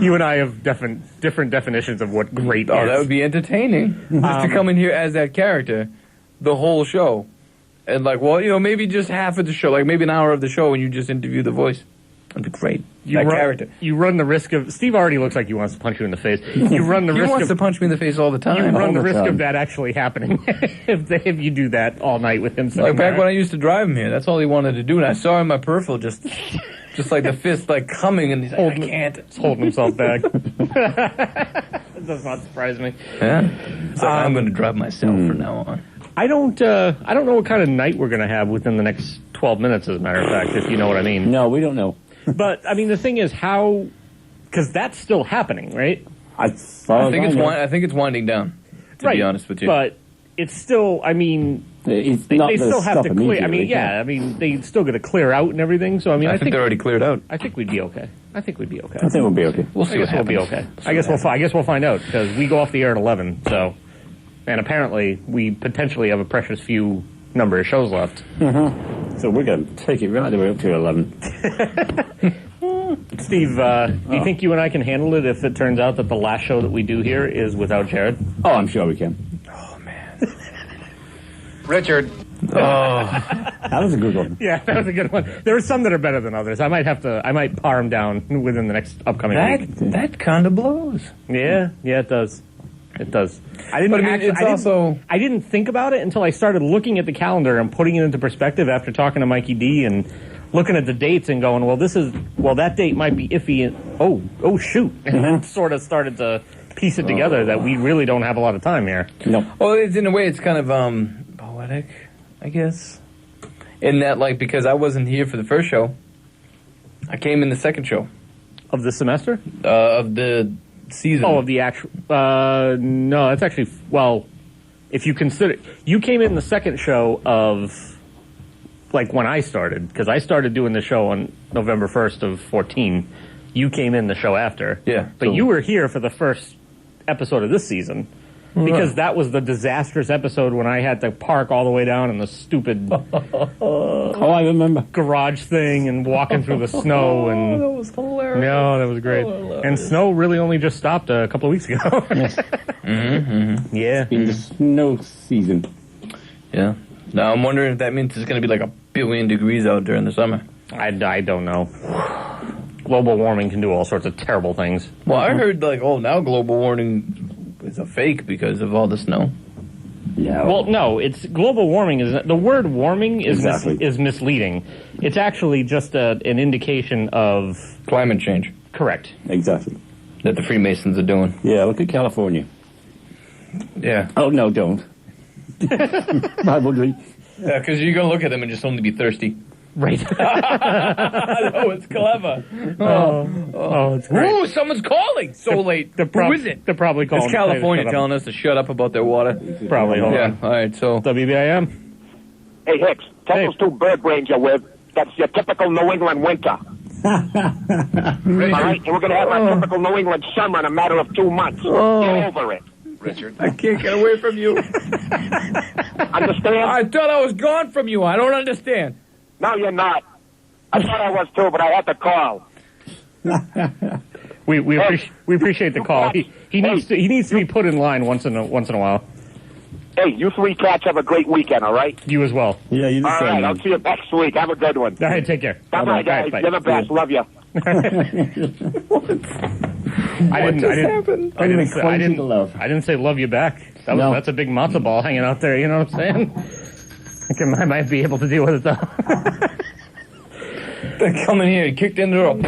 S4: You and I have different definitions of what great is.
S2: Oh, that would be entertaining. Just to come in here as that character the whole show. And maybe just half of the show, like maybe an hour of the show, and you just interview the voice. That'd be great. Character.
S4: You run the risk of... Steve already looks like he wants to punch you in the face. You run the risk
S2: He wants
S4: of...
S2: to punch me in the face all the time.
S4: You run the risk
S5: time.
S4: of that actually happening if you do that all night with him.
S2: Like back when I used to drive him here, that's all he wanted to do. And I saw him in my peripheral just like the fist coming, and he's like, I can't.
S4: He's holding himself back. It does not surprise me.
S2: Yeah. So I'm going to drive myself from now on.
S4: I don't know what kind of night we're going to have within the next 12 minutes, as a matter of fact, if you know what I mean.
S5: No, we don't know.
S4: But, I mean, the thing is because that's still happening, right?
S5: I think
S2: it's winding down, to be honest with you.
S4: But it's still, I mean,
S5: they
S4: still have to clear. I mean, they still got to clear out and everything. So, I mean,
S2: I think they're already cleared out.
S4: I think we'd be okay. I think we'll be okay.
S2: We'll see what happens.
S4: We'll be okay. I guess we'll find out, because we go off the air at 11, so... And apparently, we potentially have a precious few number of shows left.
S5: Mm-hmm. So we're going to take it right the way up to 11.
S4: Steve, do you think you and I can handle it if it turns out that the last show that we do here is without Jarrod?
S5: Oh, I'm sure we can.
S2: Oh, man.
S9: Richard.
S2: Oh.
S5: That was a good one.
S4: Yeah, that was a good one. There are some that are better than others. I might par them down within the next upcoming week.
S2: That kind of blows.
S4: Yeah, it does. It does. I didn't think about it until I started looking at the calendar and putting it into perspective after talking to Mikey D and looking at the dates and going, that date might be iffy. And, oh shoot. And then sort of started to piece it together that we really don't have a lot of time here.
S5: No.
S2: Well, in a way, it's kind of poetic, I guess. In that, because I wasn't here for the first show, I came in the second show.
S4: Of the semester?
S2: Of the... season.
S4: Oh, of the actual... no, that's actually... Well, if you consider... You came in the second show of... when I started. Because I started doing the show on November 1st of 14. You came in the show after.
S2: Yeah.
S4: But you were here for the first episode of this season. because that was the disastrous episode when I had to park all the way down in the stupid
S5: I remember.
S4: garage thing and walking through the snow. And
S2: that was hilarious.
S4: no, that was great. And snow really only just stopped a couple of weeks ago. Yeah.
S5: In the snow season.
S2: Yeah. Now I'm wondering if that means it's going to be like 1 billion degrees out during the summer.
S4: I don't know. Global warming can do all sorts of terrible things.
S2: Well, I heard now global warming is a fake because of all the snow.
S5: Yeah.
S4: Well, no, it's global warming. The word warming is
S5: Exactly.
S4: is misleading. It's actually just an indication of
S2: Climate change
S4: correct.
S5: Exactly.
S2: that the Freemasons are doing.
S5: Yeah, look at California.
S2: Yeah.
S5: Oh, no, don't. Why would we?
S2: Yeah, because you're going to look at them and just only be thirsty.
S4: Right.
S2: Oh, it's clever.
S4: Oh, it's great.
S2: Ooh, someone's calling so late. Who is it?
S4: They're probably calling.
S2: It's California telling us to shut up about their water.
S4: Probably. Hold
S2: Yeah,
S4: on.
S2: all right, so...
S4: WBIM.
S11: Hey, Hicks, tell
S4: Hey.
S11: those two bird brains you're with, that's your typical New England winter. All right? And we're going to have our typical New England summer in a matter of 2 months. Get over it.
S9: Richard.
S2: I can't get away from you.
S11: Understand?
S2: I thought I was gone from you. I don't understand.
S11: No, you're not. I thought I was too, but I had to call.
S4: We appreciate the call. He needs to be put in line once in a while.
S11: Hey, you three cats have a great weekend, all right?
S4: You as well.
S5: Yeah, you
S11: All
S5: just
S11: right, I'll see you next week. Have a good one.
S4: All right, take care.
S11: Bye-bye, guys.
S4: Bye.
S11: You're the best. Love you.
S4: I didn't say love you back. That's a big matzo ball hanging out there. You know what I'm saying? I might be able to deal with it though.
S2: They come in here and kicked in the door.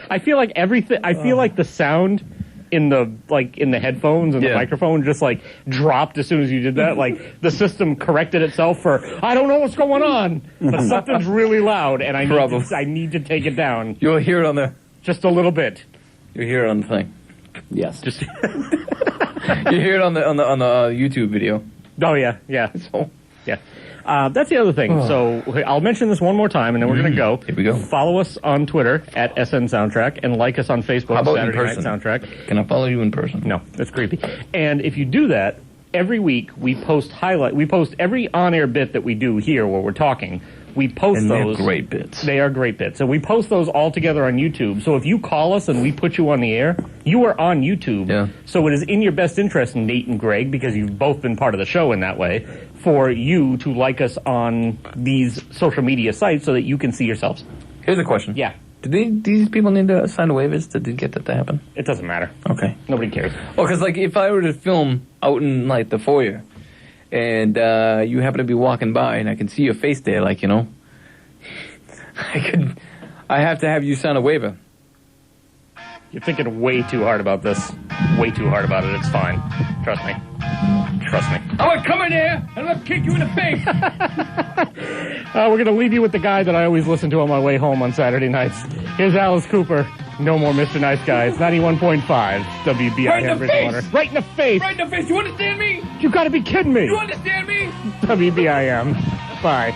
S4: I feel like everything. I feel like the sound in the headphones and the microphone just dropped as soon as you did that. Like the system corrected itself for I don't know what's going on, but something's really loud and I need to take it down.
S2: You'll hear it on the
S4: just a little bit.
S2: You'll hear it on the thing.
S5: Yes.
S4: Just
S2: You hear it on the YouTube video.
S4: Oh yeah.
S2: So
S4: Yeah. That's the other thing. So I'll mention this one more time, and then we're going to go.
S2: Here we go.
S4: Follow us on Twitter at SN Soundtrack, and like us on Facebook.
S2: How about
S4: Saturday
S2: in
S4: Night
S2: person?
S4: Soundtrack.
S2: Can I follow you in person?
S4: No, that's creepy. And if you do that, every week we post every on-air bit that we do here where we're talking. We post
S2: And
S4: those.
S2: they're great bits.
S4: They are great bits. So we post those all together on YouTube. So if you call us and we put you on the air, you are on YouTube.
S2: Yeah.
S4: So it is in your best interest, Nate and Greg, because you've both been part of the show in that way, for you to like us on these social media sites so that you can see yourselves.
S2: Here's a question.
S4: Yeah.
S2: Do these people need to sign waivers to get that to happen?
S4: It doesn't matter.
S2: Okay.
S4: Nobody cares.
S2: Well, because if I were to film out in the foyer, and you happen to be walking by, and I can see your face there, I have to have you sign a waiver.
S4: You're thinking way too hard about this. Way too hard about it. It's fine. Trust me.
S2: I'm gonna come in here and I'm gonna kick you in the face.
S4: We're going to leave you with the guy that I always listen to on my way home on Saturday nights. Here's Alice Cooper. No more Mr. Nice Guys. 91.5 WBIM
S2: Right in the
S4: Bridgewater.
S2: face!
S4: Right in the face!
S2: Right in the face. You understand me?
S4: You got to be kidding me!
S2: You understand me?
S4: WBIM. Bye.